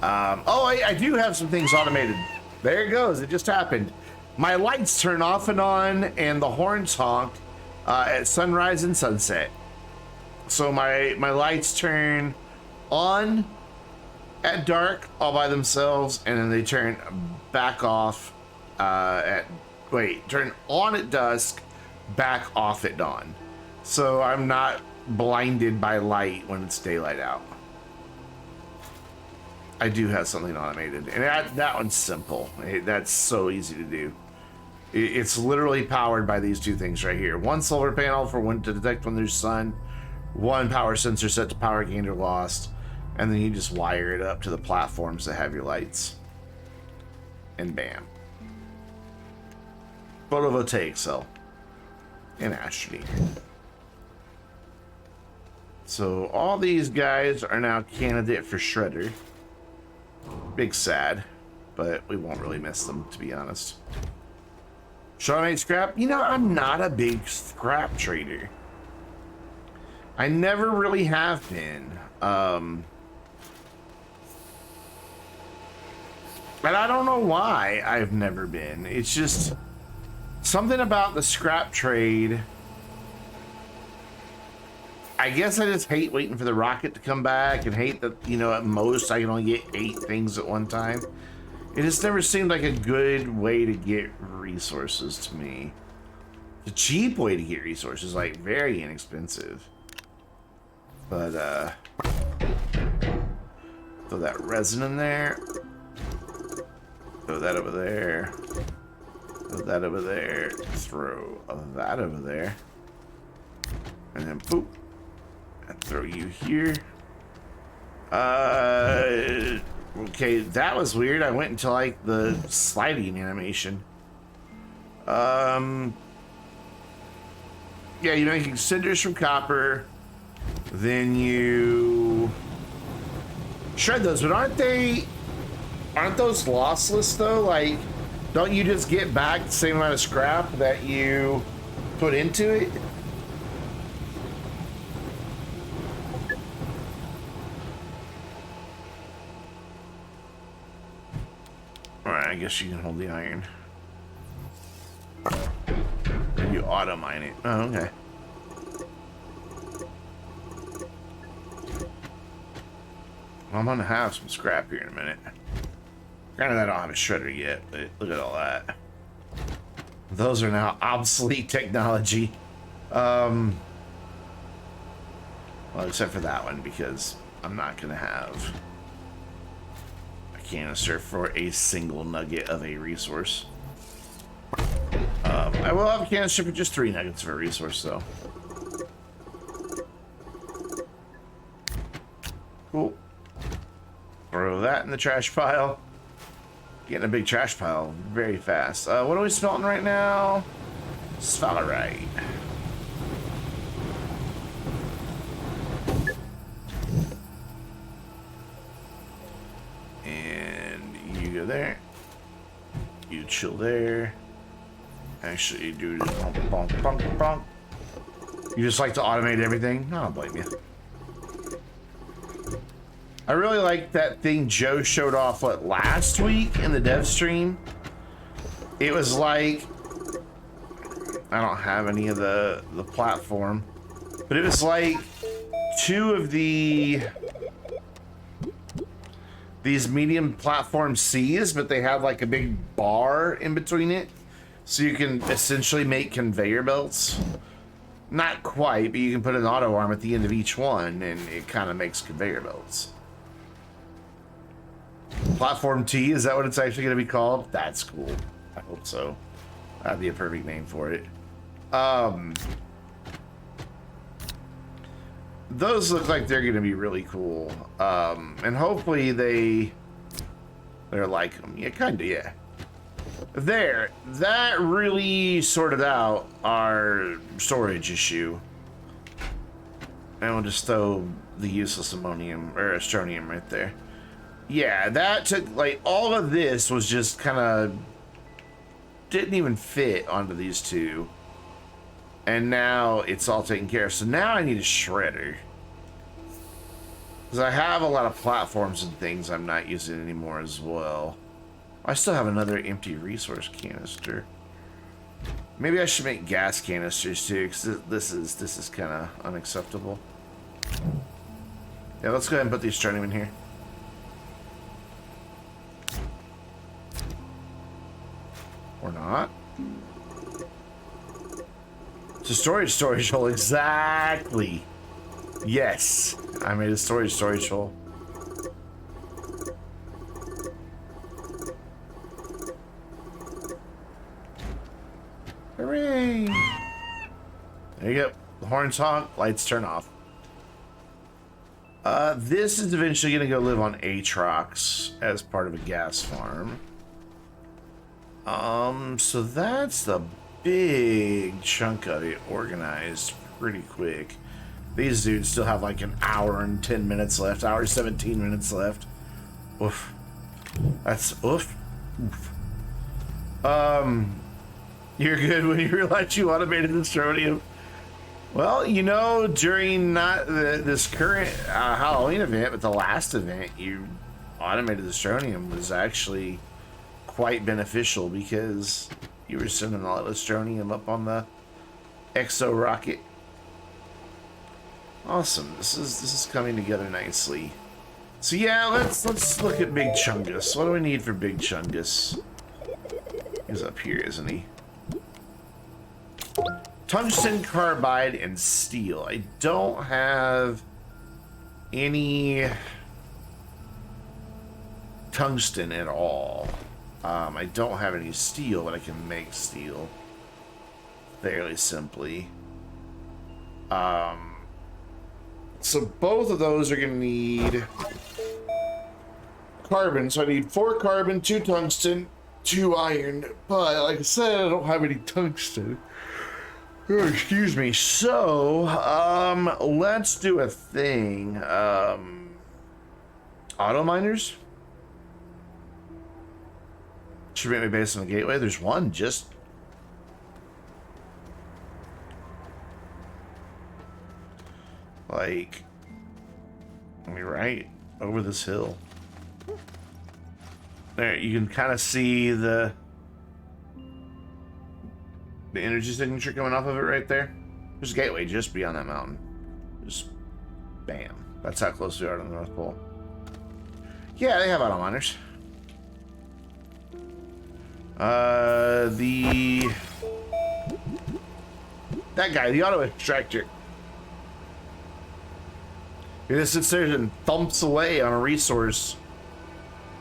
Oh, I do have some things automated. There it goes. It just happened. My lights turn off and on, and the horns honk at sunrise and sunset. So my lights turn on at dark all by themselves, and then they turn back off turn on at dusk, back off at dawn. So I'm not blinded by light when it's daylight out. I do have something automated, and that one's simple. That's so easy to do. It's literally powered by these two things right here. One solar panel for when to detect when there's sun, one power sensor set to power gained or lost, and then you just wire it up to the platforms that have your lights. And bam. Photovoltaic cell. And Astroneer. So all these guys are now candidate for Shredder. Big sad, but we won't really miss them, to be honest. Shawnate scrap? You know, I'm not a big scrap trader. I never really have been. And I don't know why I've never been. It's just something about the scrap trade. I guess I just hate waiting for the rocket to come back and hate that, you know, at most I can only get 8 things at one time. It just never seemed like a good way to get resources to me. The cheap way to get resources, like very inexpensive. But, throw that resin in there. Throw that over there. Throw that over there. Throw that over there. And then poop. And throw you here. Okay, that was weird. I went into like the sliding animation. Yeah, you make cinders from copper. Then you shred those, but aren't those lossless though? Like, don't you just get back the same amount of scrap that you put into it? Alright, I guess you can hold the iron. You auto mine it. Oh, okay. I'm gonna have some scrap here in a minute. Granted, I don't have a shredder yet, but look at all that. Those are now obsolete technology. Well, except for that one, because I'm not gonna have a canister for a single nugget of a resource. I will have a canister for just 3 nuggets of a resource, though. Cool. Throw that in the trash pile. Getting a big trash pile very fast. What are we smelting right now? Sphalerite. And you go there. You chill there. Actually, you do just bonk, bonk, bonk, bonk. You just like to automate everything? No, I don't blame you. I really like that thing Joe showed off, what, last week in the dev stream? It was like, I don't have any of the platform, but it was like 2 of these medium platform C's, but they have like a big bar in between it. So you can essentially make conveyor belts. Not quite, but you can put an auto arm at the end of each one and it kind of makes conveyor belts. Platform T, is that what it's actually going to be called? That's cool. I hope so. That'd be a perfect name for it. Those look like they're going to be really cool. And hopefully they're like them. Yeah, kind of, yeah. There, that really sorted out our storage issue. And we'll just throw the useless ammonium or astronium right there. Yeah, that took, like, all of this was just kind of didn't even fit onto these 2. And now it's all taken care of. So now I need a shredder. Because I have a lot of platforms and things I'm not using anymore as well. I still have another empty resource canister. Maybe I should make gas canisters too, because this is kind of unacceptable. Yeah, let's go ahead and put the astronium in here. Or not. It's a storage hole, exactly. Yes, I made a storage hole. Yay! There you go. The horns honk, lights turn off. This is eventually going to go live on Aatrox as part of a gas farm. So that's the big chunk of it organized pretty quick. These dudes still have like an hour and 10 minutes left, hour 17 minutes left. Oof. That's oof. Oof. You're good when you realize you automated the Astronium. Well, you know, during not this current Halloween event, but the last event, you automated the Astronium was actually quite beneficial because you were sending all the Astronium up on the Exo rocket. Awesome. This is coming together nicely. So yeah, let's look at Big Chungus. What do we need for Big Chungus? He's up here, isn't he? Tungsten carbide and steel. I don't have any tungsten at all. I don't have any steel, but I can make steel fairly simply. So both of those are going to need carbon. So I need 4 carbon, 2 tungsten, 2 iron. But like I said, I don't have any tungsten. Oh, excuse me. So, let's do a thing. Auto miners? Should be based on the gateway. There's one just... like... I mean, right over this hill. There, you can kind of see the energy signature coming off of it right there. There's a gateway just beyond that mountain. Just bam. That's how close we are to the North Pole. Yeah, they have auto miners. That guy, the auto extractor. He just sits there and thumps away on a resource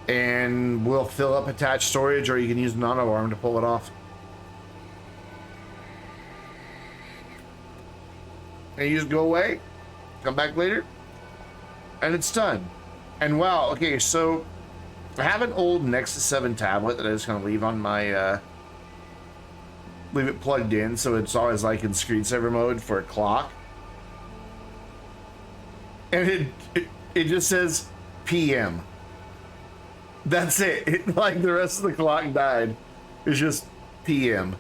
and will fill up attached storage, or you can use an auto arm to pull it off. And you just go away, come back later, and it's done. And wow, okay, so I have an old Nexus 7 tablet that I just gonna leave on my leave it plugged in, so it's always like in screensaver mode for a clock. And it just says PM. That's it. It. Like the rest of the clock died. It's just PM.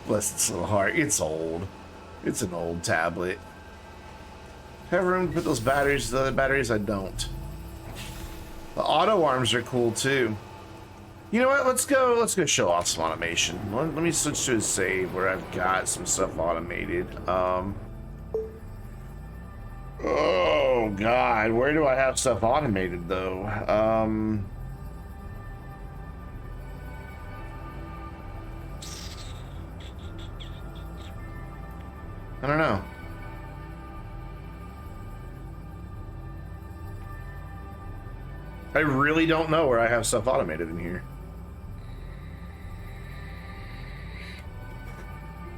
Bless its little heart. It's old. It's an old tablet. Have room to put those batteries. The other batteries, I don't. The auto arms are cool too. You know what? Let's go show off some automation. Let me switch to a save where I've got some stuff automated. Oh God, where do I have stuff automated though? I don't know. I really don't know where I have stuff automated in here.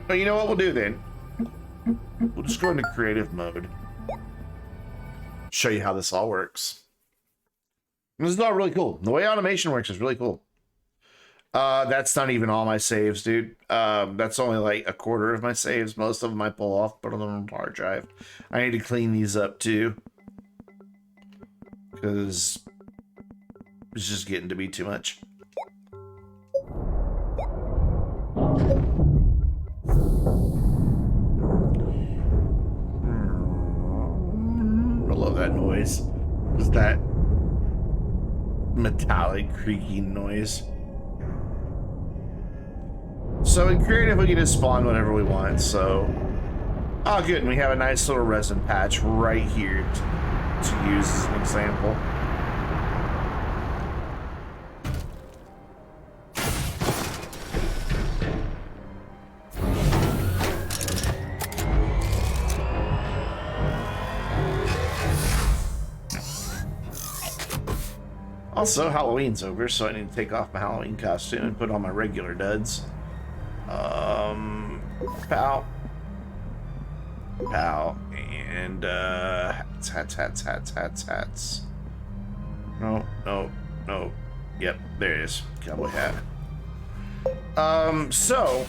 But you know what we'll do then? We'll just go into creative mode. Show you how this all works. This is all really cool. The way automation works is really cool. That's not even all my saves, dude. That's only like a quarter of my saves. Most of them I pull off, put them on the hard drive. I need to clean these up too, because it's just getting to be too much. I love that noise. Just that metallic creaking noise. So in creative we can just spawn whatever we want. So oh good, and we have a nice little resin patch right here to use as an example. Also, Halloween's over, so I need to take off my Halloween costume and put on my regular duds. Pow. Pow. And, hats. No. Yep, there it is. Cowboy hat. So...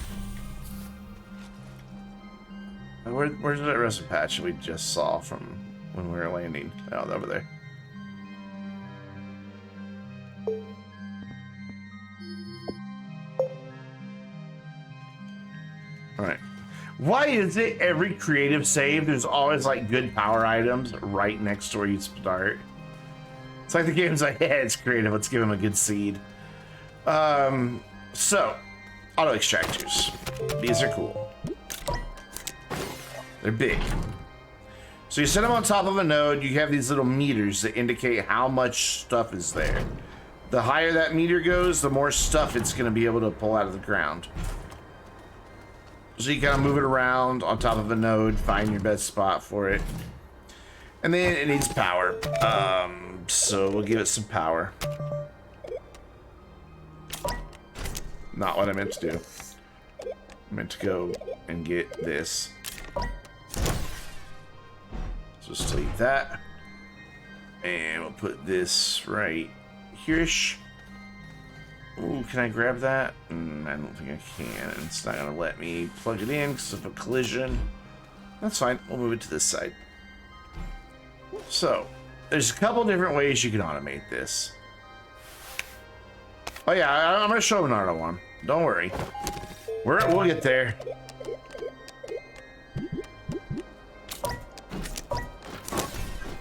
Where's that resin patch we just saw from when we were landing? Oh, over there. Alright. Why is it every creative save, there's always like good power items right next to where you start? It's like the game's like, yeah, it's creative, let's give him a good seed. So, auto extractors. These are cool. They're big. So you set them on top of a node, you have these little meters that indicate how much stuff is there. The higher that meter goes, the more stuff it's going to be able to pull out of the ground. So you kind of move it around on top of a node, find your best spot for it. And then it needs power. So we'll give it some power. Not what I meant to do. I meant to go and get this. So just leave that. And we'll put this right here-ish. Ooh, can I grab that? I don't think I can. It's not going to let me plug it in because of a collision. That's fine. We'll move it to this side. So, there's a couple different ways you can automate this. Oh yeah, I'm going to show another one. Don't worry. We'll get there.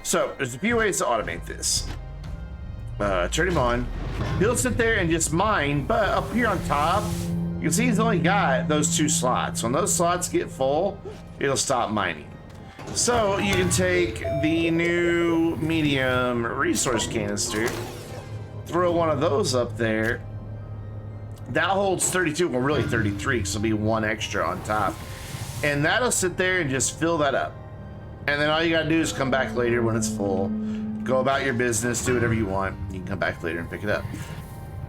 So, there's a few ways to automate this. Turn him on. He'll sit there and just mine, but up here on top, you can see he's only got those 2 slots. When those slots get full, it'll stop mining. So, you can take the new medium resource canister, throw one of those up there. That holds 32, well really 33, because there'll be 1 extra on top. And that'll sit there and just fill that up. And then all you gotta do is come back later when it's full. Go about your business, do whatever you want. You can come back later and pick it up.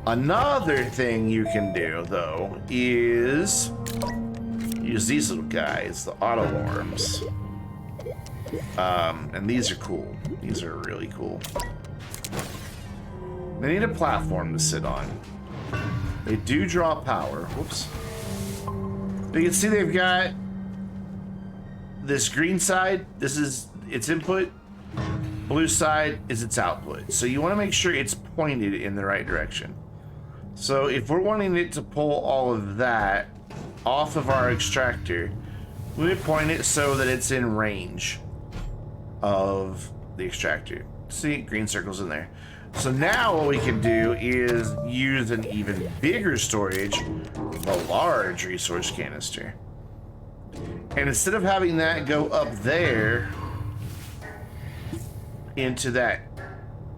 Another thing you can do, though, is use these little guys, the auto arms. And these are cool. These are really cool. They need a platform to sit on. They do draw power. Whoops. But you can see they've got this green side. This is its input. Blue side is its output. So you want to make sure it's pointed in the right direction. So if we're wanting it to pull all of that off of our extractor, we would point it so that it's in range of the extractor. See, green circles in there. So now what we can do is use an even bigger storage, a large resource canister. And instead of having that go up there into that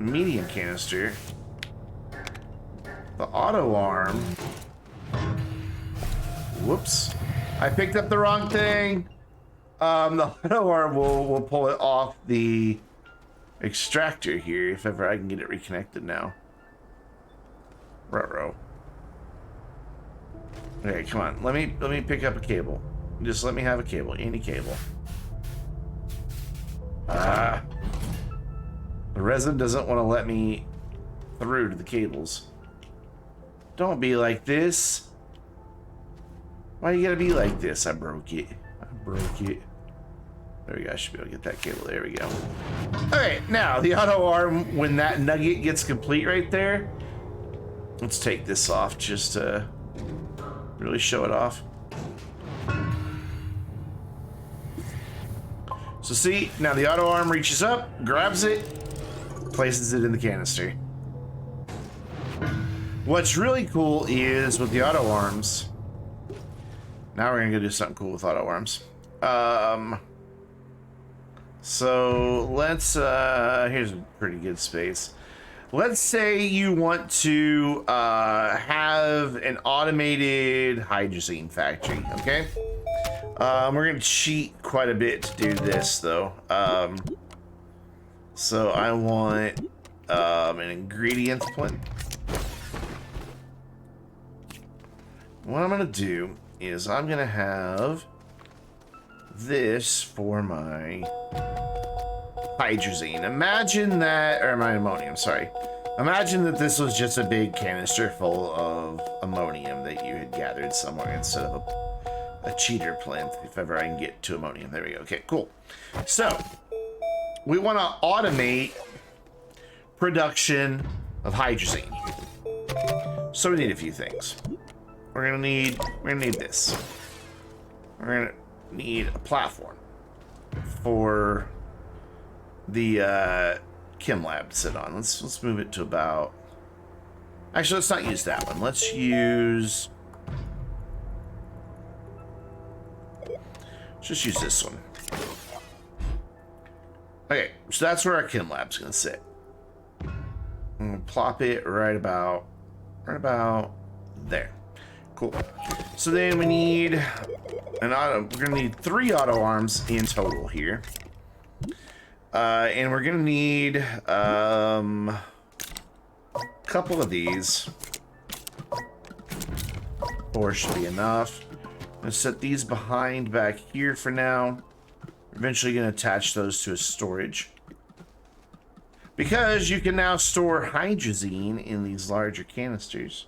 medium canister, the auto arm, whoops, I picked up the wrong thing. The auto arm will pull it off the extractor here if ever I can get it reconnected now. Ruh-roh. Okay, come on. Let me pick up a cable. Just let me have a cable, any cable. The resin doesn't want to let me through to the cables. Don't be like this. Why you gotta be like this? I broke it. There we go. I should be able to get that cable. There we go. Okay, now the auto arm, when that nugget gets complete right there, let's take this off just to really show it off. So see, now the auto arm reaches up, grabs it, places it in the canister. What's really cool is with the auto arms, now we're gonna go do something cool with auto arms. So let's, here's a pretty good space. Let's say you want to have an automated hydrazine factory, okay? We're gonna cheat quite a bit to do this though. So I want an ingredients plant. What I'm going to do is I'm going to have this for my hydrazine. Imagine that, or my ammonium, sorry. Imagine that this was just a big canister full of ammonium that you had gathered somewhere instead of a cheater plinth, if ever I can get to ammonium. There we go. Okay, cool. So, we want to automate production of hydrazine. So we need a few things. We're gonna need this. We're gonna need a platform for the chem lab to sit on. Let's move it to about. Actually, let's not use that one. Let's use. Let's just use this one. Okay, so that's where our chem lab's gonna sit. I'm gonna plop it right about there. Cool. So then we need an auto. We're gonna need 3 auto arms in total here, and we're gonna need a couple of these. 4 should be enough. I'm gonna set these behind back here for now. Eventually gonna attach those to a storage. Because you can now store hydrazine in these larger canisters,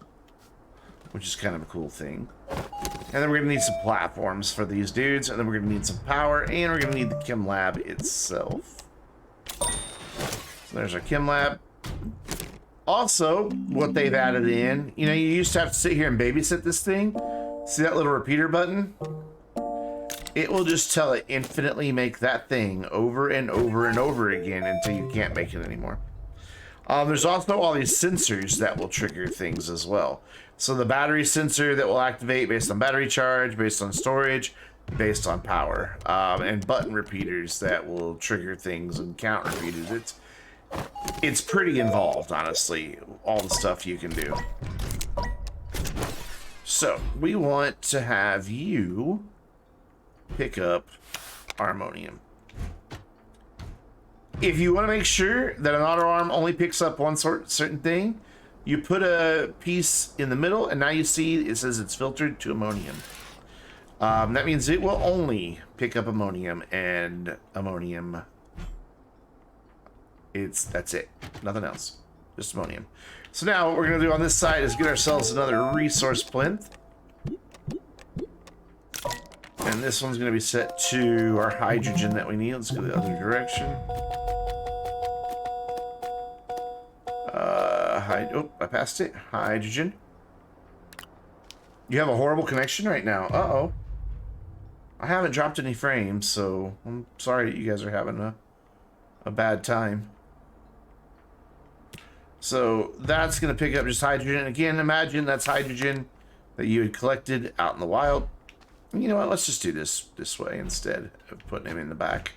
which is kind of a cool thing. And then we're gonna need some platforms for these dudes, and then we're gonna need some power, and we're gonna need the chem lab itself. So there's our chem lab. Also, what they've added in, you know, you used to have to sit here and babysit this thing. See that little repeater button? It will just tell it infinitely make that thing over and over and over again until you can't make it anymore. There's also all these sensors that will trigger things as well. So the battery sensor that will activate based on battery charge, based on storage, based on power, and button repeaters that will trigger things and count repeaters. It's pretty involved, honestly, all the stuff you can do. So we want to have you pick up our ammonium. If you want to make sure that an auto arm only picks up one certain thing, you put a piece in the middle, and now you see it says it's filtered to ammonium. That means it will only pick up ammonium, and ammonium. That's it. Nothing else. Just ammonium. So now what we're going to do on this side is get ourselves another resource plinth. And this one's going to be set to our hydrogen that we need. Let's go the other direction. Oh, I passed it. Hydrogen. You have a horrible connection right now. Uh-oh. I haven't dropped any frames, so I'm sorry that you guys are having a bad time. So that's going to pick up just hydrogen. Again, imagine that's hydrogen that you had collected out in the wild. You know what? Let's just do this way instead of putting him in the back.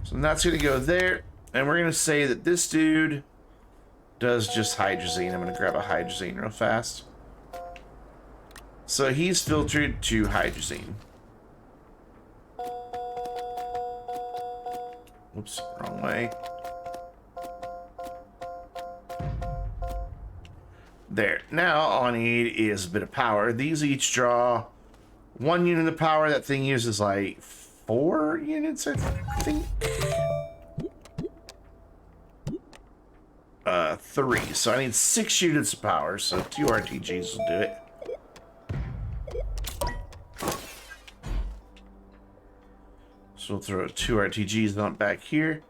So that's going to go there. And we're going to say that this dude does just hydrazine. I'm going to grab a hydrazine real fast. So he's filtered to hydrazine. Oops, wrong way. There. Now all I need is a bit of power. These each draw 1 unit of power. That thing uses like 4 units, I think. 3. So I need 6 units of power. So 2 RTGs will do it. So we'll throw 2 RTGs on back here.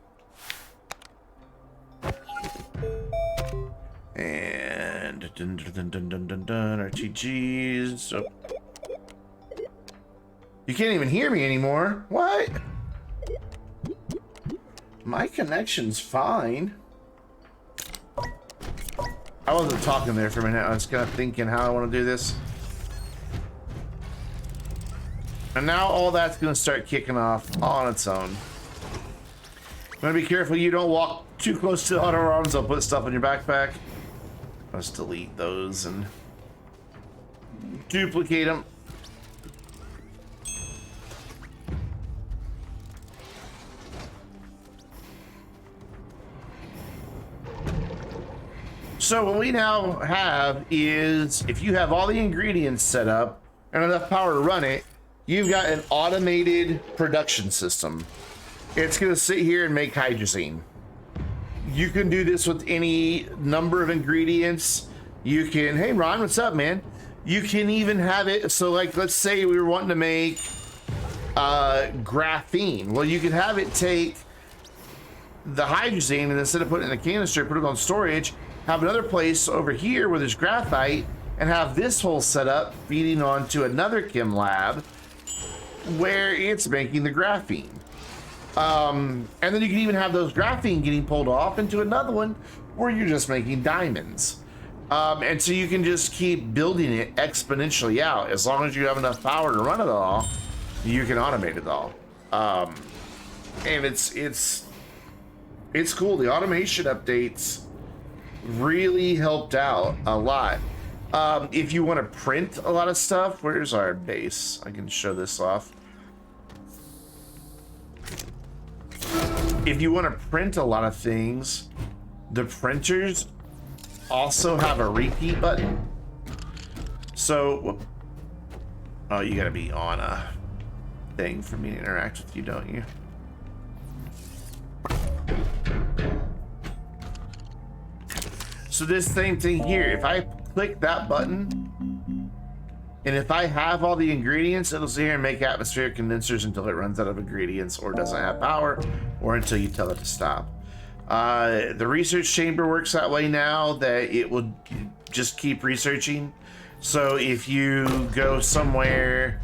And dun, dun, dun, dun, dun, dun, RTGs. So you can't even hear me anymore. What? My connection's fine. I wasn't talking there for a minute. I was kind of thinking how I want to do this. And now all that's going to start kicking off on its own. You want to be careful you don't walk too close to the auto arms. I'll put stuff in your backpack. Let's delete those and duplicate them. So what we now have is, if you have all the ingredients set up and enough power to run it, you've got an automated production system. It's going to sit here and make hydrazine. You can do this with any number of ingredients. You can, hey Ron, what's up, man? You can even have it, so like, let's say we were wanting to make graphene. Well, you could have it take the hydrazine and instead of putting it in a canister, put it on storage, have another place over here where there's graphite, and have this whole setup feeding onto another chem lab where it's making the graphene. And then you can even have those graphene getting pulled off into another one where you're just making diamonds. And so you can just keep building it exponentially out. As long as you have enough power to run it all, you can automate it all. And it's cool. The automation updates really helped out a lot. If you want to print a lot of stuff, where's our base? I can show this off. If you want to print a lot of things, the printers also have a repeat button. So, oh, you gotta be on a thing for me to interact with you, don't you? So this same thing here, if I click that button, and if I have all the ingredients, it'll sit here and make atmospheric condensers until it runs out of ingredients or doesn't have power, or until you tell it to stop. The research chamber works that way now, that it will just keep researching. So if you go somewhere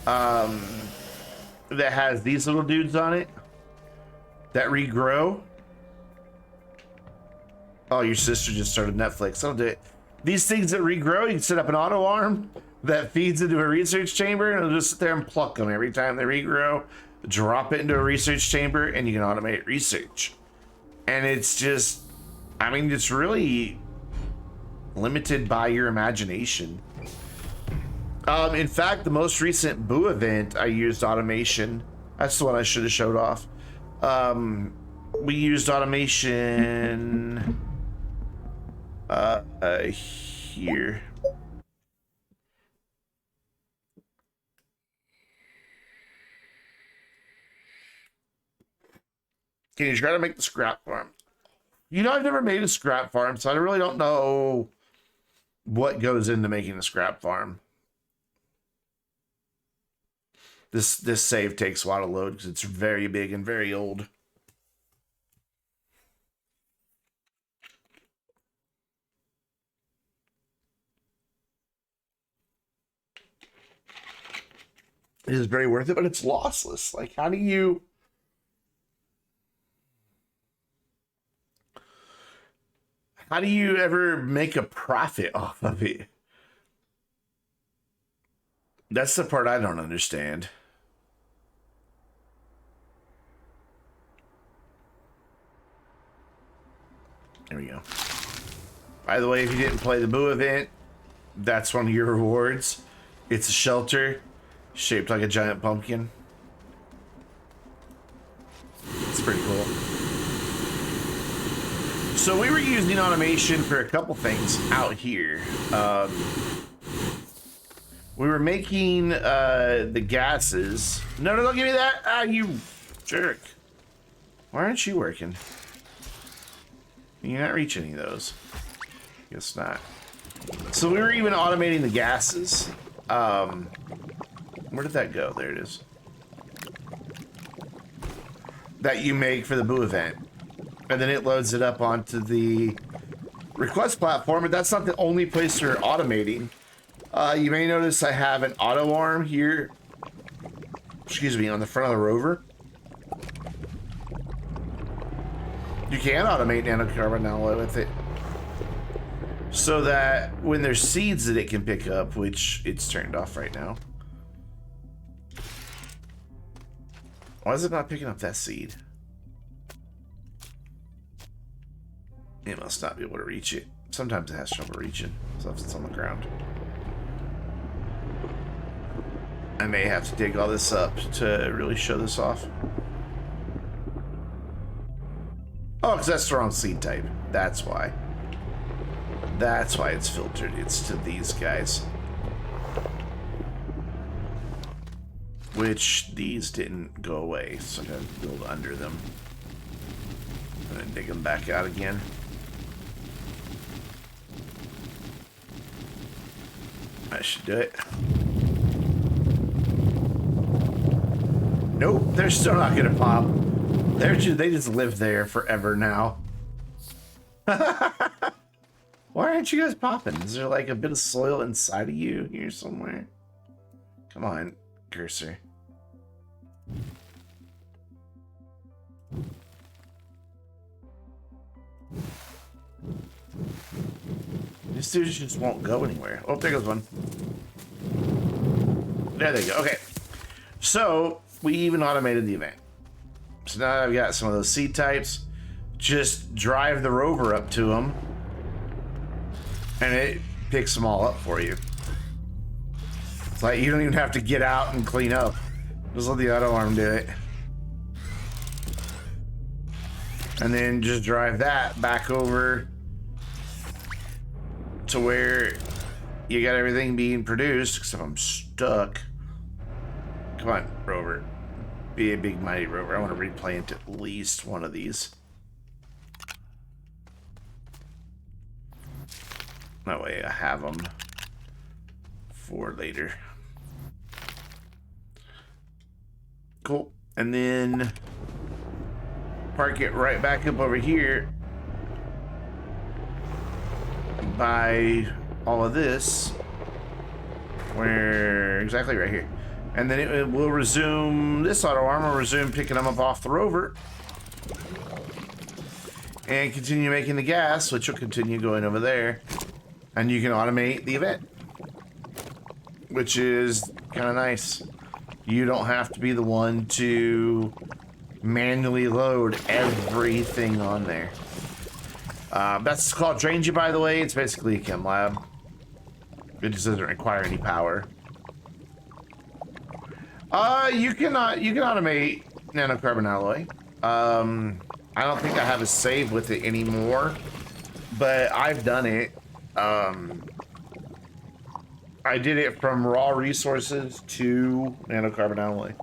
that has these little dudes on it that regrow. Oh, your sister just started Netflix. I'll do it. These things that regrow, you can set up an auto arm that feeds into a research chamber, and it'll just sit there and pluck them every time they regrow, drop it into a research chamber, and you can automate research. And it's just, I mean, it's really limited by your imagination. In fact, the most recent Boo event, I used automation. That's the one I should have showed off. We used automation here. Can you try to make the scrap farm? You know, I've never made a scrap farm, so I really don't know what goes into making a scrap farm. This save takes a while to load because it's very big and very old. It is very worth it, but it's lossless. Like, how do you ever make a profit off of it? That's the part I don't understand. There we go. By the way, if you didn't play the Boo event, that's one of your rewards. It's a shelter shaped like a giant pumpkin. It's pretty cool. So we were using automation for a couple things out here. We were making the gases. No, don't give me that. Ah, you jerk. Why aren't you working? You're not reaching any of those. Guess not. So we were even automating the gases. Where did that go? There it is. That you make for the Boo event. And then it loads it up onto the request platform, but that's not the only place you're automating. You may notice I have an auto arm here, excuse me, on the front of the rover. You can automate nanocarbon alloy with it, so that when there's seeds that it can pick up, which it's turned off right now. Why is it not picking up that seed? It must not be able to reach it. Sometimes it has trouble reaching, so if it's on the ground. I may have to dig all this up to really show this off. Oh, because that's the wrong seed type. That's why. That's why it's filtered. It's to these guys. Which these didn't go away, so I'm going to build under them. And then dig them back out again. I should do it. Nope, they're still not going to pop. They just live there forever now. Why aren't you guys popping? Is there like a bit of soil inside of you here somewhere? Come on, cursor. These dudes just won't go anywhere. Oh, there goes one. There they go. Okay. So, we even automated the event. So now I've got some of those seed types. Just drive the rover up to them. And it picks them all up for you. It's like you don't even have to get out and clean up. Just let the auto arm do it. And then just drive that back over to where you got everything being produced, except I'm stuck. Come on, rover. Be a big mighty rover. I want to replant at least one of these. That way I have them for later. Cool. And then park it right back up over here by all of this. Where exactly right here. And then it will resume, this auto arm will resume picking them up off the rover. And continue making the gas, which will continue going over there. And you can automate the event, which is kind of nice. You don't have to be the one to manually load everything on there. That's called Drangey, by the way. It's basically a chem lab. It just doesn't require any power. You can automate nanocarbon alloy. I don't think I have a save with it anymore, but I've done it. I did it from raw resources to nanocarbon alloy.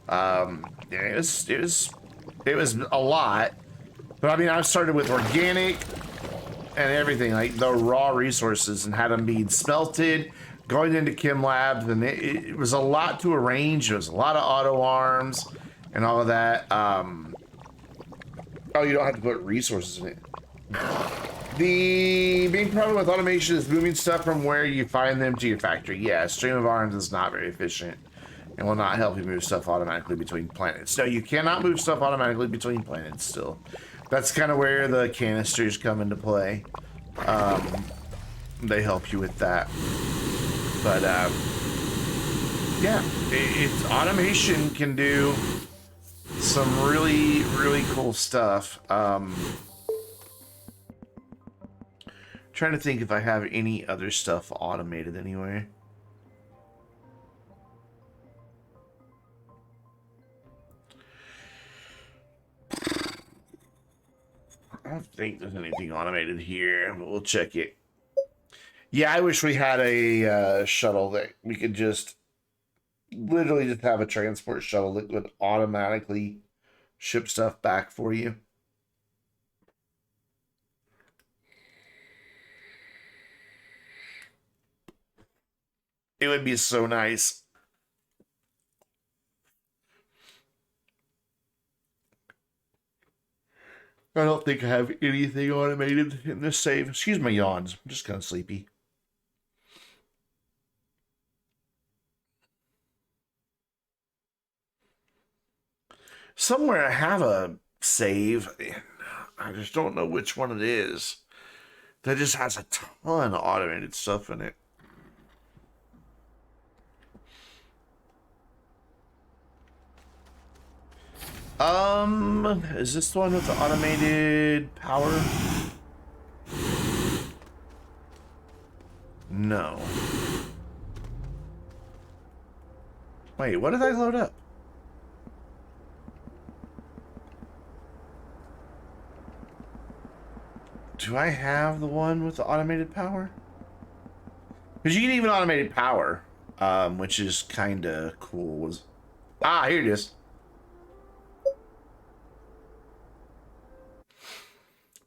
Yeah, it was a lot, but I mean, I started with organic and everything, like the raw resources, and had them being smelted, going into chem labs, and it was a lot to arrange. There was a lot of auto arms and all of that. Oh, you don't have to put resources in it. The main problem with automation is moving stuff from where you find them to your factory. Yeah, stream of arms is not very efficient and will not help you move stuff automatically between planets. No, you cannot move stuff automatically between planets still. That's kind of where the canisters come into play. They help you with that. But, yeah, it's automation can do some really, really cool stuff. Trying to think if I have any other stuff automated anyway. I don't think there's anything automated here, but we'll check it. Yeah, I wish we had a shuttle that we could just literally just have a transport shuttle that would automatically ship stuff back for you. It would be so nice. I don't think I have anything automated in this save. Excuse my yawns. I'm just kind of sleepy. Somewhere I have a save. I just don't know which one it is. That just has a ton of automated stuff in it. Is this the one with the automated power? No. Wait, what did I load up? Do I have the one with the automated power? Because you can even automated power, which is kind of cool. Ah, here it is.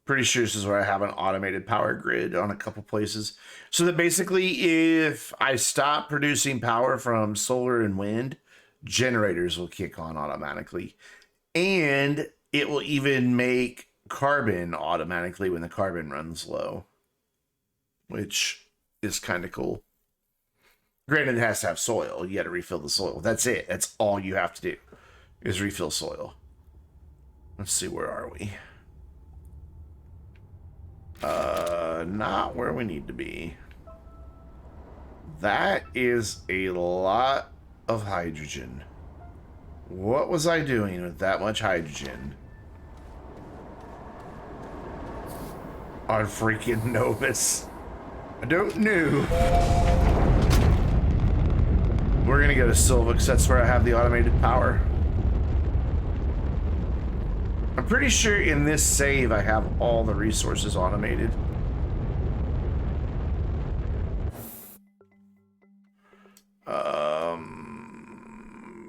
Pretty sure this is where I have an automated power grid on a couple places. So that basically if I stop producing power from solar and wind, generators will kick on automatically. And it will even make carbon automatically when the carbon runs low, which is kind of cool. Granted, it has to have soil. You got to refill the soil. That's it. That's all you have to do is refill soil. Let's see, where are we? Not where we need to be. That is a lot of hydrogen. What was I doing with that much hydrogen? On freaking Novus. I don't know. We're gonna go to Silva because that's where I have the automated power. I'm pretty sure in this save I have all the resources automated.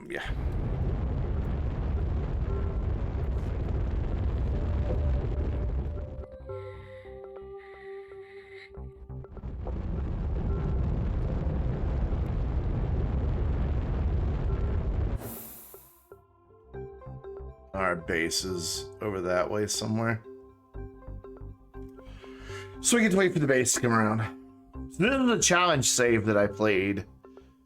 Yeah. Our base is over that way somewhere. So we get to wait for the base to come around. So this is a challenge save that I played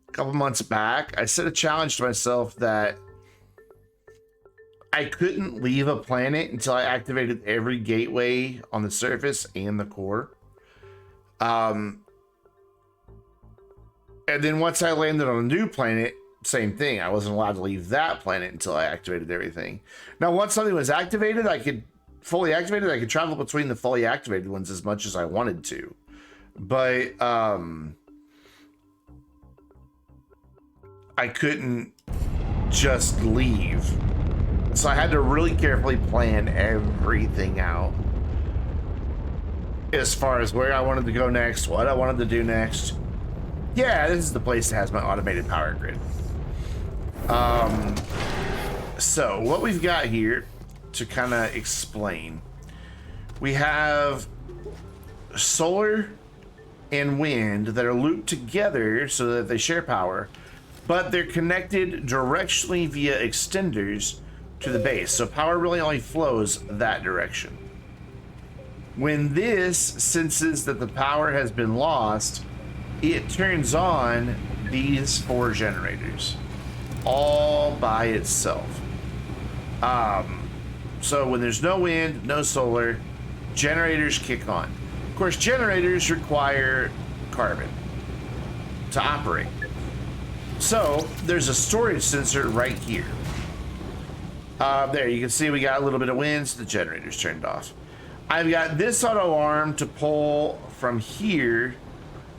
a couple months back. I set a challenge to myself that I couldn't leave a planet until I activated every gateway on the surface and the core. And then once I landed on a new planet, same thing. I wasn't allowed to leave that planet until I activated everything. Now, once something was activated, I could travel between the fully activated ones as much as I wanted to. But I couldn't just leave. So I had to really carefully plan everything out. As far as where I wanted to go next, what I wanted to do next. Yeah, this is the place that has my automated power grid. So what we've got here to kind of explain, we have solar and wind that are looped together so that they share power, but they're connected directionally via extenders to the base. So power really only flows that direction. When this senses that the power has been lost, it turns on these 4 generators all by itself. So when there's no wind, no solar, generators kick on. Of course, generators require carbon to operate. So there's a storage sensor right here. There, you can see we got a little bit of wind, so the generator's turned off. I've got this auto arm to pull from here,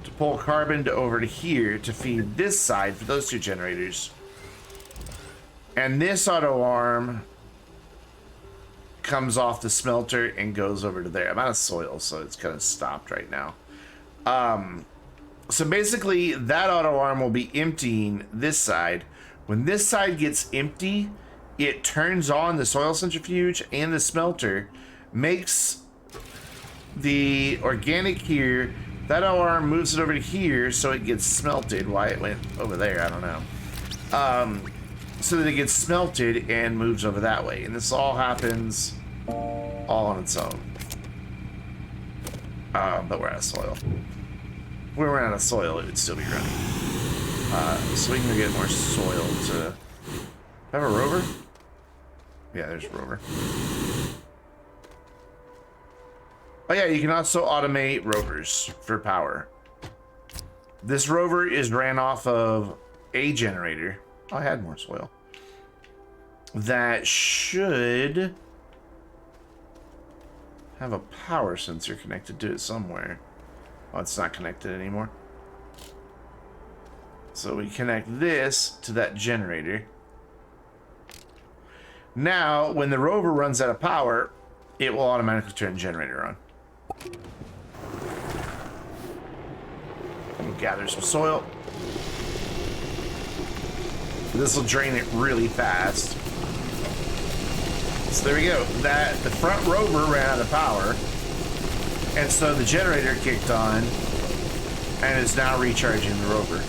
to pull carbon to over to here to feed this side for those 2 generators. And this auto arm comes off the smelter and goes over to there. I'm out of soil, so it's kind of stopped right now. So basically, that auto arm will be emptying this side. When this side gets empty, it turns on the soil centrifuge and the smelter, makes the organic here. That auto arm moves it over to here, so it gets smelted. Why it went over there, I don't know. So that it gets smelted and moves over that way. And this all happens all on its own. But we're out of soil. If we were out of soil, it would still be running. So we can get more soil to... Have a rover? Yeah, there's a rover. Oh yeah, you can also automate rovers for power. This rover is ran off of a generator. I had more soil. That should have a power sensor connected to it somewhere. Oh, it's not connected anymore. So we connect this to that generator. Now, when the rover runs out of power, it will automatically turn the generator on. Gather some soil. This will drain it really fast. So there we go. The front rover ran out of power, and so the generator kicked on, and is now recharging the rover.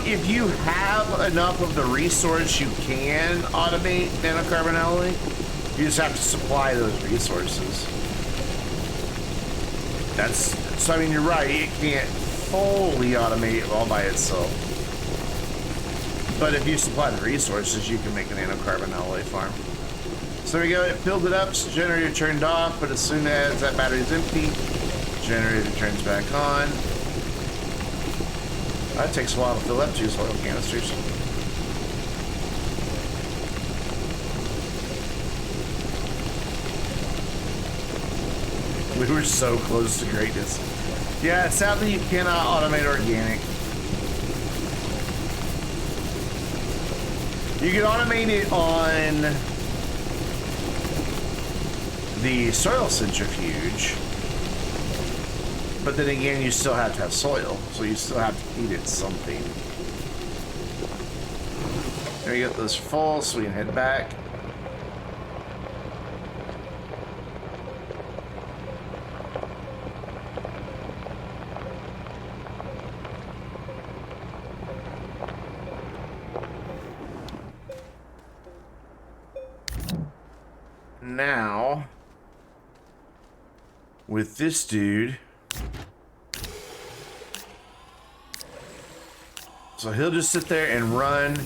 If you have enough of the resource, you can automate nanocarbon alloy. You just have to supply those resources. So I mean, you're right, it can't fully automate all by itself. But if you supply the resources, you can make a nanocarbon alloy farm. So there we go, it filled it up, so generator turned off, but as soon as that battery's empty, generator turns back on. That takes a while to fill up 2 soil canisters. We were so close to greatness. Yeah, sadly you cannot automate organic. You can automate it on the soil centrifuge, but then again you still have to have soil, so you still have to feed it something. There you get those full, so we can head back. Now, with this dude, so he'll just sit there and run,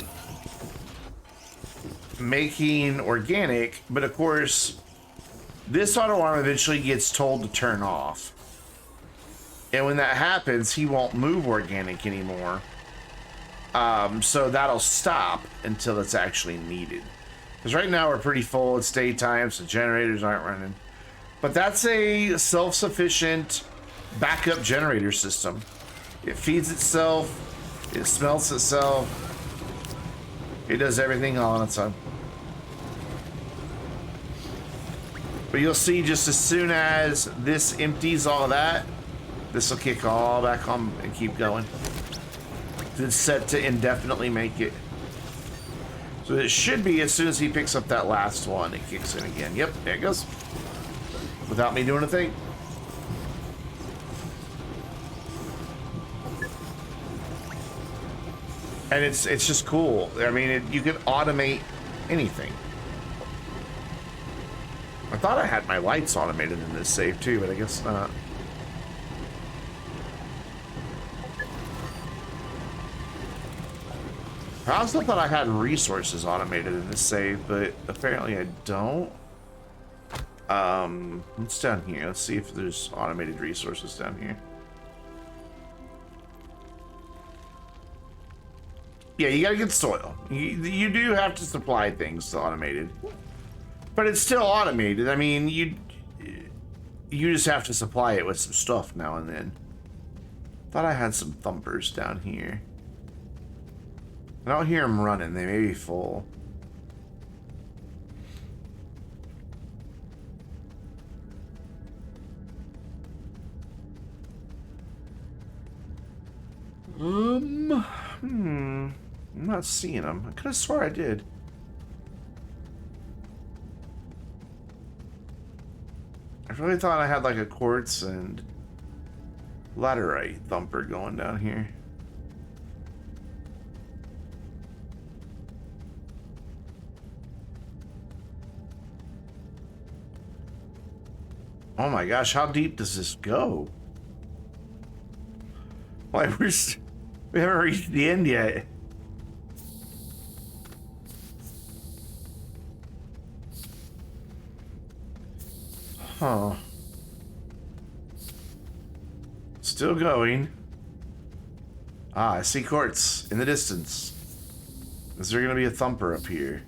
making organic, but of course, this auto arm eventually gets told to turn off. And when that happens, he won't move organic anymore. So that'll stop until it's actually needed. Because right now we're pretty full, it's daytime, so generators aren't running. But that's a self-sufficient backup generator system. It feeds itself, it smelts itself, it does everything all on its own. But you'll see just as soon as this empties all of that, this will kick all back on and keep going. It's set to indefinitely make it. So it should be as soon as he picks up that last one, it kicks in again. Yep, there it goes. Without me doing a thing. And it's just cool. I mean, you can automate anything. I thought I had my lights automated in this save too, but I guess not. I also thought I had resources automated in this save, but apparently I don't. What's down here? Let's see if there's automated resources down here. Yeah, you gotta get soil. You do have to supply things to automated. But it's still automated. I mean, you just have to supply it with some stuff now and then. Thought I had some thumpers down here. I don't hear them running. They may be full. I'm not seeing them. I could have swore I did. I really thought I had like a quartz and laterite thumper going down here. Oh my gosh, how deep does this go? Why, we haven't reached the end yet. Huh. Still going. Ah, I see quartz in the distance. Is there gonna be a thumper up here?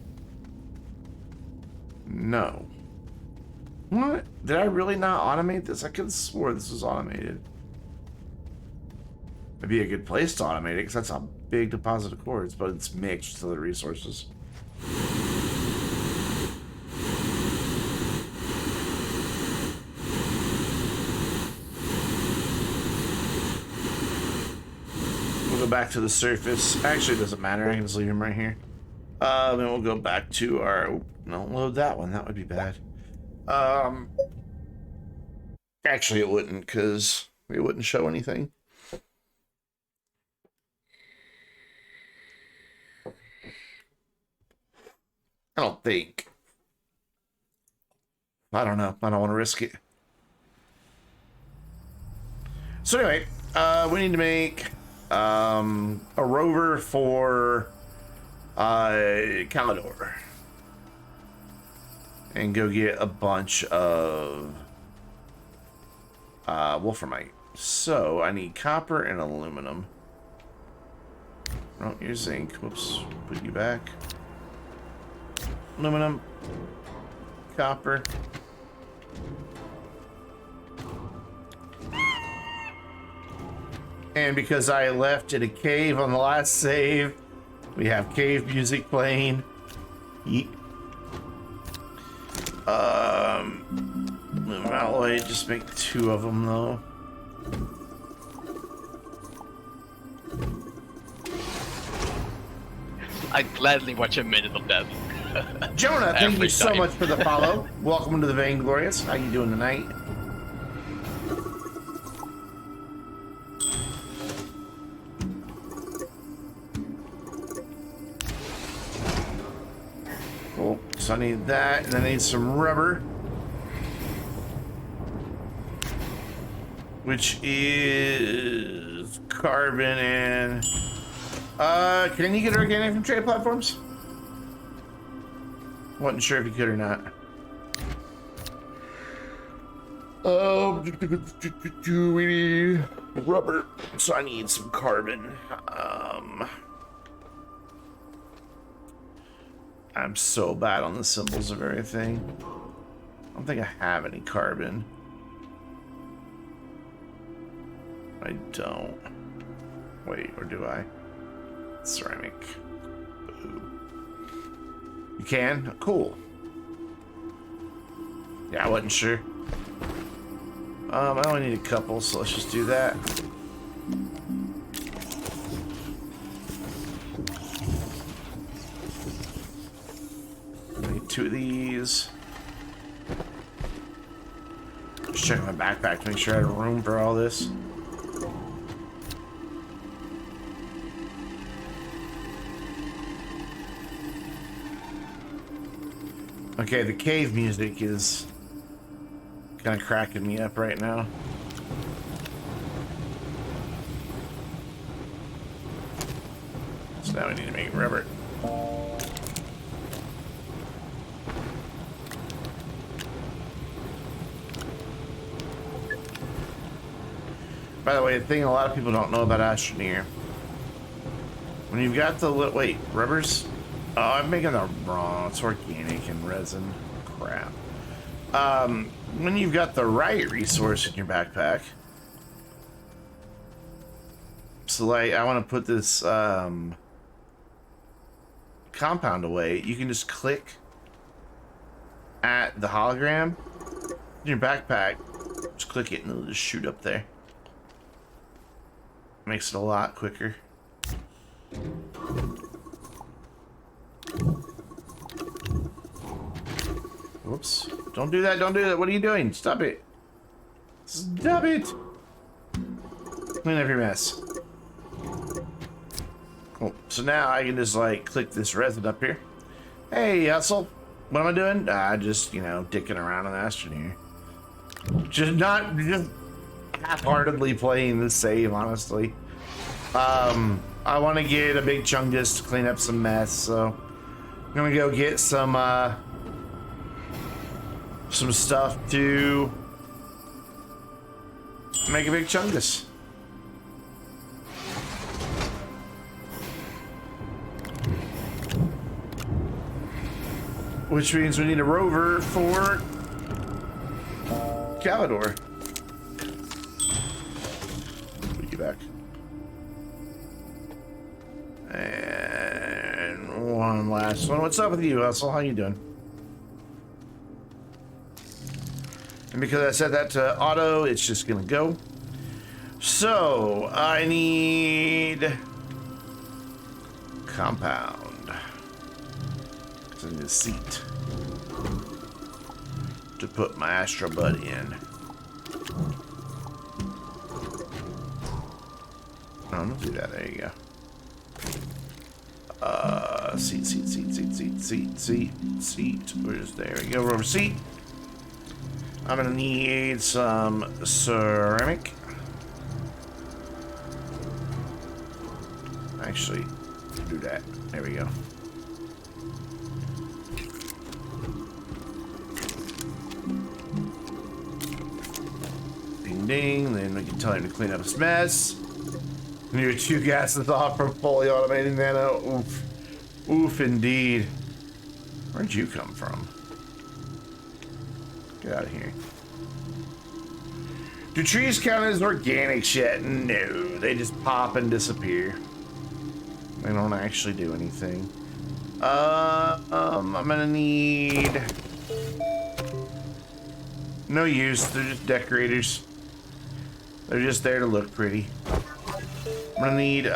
No. What? Did I really not automate this? I could have swore this was automated. It'd be a good place to automate it, because that's a big deposit of quartz, but it's mixed with other resources. go back to the surface. Actually, it doesn't matter. I can just leave him right here. And we'll go back to our... Don't load that one. That would be bad. Actually, it wouldn't, because it wouldn't show anything. I don't think. I don't know. I don't want to risk it. So anyway, we need to make a rover for Calidor. And go get a bunch of wolframite. So I need copper and aluminum. Oh, here's zinc. Whoops. Put you back. Aluminum. Copper. And because I left in a cave on the last save, we have cave music playing. Yeet. Move out of the way, just make 2 of them though. I'd gladly watch a minute of that. Jonah, thank you so time. much for the follow. Welcome to the Vainglorious. How you doing tonight? Cool. So I need that, and I need some rubber. Which is carbon and... can you get organic from trade platforms? Wasn't sure if you could or not. We need rubber, so I need some carbon. I'm so bad on the symbols of everything. I don't think I have any carbon. I don't. Wait, or do I? Ceramic. Ooh. You can? Cool. Yeah, I wasn't sure. I only need a couple, so let's just do that. I need 2 of these. Just checking my backpack to make sure I have room for all this. Okay, the cave music is kind of cracking me up right now. So now we need to make rubber. By the way, the thing a lot of people don't know about Astroneer, when you've got the wait, rubbers? Oh, I'm making that wrong. It's organic and resin. Crap. When you've got the right resource in your backpack, so like I want to put this compound away, you can just click at the hologram in your backpack, just click it and it'll just shoot up there. Makes it a lot quicker. Whoops. Don't do that, don't do that. What are you doing? Stop it. Stop it. Clean up your mess. Cool. So now I can just like click this resin up here. Hey, Hustle. What am I doing? Just, you know, dicking around on Astroneer. Just half-heartedly playing the save, honestly. I want to get a big chunk just to clean up some mess, so I'm gonna go get some stuff to make a big chungus. Which means we need a rover for Calidor. Put you back. And one last one. What's up with you, Hustle? How you doing? And because I set that to auto, it's just gonna go. So I need compound. So I need a seat to put my Astro Bud in. Oh, don't do that. There you go. Seat. Where's there we go? Rubber seat. I'm gonna need some ceramic. Actually, do that. There we go. Ding ding. Then we can tell him to clean up his mess. Near 2 gases off from fully automating nano. Oof. Oof indeed. Where'd you come from? Get out of here. Do trees count as organic shit? No, they just pop and disappear. They don't actually do anything. I'm gonna need... No use, they're just decorators. They're just there to look pretty. I'm gonna need,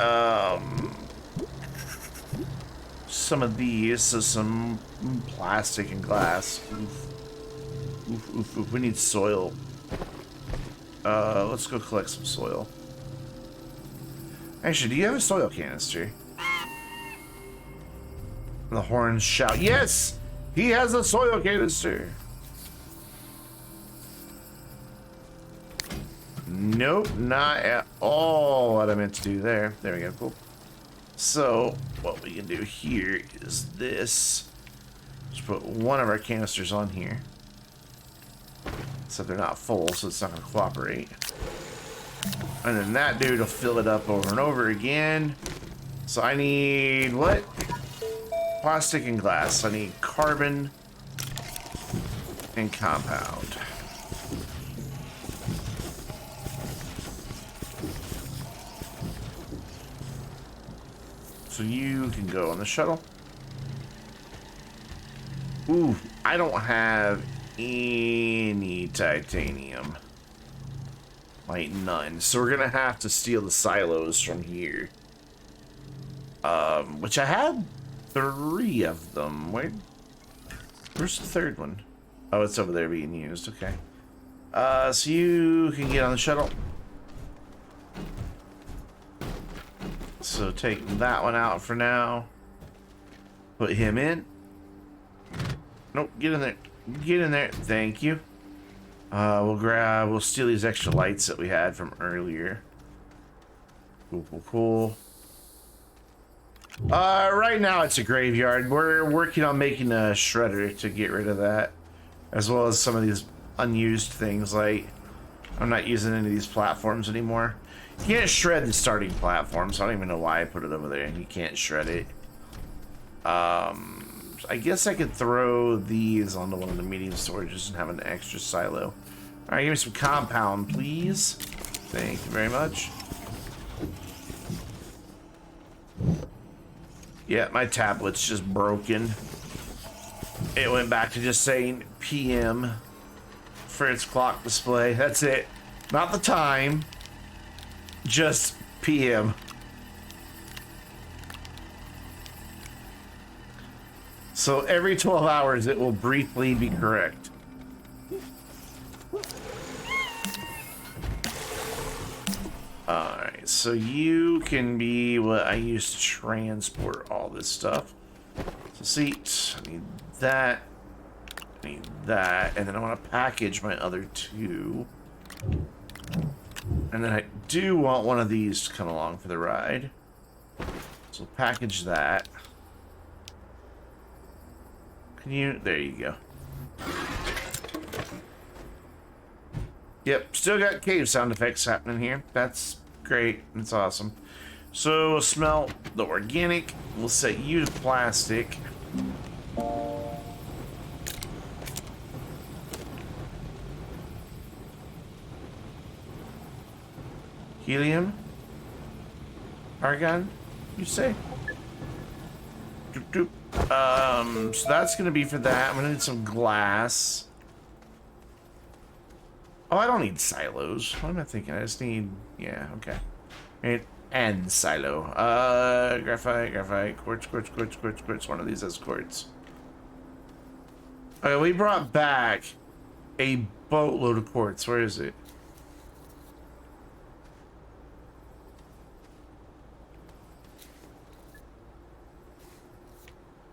some of these, so some plastic and glass. Oof. We need soil. Let's go collect some soil. Actually, do you have a soil canister? The horns shout, yes! He has a soil canister! Nope, not at all what I meant to do there. There we go, cool. So, what we can do here is this. Just put one of our canisters on here. So they're not full, so it's not going to cooperate. And then that dude will fill it up over and over again. So I need what? Plastic and glass. I need carbon and compound. So you can go on the shuttle. Ooh, I don't have any titanium. Like none. So we're gonna have to steal the silos from here. Which I had 3 of them. Where's the 3rd one? Oh, it's over there being used. Okay. So you can get on the shuttle. So take that one out for now. Put him in. Nope, get in there. Get in there. Thank you. We'll steal these extra lights that we had from earlier. Cool. Right now it's a graveyard. We're working on making a shredder to get rid of that. As well as some of these unused things, like I'm not using any of these platforms anymore. You can't shred the starting platform, so I don't even know why I put it over there. You can't shred it. I guess I could throw these onto one of the medium storages and have an extra silo. Alright, give me some compound, please. Thank you very much. Yeah, my tablet's just broken. It went back to just saying PM for its clock display. That's it. Not the time. Just PM. So every 12 hours it will briefly be correct. Alright, so you can be what I use to transport all this stuff. So seat, I need that. I need that. And then I want to package my other 2. And then I do want one of these to come along for the ride. So package that. Can you? There you go. Yep, still got cave sound effects happening here. That's great. That's awesome. So we'll smelt the organic. We'll set you to plastic. Helium? Argon? You say? Doop, doop. So that's gonna be for that. I'm gonna need some glass. Oh, I don't need silos. What am I thinking? I just need... Yeah, okay. And silo. Graphite, quartz. One of these has quartz. Okay, we brought back a boatload of quartz. Where is it?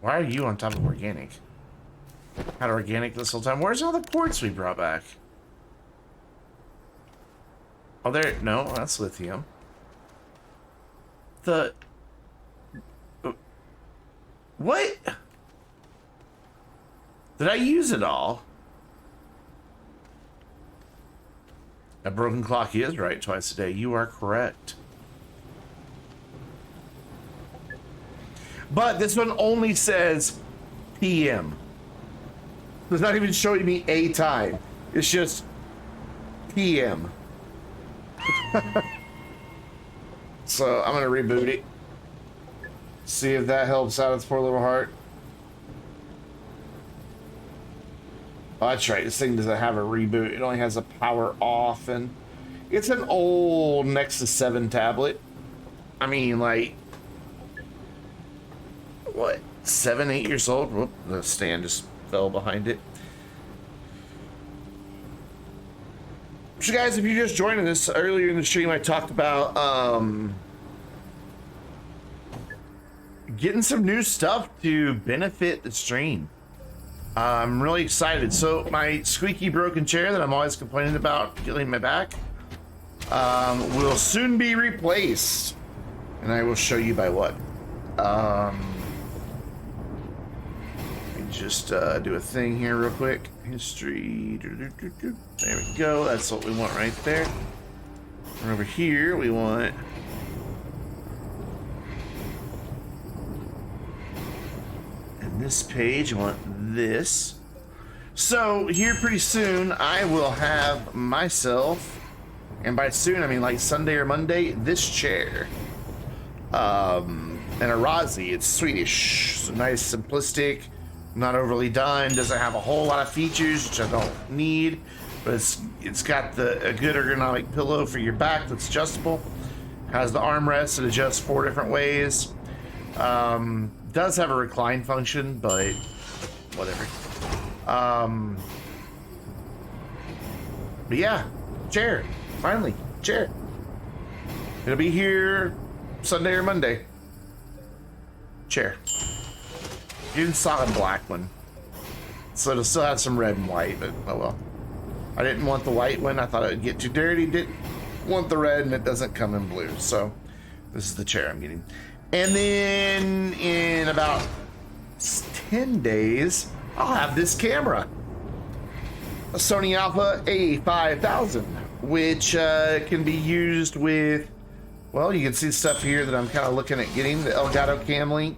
Why are you on top of organic? Had organic this whole time. Where's all the quartz we brought back? Oh, there. No, that's lithium. The... What? Did I use it all? A broken clock is right twice a day. You are correct. But this one only says PM. It's not even showing me a time. It's just PM. So I'm gonna reboot it. See if that helps out its poor little heart. Oh, that's right. This thing doesn't have a reboot. It only has a power off, and it's an old Nexus 7 tablet. I mean, like, what, 7, 8 years old? Whoop, the stand just fell behind it. So guys, if you're just joining us, earlier in the stream I talked about getting some new stuff to benefit the stream. I'm really excited. So my squeaky broken chair that I'm always complaining about killing my back will soon be replaced, and I will show you by what. Let me just do a thing here real quick. History. There we go. That's what we want right there. And over here we want this page, I want this. So here pretty soon I will have myself, and by soon I mean like Sunday or Monday, this chair. And a Razi. It's Swedish. It's nice, simplistic, not overly done, doesn't have a whole lot of features, which I don't need, but it's got a good ergonomic pillow for your back that's adjustable. Has the armrest that adjusts 4 different ways. Does have a recline function, but whatever. But yeah, chair. Finally, chair. It'll be here Sunday or Monday. Chair. Even solid black one. So it'll still have some red and white, but oh well. I didn't want the white one. I thought it would get too dirty. Didn't want the red, and it doesn't come in blue. So this is the chair I'm getting. And then in about 10 days, I'll have this camera. A Sony Alpha A5000, which can be used with, well, you can see stuff here that I'm kind of looking at getting. The Elgato Cam Link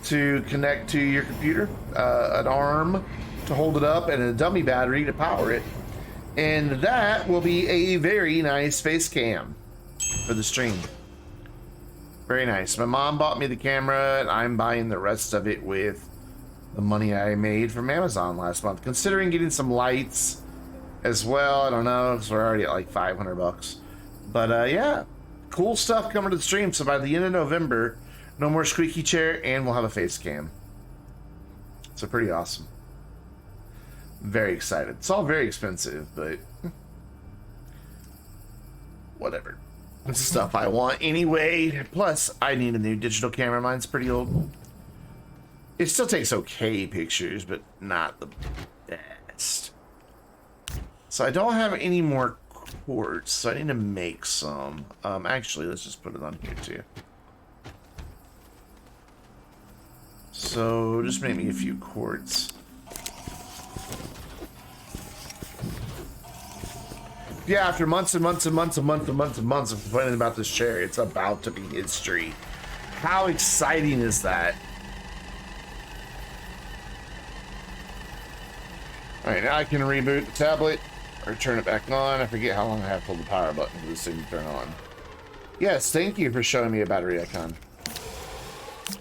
to connect to your computer, an arm to hold it up, and a dummy battery to power it. And that will be a very nice face cam for the stream. Very nice. My mom bought me the camera, and I'm buying the rest of it with the money I made from Amazon last month. Considering getting some lights as well. I don't know, because we're already at like 500 bucks. But yeah, cool stuff coming to the stream. So by the end of November, no more squeaky chair, and we'll have a face cam. So pretty awesome. Very excited. It's all very expensive, but whatever. It's stuff I want anyway. Plus, I need a new digital camera. Mine's pretty old. It still takes okay pictures, but not the best. So I don't have any more quartz, so I need to make some. Actually, let's just put it on here too. So just make me a few quartz. Yeah, after months and months and months and months and months and months of complaining about this chair, it's about to be history. How exciting is that? Alright, now I can reboot the tablet or turn it back on. I forget how long I have to hold the power button for this thing to turn on. Yes, thank you for showing me a battery icon.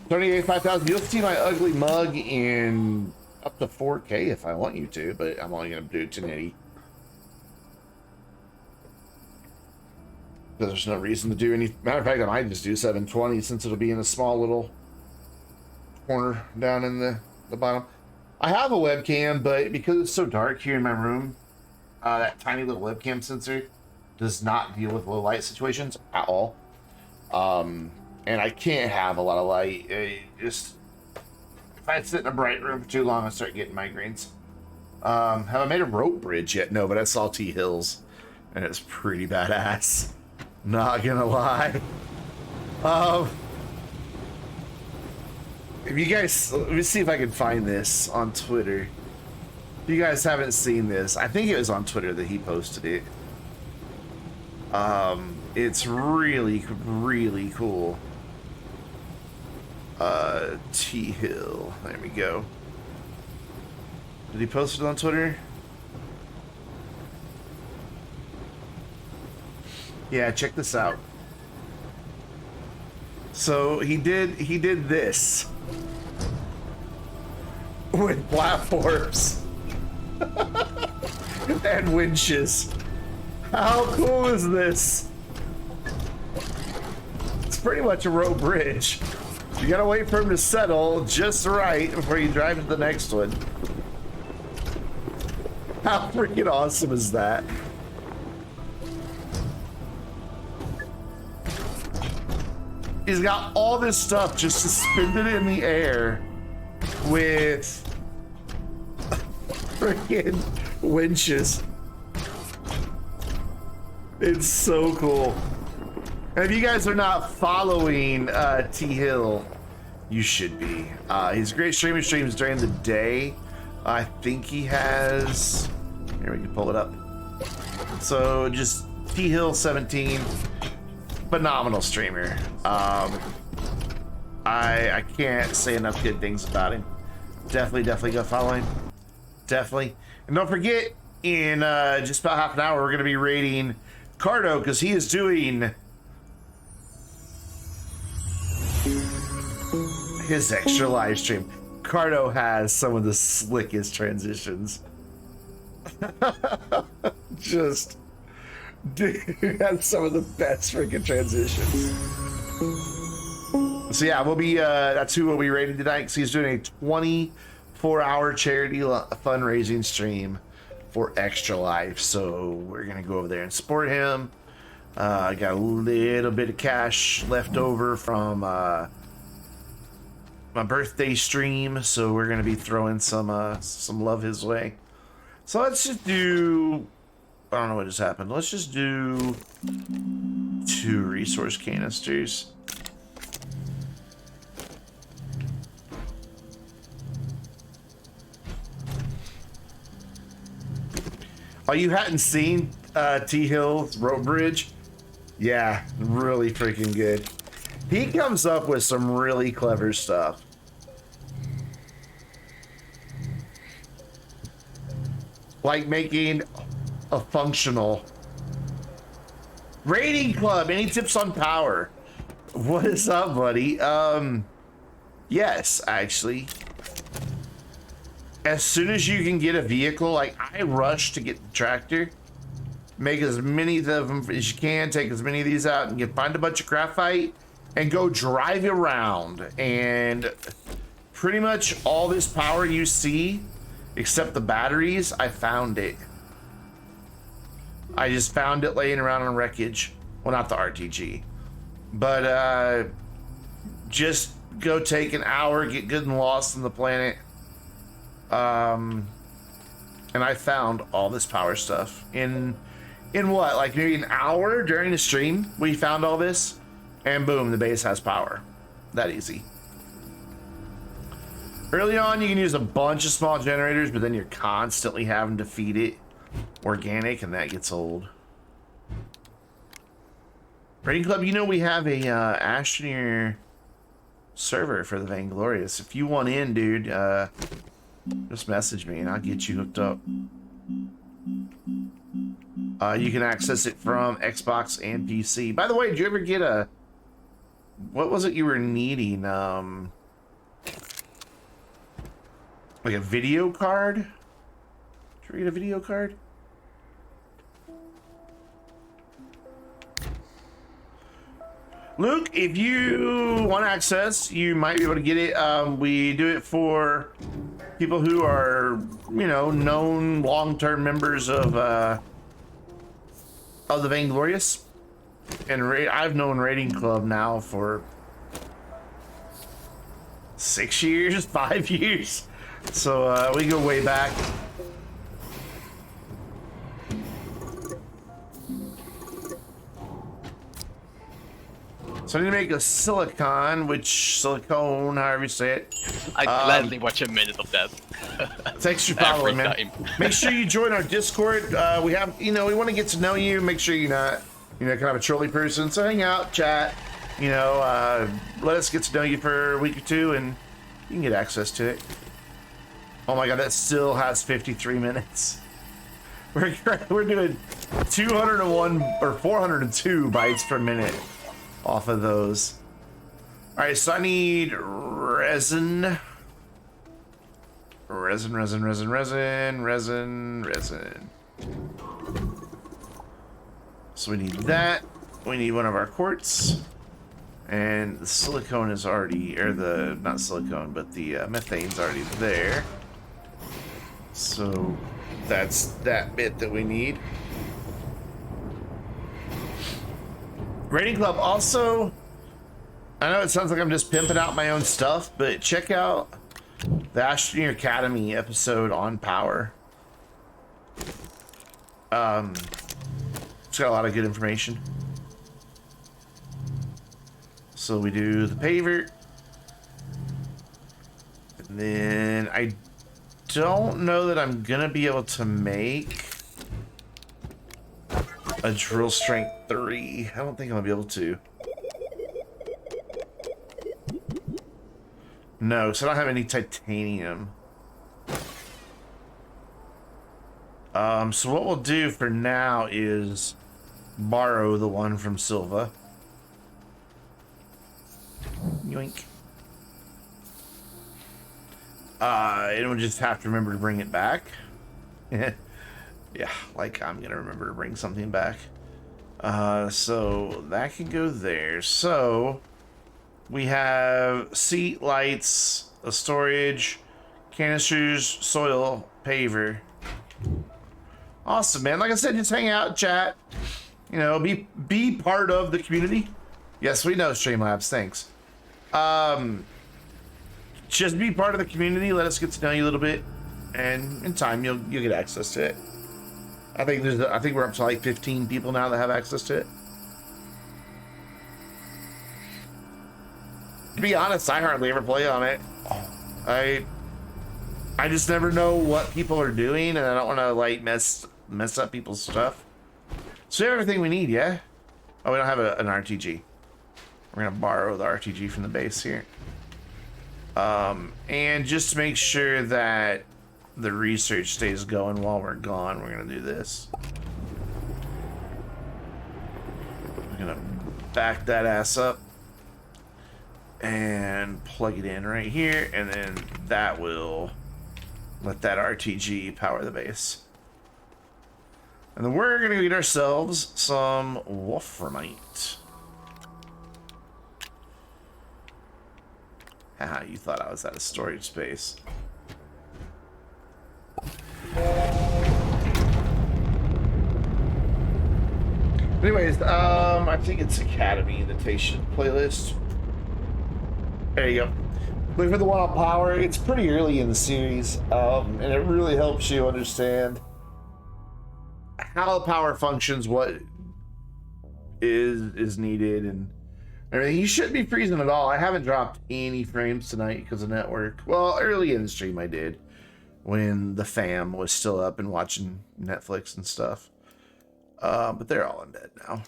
38,5000. You'll see my ugly mug in up to 4K if I want you to, but I'm only going to do 1080. There's no reason to do any. Matter of fact, I might just do 720 since it'll be in a small little corner down in the bottom. I have a webcam, but because it's so dark here in my room, that tiny little webcam sensor does not deal with low light situations at all. And I can't have a lot of light. If I sit in a bright room for too long, I start getting migraines. Have I made a rope bridge yet? No, but I saw T Hills, and it's pretty badass. Not gonna lie. If you guys, let me see if I can find this on Twitter. If you guys haven't seen this, I think it was on Twitter that he posted it. It's really, really cool. T Hill. There we go. Did he post it on Twitter? Yeah, check this out. So he did this with platforms and winches. How cool is this? It's pretty much a rope bridge. You gotta wait for him to settle just right before you drive to the next one. How freaking awesome is that? He's got all this stuff just suspended in the air with freaking winches. It's so cool. And if you guys are not following T Hill, you should be. He's a great streamer. Streams during the day. I think he has. Here, we can pull it up. So just T Hill 17. Phenomenal streamer. I can't say enough good things about him. Definitely go follow him. Definitely. And don't forget, in just about half an hour, we're going to be raiding Cardo because he is doing his extra live stream. Cardo has some of the slickest transitions. Just, dude, has some of the best freaking transitions. So yeah, we'll be that's who we'll be rating tonight because he's doing a 24-hour charity fundraising stream for Extra Life. So we're gonna go over there and support him. I got a little bit of cash left over from my birthday stream, so we're gonna be throwing some love his way. So let's just do, I don't know what just happened. Let's just do 2 resource canisters. Oh, you hadn't seen T Hill's rope bridge? Yeah, really freaking good. He comes up with some really clever stuff. Like making a functional raiding club. Any tips on power? What is up, buddy? Yes, actually. As soon as you can get a vehicle, like I rush to get the tractor, make as many of them as you can, take as many of these out and find a bunch of graphite and go drive around. And pretty much all this power you see, except the batteries, I found it. I just found it laying around on wreckage. Well, not the RTG, but just go take an hour, get good and lost in the planet. And I found all this power stuff in what, like maybe an hour during the stream. We found all this, and boom, the base has power. That easy. Early on, you can use a bunch of small generators, but then you're constantly having to feed it organic, and that gets old. Raiding Club, you know we have a Astroneer server for the Vainglorious. If you want in, dude, just message me and I'll get you hooked up. You can access it from Xbox and PC. By the way, did you ever get a... What was it you were needing? Like a video card? Did you ever get a video card? Luke, if you want access, you might be able to get it. We do it for people who are, you know, known long-term members of the Vainglorious. And I've known Raiding Club now for 6 years, 5 years. So we go way back. So I need to make a silicone, however you say it. I'd gladly watch a minute of that. Thanks for following, man. Time. Make sure you join our Discord. We have, you know, we want to get to know you. Make sure you're not, you know, kind of a trolly person. So hang out, chat, you know, let us get to know you for a week or two and you can get access to it. Oh my God, that still has 53 minutes. We're doing 201 or 402 bytes per minute off of those. All right, so I need resin. So we need that. We need one of our quartz. And the silicone is already, or the, not silicone, but the methane's already there. So that's that bit that we need. Raiding Club also, I know it sounds like I'm just pimping out my own stuff, but check out the Astroneer Academy episode on power. It's got a lot of good information. So we do the paver. And then I don't know that I'm gonna be able to make a drill strength 3. I don't think I'm gonna be able to. No, so I don't have any titanium. So what we'll do for now is borrow the one from Silva. Yoink. And we'll just have to remember to bring it back. Yeah, like I'm gonna remember to bring something back. So that can go there. So we have seat, lights, a storage, canisters, soil, paver. Awesome, man. Like I said, just hang out, chat. You know, be part of the community. Yes, we know, Streamlabs. Thanks. Just be part of the community. Let us get to know you a little bit, and in time, you'll get access to it. I think we're up to like 15 people now that have access to it. To be honest, I hardly ever play on it. I just never know what people are doing, and I don't want to like mess up people's stuff. So we have everything we need, yeah? Oh, we don't have an RTG. We're gonna borrow the RTG from the base here. And just to make sure that the research stays going while we're gone, we're gonna do this. We're gonna back that ass up and plug it in right here, and then that will let that RTG power the base. And then we're gonna get ourselves some wolframite. Haha, you thought I was out of storage space. Anyways, I think it's Academy Invitation playlist. There you go. Look for the one on power. It's pretty early in the series, and it really helps you understand how power functions, what is needed, and everything. You shouldn't be freezing at all. I haven't dropped any frames tonight because of network. Well, early in the stream I did, when the fam was still up and watching Netflix and stuff. But they're all undead now.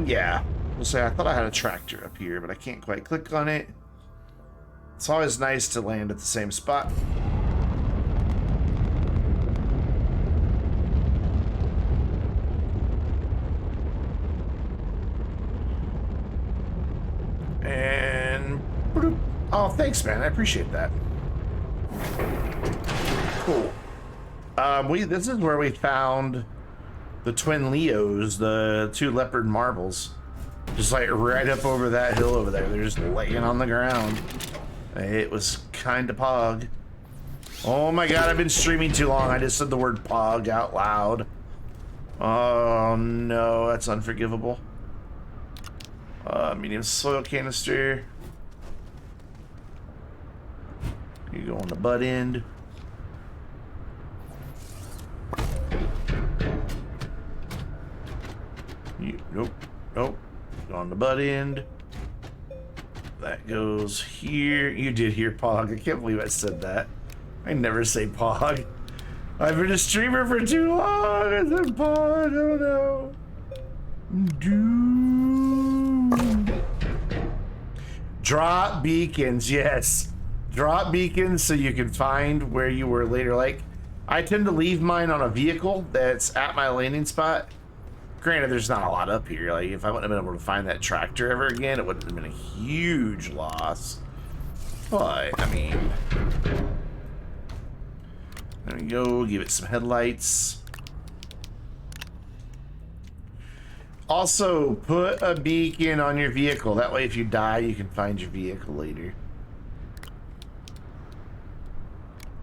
Yeah. We'll say I thought I had a tractor up here, but I can't quite click on it. It's always nice to land at the same spot. And bloop. Oh, thanks, man. I appreciate that. Cool. This is where we found the twin Leos, the 2 leopard marbles. Just like right up over that hill over there. They're just laying on the ground. It was kind of pog. Oh my god, I've been streaming too long. I just said the word pog out loud. Oh no, that's unforgivable. Medium soil canister. You go on the butt end. Nope. Go on the butt end. That goes here. You did hear pog. I can't believe I said that. I never say pog. I've been a streamer for too long. I said pog. Oh no. Drop beacons, yes. Drop beacons so you can find where you were later. Like, I tend to leave mine on a vehicle that's at my landing spot. Granted, there's not a lot up here. Like, if I wouldn't have been able to find that tractor ever again, it would have been a huge loss. But, I mean... There we go, give it some headlights. Also, put a beacon on your vehicle. That way, if you die, you can find your vehicle later.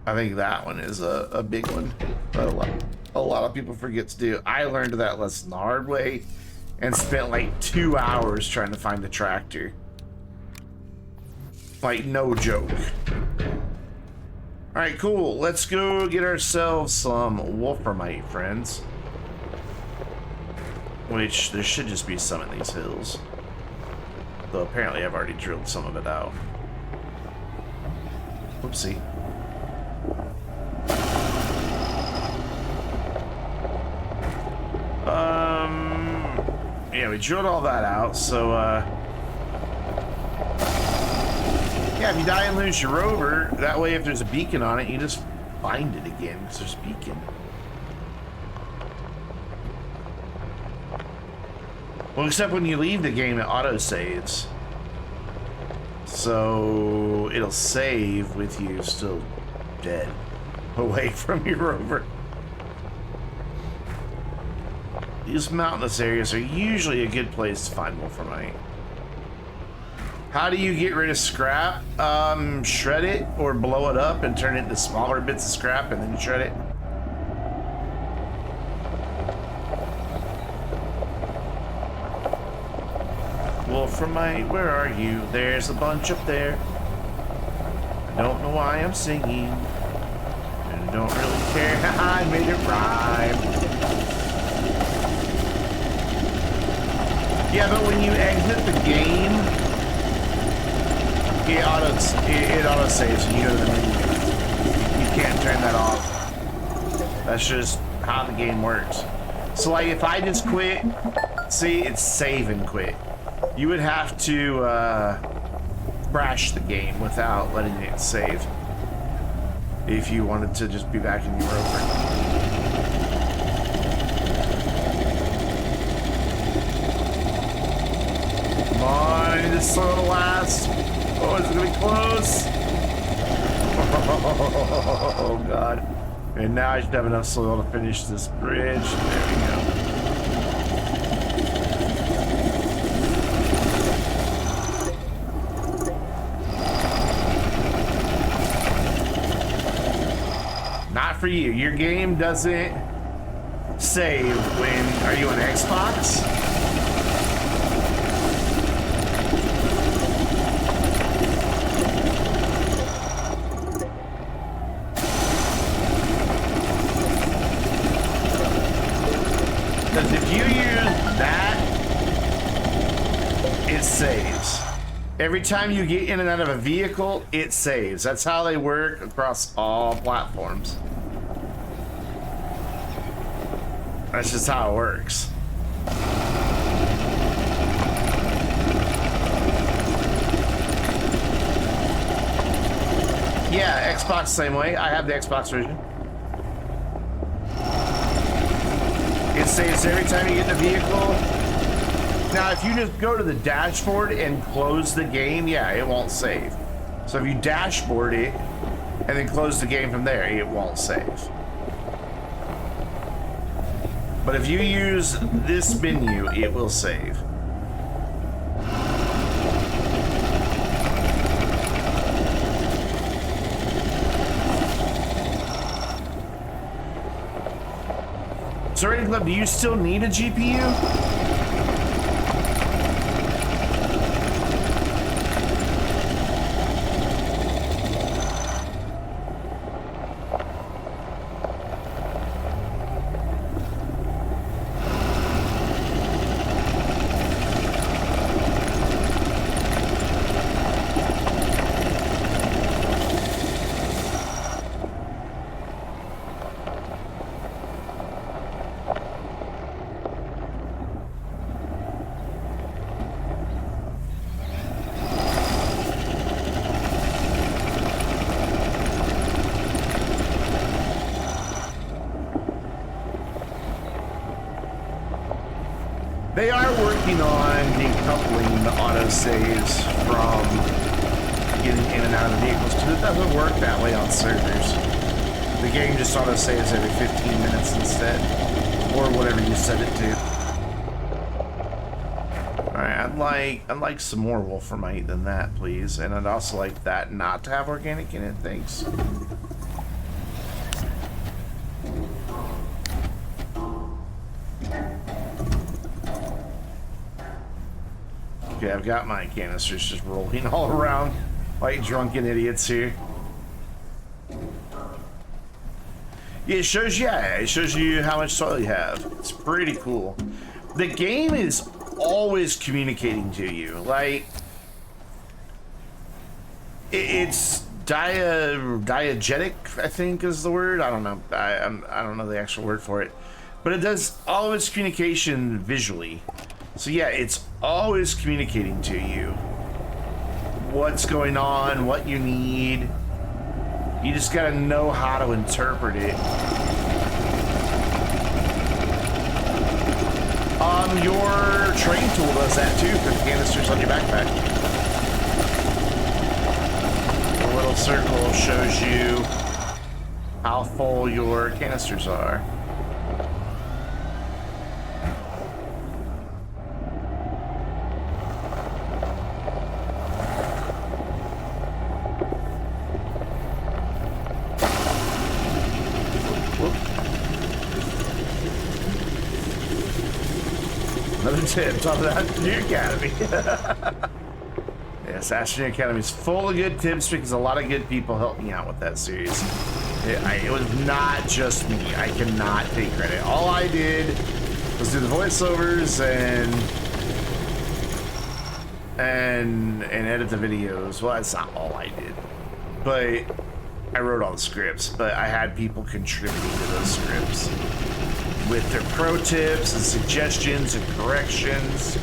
I think that one is a big one. A lot of people forget to do. I learned that lesson the hard way and spent like 2 hours trying to find the tractor. Like, no joke. Alright, cool. Let's go get ourselves some wolframite, friends. Which, there should just be some in these hills. Though apparently I've already drilled some of it out. Whoopsie. Yeah, we drilled all that out, so, yeah, if you die and lose your rover, that way if there's a beacon on it, you just find it again, because there's a beacon. Well, except when you leave the game, it auto-saves. So, it'll save with you still dead, away from your rover. These mountainous areas are usually a good place to find wolframite. How do you get rid of scrap? Shred it or blow it up and turn it into smaller bits of scrap and then shred it. Wolframite, where are you? There's a bunch up there. I don't know why I'm singing. And I don't really care. I made it rhyme. Yeah, but when you exit the game, it auto saves when you go to the menu. You can't turn that off. That's just how the game works. So like if I just quit, see, it's save and quit. You would have to crash the game without letting it save if you wanted to just be back in your rover. Come on, I need this slow to last. Oh, it's gonna be close. Oh god. And now I should have enough soil to finish this bridge. There we go. Not for you. Your game doesn't save when... Are you on Xbox? Saves. Every time you get in and out of a vehicle, it saves. That's how they work across all platforms. That's just how it works. Yeah, Xbox same way. I have the Xbox version. It saves every time you get in the vehicle. Now, if you just go to the dashboard and close the game, yeah, it won't save. So if you dashboard it and then close the game from there, it won't save. But if you use this menu, it will save. So, Rating Club, do you still need a GPU? They are working on decoupling the autosaves from getting in and out of vehicles, because it doesn't work that way on servers. The game just autosaves every 15 minutes instead, or whatever you set it to. Alright, I'd like some more wolframite than that, please, and I'd also like that not to have organic in it, thanks. Okay, I've got my canisters just rolling all around like drunken idiots here. Yeah, it shows you how much soil you have. It's pretty cool. The game is always communicating to you. Like, it's diegetic, I think is the word. I don't know. I don't know the actual word for it. But it does all of its communication visually. So yeah, it's always communicating to you what's going on, what you need. You just gotta know how to interpret it. Your train tool does that too for the canisters on your backpack. The little circle shows you how full your canisters are. Another tip, top of the Astroneer Academy. Yes, Astroneer Academy is full of good tips because a lot of good people helped me out with that series. It was not just me. I cannot take credit. All I did was do the voiceovers and edit the videos. Well, that's not all I did, but I wrote all the scripts. But I had people contributing to those scripts with their pro tips and suggestions and corrections.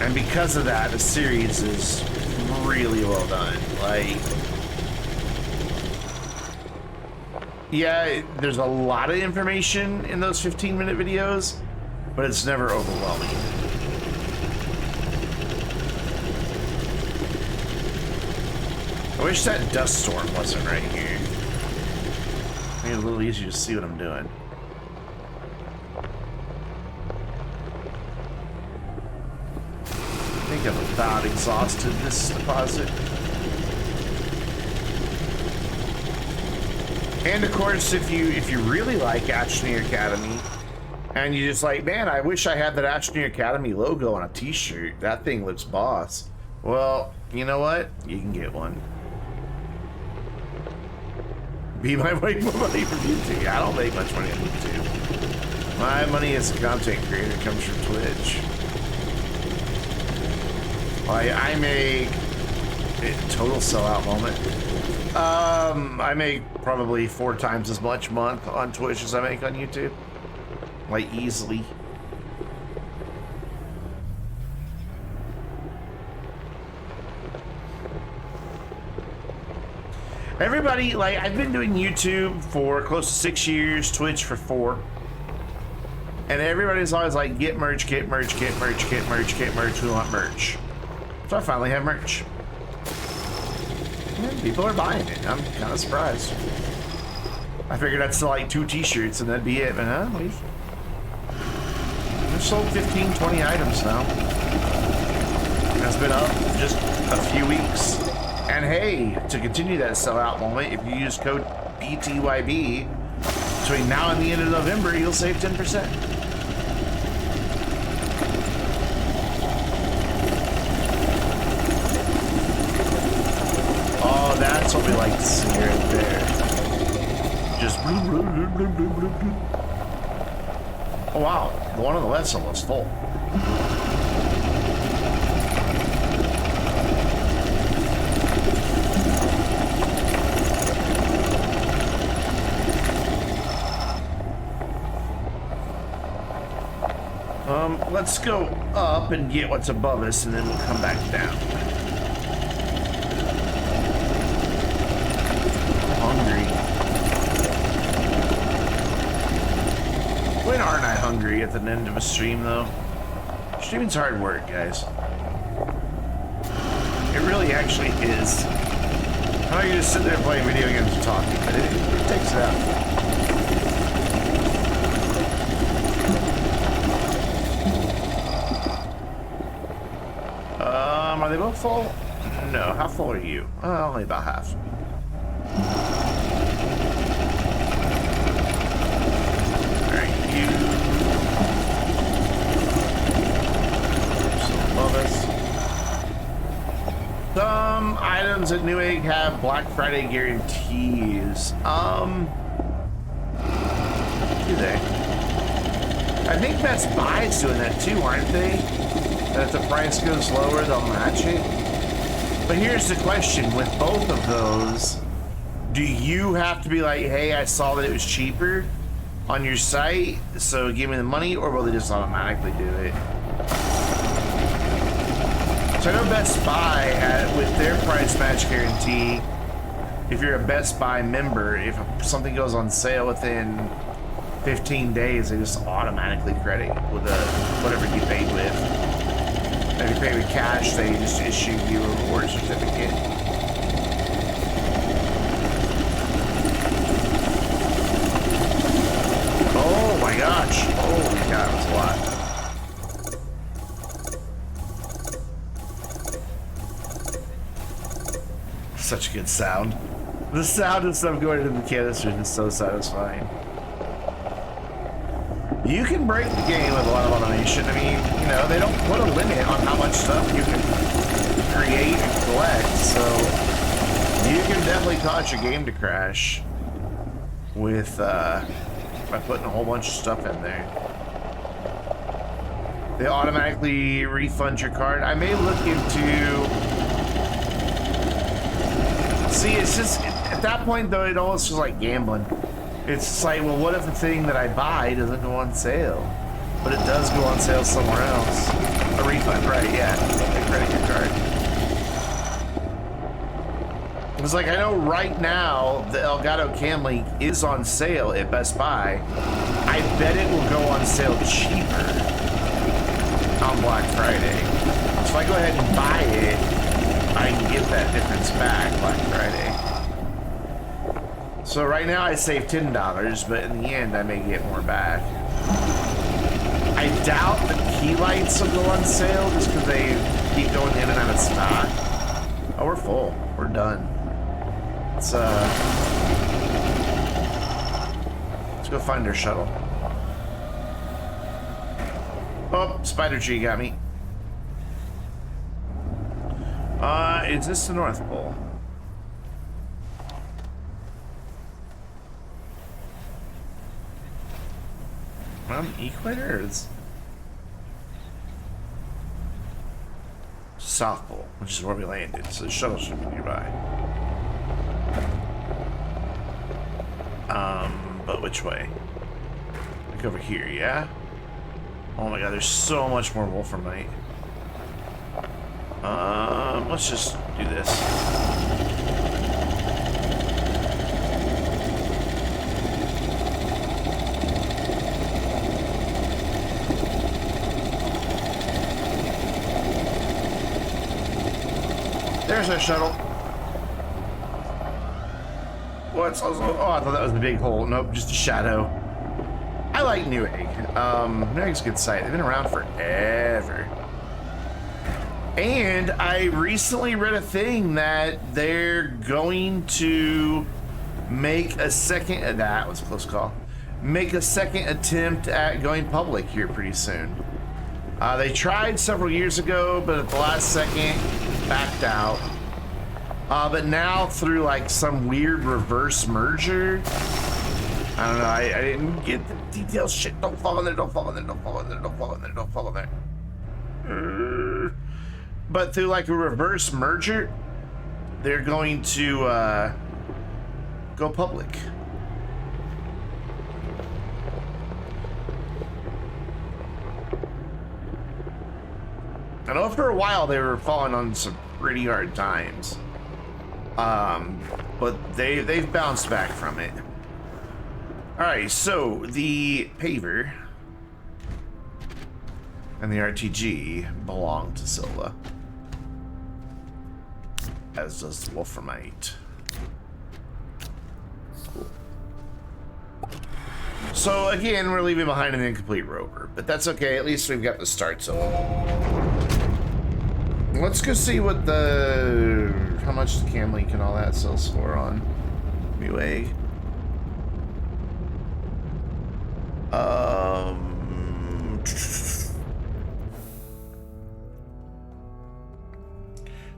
And because of that, the series is really well done. Like, yeah, there's a lot of information in those 15-minute videos, but it's never overwhelming. I wish that dust storm wasn't right here. Made it a little easier to see what I'm doing. I think I've about exhausted this deposit. And of course, if you really like Astroneer Academy, and you just like, man, I wish I had that Astroneer Academy logo on a t-shirt. That thing looks boss. Well, you know what? You can get one. Be my make more money from YouTube. I don't make much money on YouTube. My money as a content creator comes from Twitch. I make total sellout moment. I make probably 4 times as much a month on Twitch as I make on YouTube. Like, easily. Everybody, like, I've been doing YouTube for close to 6 years, Twitch for 4. And everybody's always like, get merch, get merch, get merch, get merch, get merch, we want merch. So I finally have merch. And people are buying it. I'm kind of surprised. I figured I'd sell like 2 t-shirts and that'd be it, but no, we've sold 15, 20 items now. It's been up just a few weeks. And hey, to continue that sellout moment, if you use code BTYB between now and the end of November, you'll save 10%. Oh, that's what we like to see right there. Just bloop, bloop, bloop, bloop, bloop, bloop, bloop. Oh wow, the one on the left's almost full. Let's go up and get what's above us, and then we'll come back down. I'm hungry. When aren't I hungry at the end of a stream, though? Streaming's hard work, guys. It really actually is. I'm not gonna just sit there playing video games and talking, but it takes it out. Are they both full? No. How full are you? Only about half. Alright, you. Some above us. Some items at Newegg have Black Friday guarantees. Do they? I think Best Buy's doing that too, aren't they? That if the price goes lower, they'll match it. But here's the question, with both of those, do you have to be like, hey, I saw that it was cheaper on your site, so give me the money, or will they just automatically do it? So I know Best Buy, with their price match guarantee, if you're a Best Buy member, if something goes on sale within 15 days, they just automatically credit with whatever you paid with. If you pay with cash, they just issue you a reward certificate. Oh my gosh. Holy cow, that's a lot. Such a good sound. The sound of stuff going into the canister is so satisfying. You can break the game with a lot of automation. I mean, you know, they don't put a limit on how much stuff you can create and collect, so you can definitely cause your game to crash with by putting a whole bunch of stuff in there. They automatically refund your card. I may look into... See, it's just, at that point though, it almost feels like gambling. It's like, well, what if the thing that I buy doesn't go on sale? But it does go on sale somewhere else. A refund, right, yeah. They credit your card. It's like, I know right now the Elgato Cam Link is on sale at Best Buy. I bet it will go on sale cheaper on Black Friday. So if I go ahead and buy it, I can get that difference back Black Friday. So right now I save $10, but in the end I may get more back. I doubt the key lights will go on sale just because they keep going in and out of stock. Oh, we're full. We're done. Let's go find our shuttle. Oh, Spider Tree got me. Is this the North Pole? Equator or is South Pole, which is where we landed, so the shuttle should be nearby. But which way? Like over here, yeah? Oh my god, there's so much more wolframite. Let's just do this. There's our shuttle. What's also... Oh, I thought that was the big hole. Nope, just a shadow. I like Newegg. Newegg's a good site. They've been around forever. And I recently read a thing that they're going to make a second... That was a close call. Make a second attempt at going public here pretty soon. They tried several years ago, but at the last second, backed out. But now through like some weird reverse merger, I don't know, I didn't get the details. Shit, don't fall in there, don't fall in there, don't fall in there, don't fall in there, don't fall in there. But through like a reverse merger, they're going to go public. I know for a while they were falling on some pretty hard times. But they've bounced back from it. Alright, so the paver and the RTG belong to Silva, as does the Wolframite. Cool. So again, we're leaving behind an incomplete rover, but that's okay. At least we've got the start zone. Let's go see what how much the cam link and all that sells for on Newegg.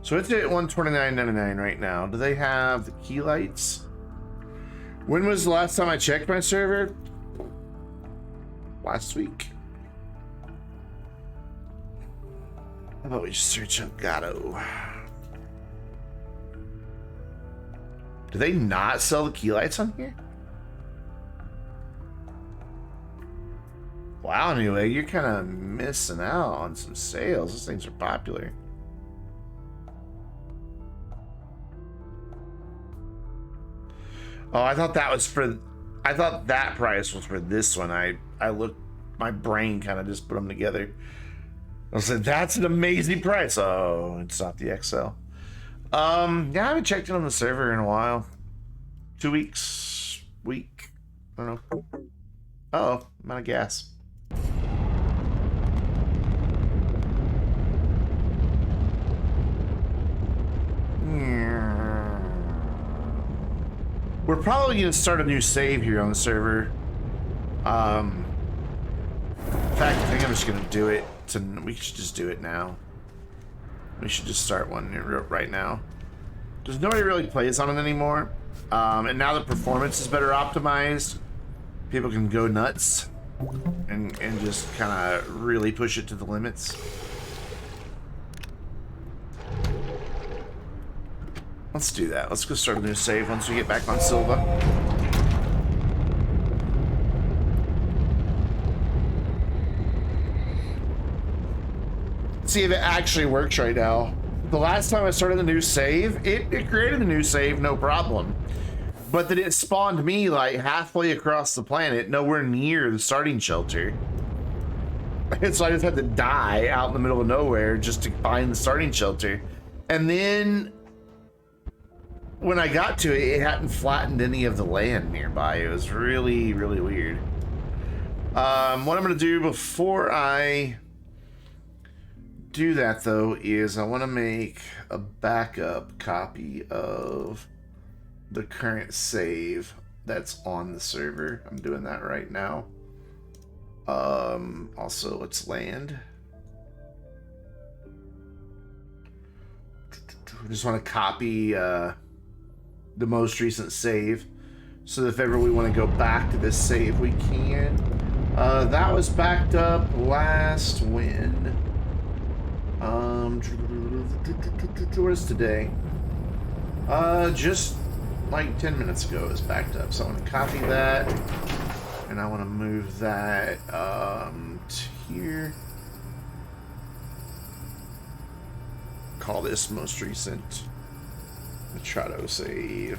So it's at $129.99 right now. Do they have the key lights? When was the last time I checked my server? Last week. How about we just search up Gatto? Do they not sell the key lights on here? Wow, anyway, you're kind of missing out on some sales. Those things are popular. Oh, I thought that was for... I thought that price was for this one. I looked... My brain kind of just put them together. I said, that's an amazing price. Oh, it's not the XL. Yeah, I haven't checked in on the server in a while. 2 weeks, week, I don't know. Uh-oh, I'm out of gas. We're probably gonna start a new save here on the server. In fact, I think I'm just gonna do it. We should just do it now. We should just start one right now. Because nobody really plays on it anymore. And now the performance is better optimized. People can go nuts and just kind of really push it to the limits. Let's do that. Let's go start a new save once we get back on Silva. See if it actually works right now. The last time I started the new save, it created a new save, no problem. But then it spawned me like halfway across the planet, nowhere near the starting shelter. And so I just had to die out in the middle of nowhere just to find the starting shelter. And then when I got to it, it hadn't flattened any of the land nearby. It was really, really weird. What I'm gonna do before I do that though is I want to make a backup copy of the current save that's on the server. I'm doing that right now. Also, let's land. I just want to copy the most recent save so that if ever we want to go back to this save we can. That was backed up last when? What is today? Just like 10 minutes ago it was backed up. So I want to copy that and I want to move that to here. Call this most recent Machado save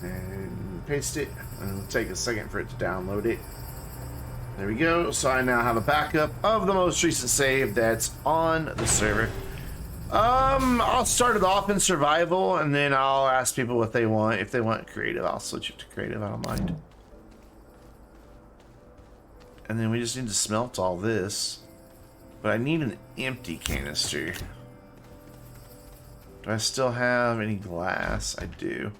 and paste it, and it'll take a second for it to download it. There we go. So I now have a backup of the most recent save that's on the server. I'll start it off in survival, and then I'll ask people what they want. If they want creative, I'll switch it to creative. I don't mind. And then we just need to smelt all this. But I need an empty canister. Do I still have any glass? I do.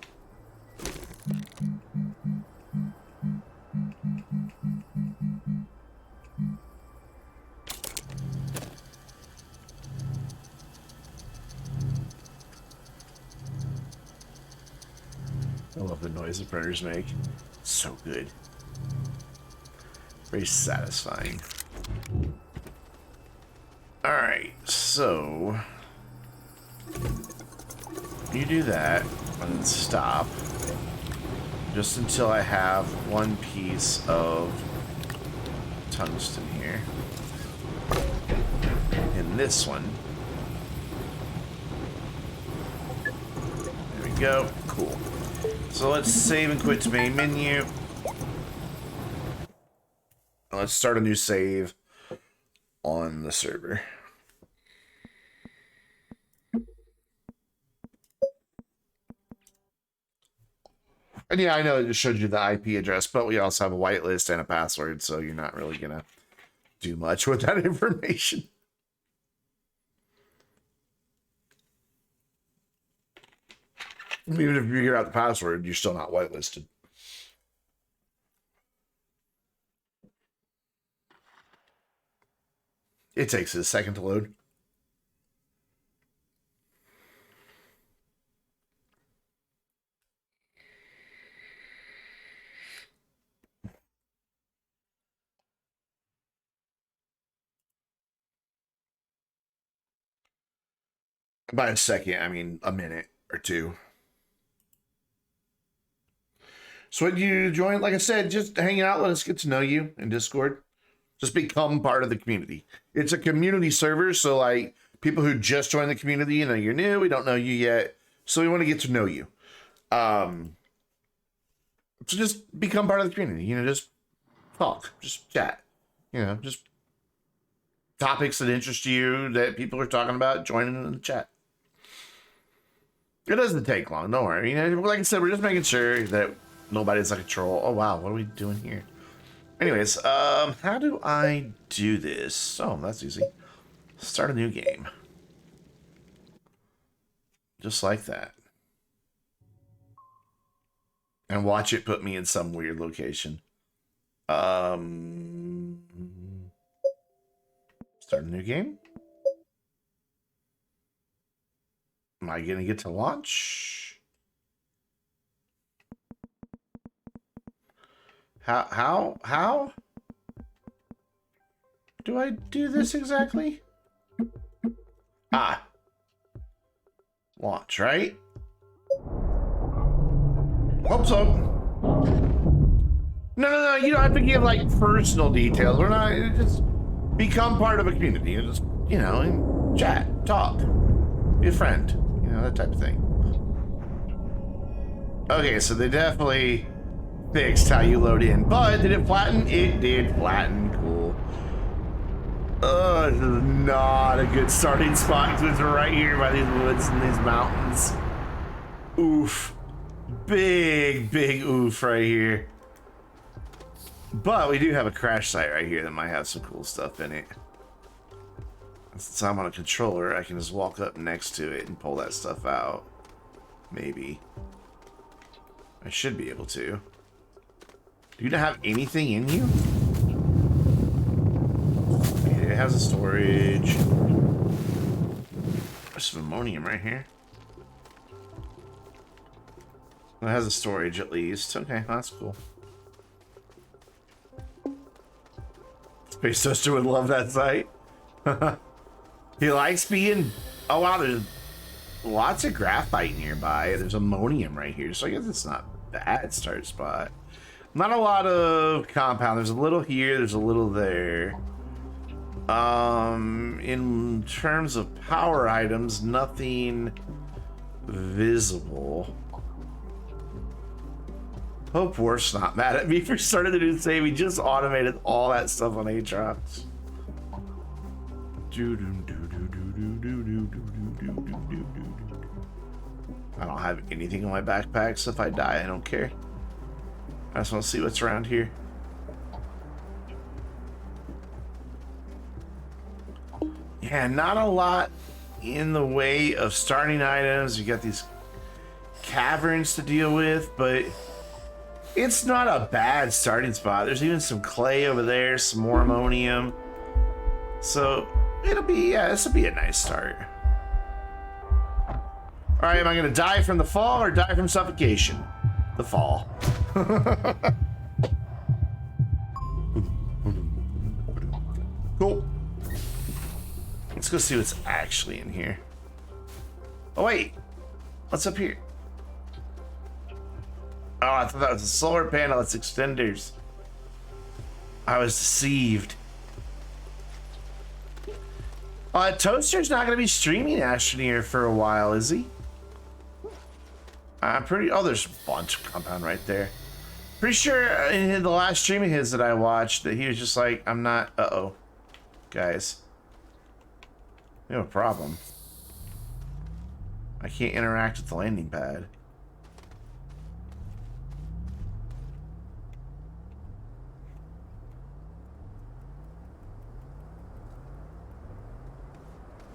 I love the noise the printers make. It's so good. Very satisfying. Alright, so you do that and then stop. Just until I have one piece of tungsten here. And this one. There we go. Cool. So let's save and quit to main menu. Let's start a new save on the server. And yeah, I know it just showed you the IP address, but we also have a whitelist and a password, so you're not really gonna do much with that information. Even if you figure out the password, you're still not whitelisted. It takes a second to load. By a second, I mean a minute or two. So when you join, like I said, just hang out, let us get to know you in Discord. Just become part of the community. It's a community server, so like people who just joined the community, you know, you're new, we don't know you yet, so we want to get to know you. So just become part of the community, you know, just talk, just chat, you know, just topics that interest you that people are talking about, joining in the chat. It doesn't take long, don't worry. You know, like I said, we're just making sure that nobody's like a troll. Oh wow, what are we doing here? Anyways, how do I do this? Oh, that's easy. Start a new game. Just like that. And watch it put me in some weird location. Start a new game. Am I gonna get to launch? How do I do this exactly? Ah. Launch, right? Hope so. No, you don't have to give like personal details. We're not, just become part of a community. You just, you know, chat, talk, be a friend, you know, that type of thing. Okay, so they definitely fixed how you load in, but did it flatten? It did flatten. Cool. This is not a good starting spot because we're right here by these woods and these mountains. Oof. Big oof right here. But we do have a crash site right here that might have some cool stuff in it. Since I'm on a controller, I can just walk up next to it and pull that stuff out. Maybe. I should be able to. Do you not have anything in you? It has a storage. There's some ammonium right here. It has a storage at least. Okay, that's cool. Space Toaster would love that site. He likes being... Oh wow, there's lots of graphite nearby. There's ammonium right here, so I guess it's not a bad start spot. Not a lot of compound. There's a little here, there's a little there. In terms of power items, nothing visible. Hope Worf's not mad at me for starting the new save. We just automated all that stuff on Aatrox. I don't have anything in my backpack, so if I die, I don't care. I just want to see what's around here. Yeah, not a lot in the way of starting items. You got these caverns to deal with, but it's not a bad starting spot. There's even some clay over there, some more ammonium. So it'll be, yeah, this will be a nice start. All right, am I gonna die from the fall or die from suffocation? The fall. Cool. Let's go see what's actually in here. Oh wait, what's up here? Oh, I thought that was a solar panel. It's extenders. I was deceived. Toaster's not going to be streaming Astroneer for a while, is he? I'm pretty... Oh, there's a bunch of compound right there. Pretty sure in the last stream of his that I watched that he was just like, I'm not... Uh-oh. Guys. We have a problem. I can't interact with the landing pad.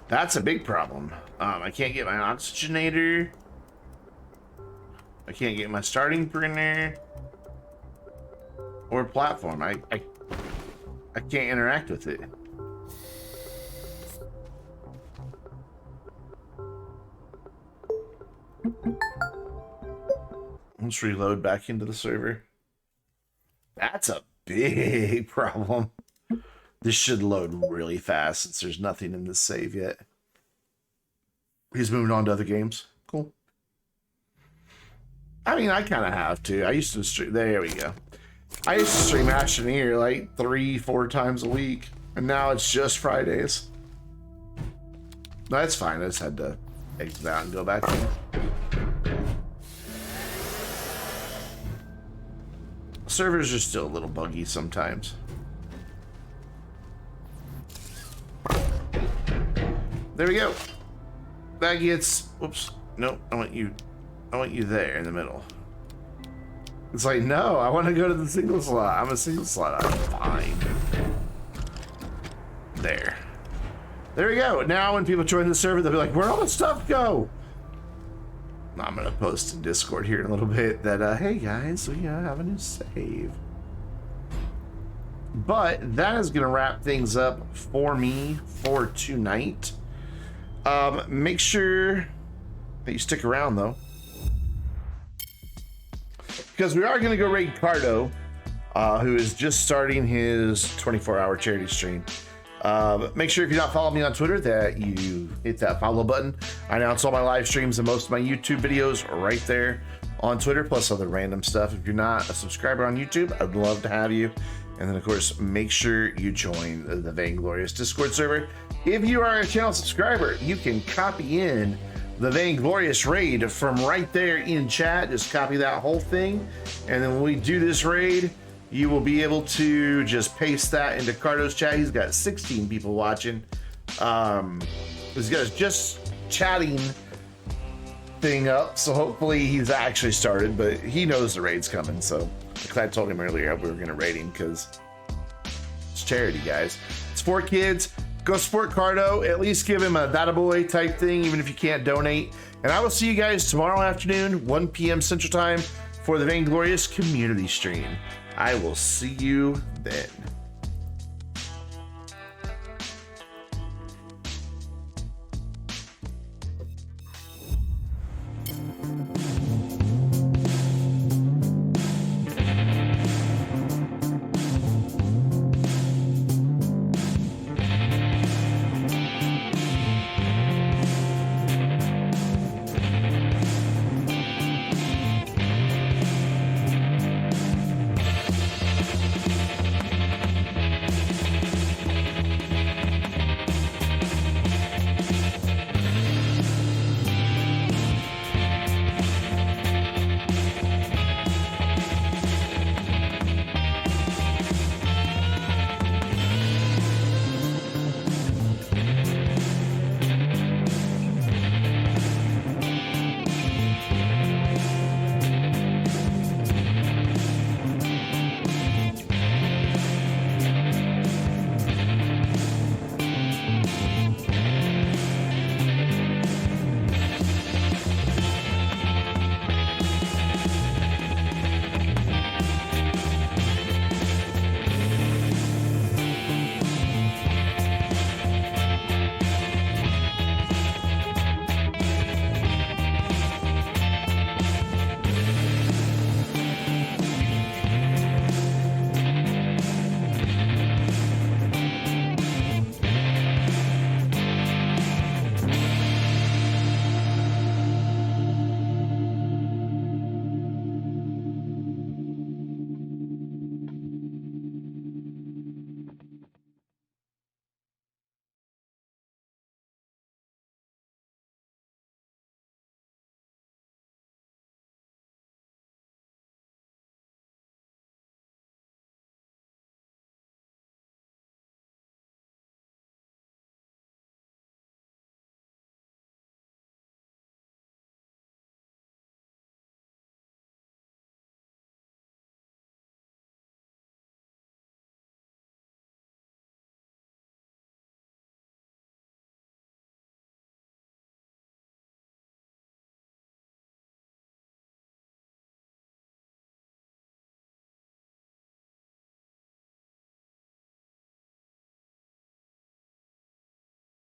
That's a big problem. I can't get my oxygenator. I can't get my starting printer or platform. I can't interact with it. Let's reload back into the server. That's a big problem. This should load really fast since there's nothing in this save yet. He's moving on to other games. Cool. I mean, I kind of have to. I used to stream. There we go. I used to stream Astroneer like 3-4 times a week, and now it's just Fridays. No, that's fine. I just had to exit out and go back in. Servers are still a little buggy sometimes. There we go. That gets, whoops, nope, I want you there in the middle. It's like, no, I want to go to the single slot. I'm a single slot, I'm fine. There. There we go. Now when people join the server, they'll be like, where'd all the stuff go? I'm gonna post in Discord here in a little bit that, hey guys, we have a new save. But that is gonna wrap things up for me for tonight. Make sure that you stick around though, because we are going to go raid Cardo, who is just starting his 24-hour charity stream. Make sure if you're not following me on Twitter that you hit that follow button. I announce all my live streams and most of my YouTube videos right there on Twitter, plus other random stuff. If you're not a subscriber on YouTube, I'd love to have you. And then, of course, make sure you join the Vainglorious Discord server. If you are a channel subscriber, you can copy in the Vainglorious raid from right there in chat. Just copy that whole thing. And then when we do this raid, you will be able to just paste that into Cardo's chat. He's got 16 people watching. He's got his just chatting thing up. So hopefully he's actually started, but he knows the raid's coming. So I told him earlier we were going to raid him because it's charity, guys. It's for kids. Go support Cardo. At least give him a data boy type thing, even if you can't donate. And I will see you guys tomorrow afternoon, 1 p.m. Central Time, for the Vainglorious community stream. I will see you then.